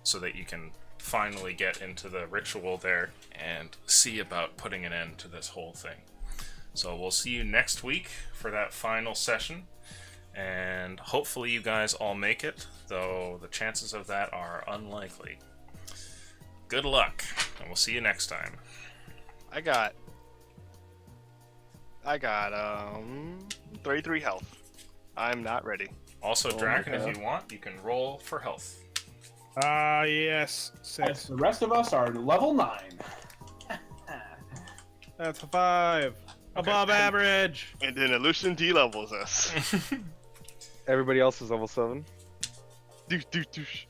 so that you can finally get into the ritual there and see about putting an end to this whole thing. So we'll see you next week for that final session, and hopefully you guys all make it, though the chances of that are unlikely. Good luck, and we'll see you next time. I got 33 health. I'm not ready. Also, Oh, Draken, okay. if you want, you can roll for health. Ah, yes. Yes, 6. the rest of us are level 9. That's a 5. Above average. And then Illusion D-levels us. Everybody else is level 7. Doosh, doosh, doosh.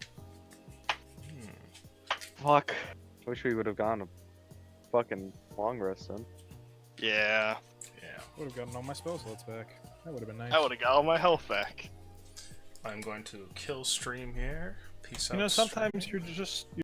Fuck. Wish we would have gone a fucking long rest then. Yeah, Yeah. Would have gotten all my spell slots back. That would have been nice. I would have got all my health back. I'm going to kill stream here. Peace out. You know, stream. sometimes you're just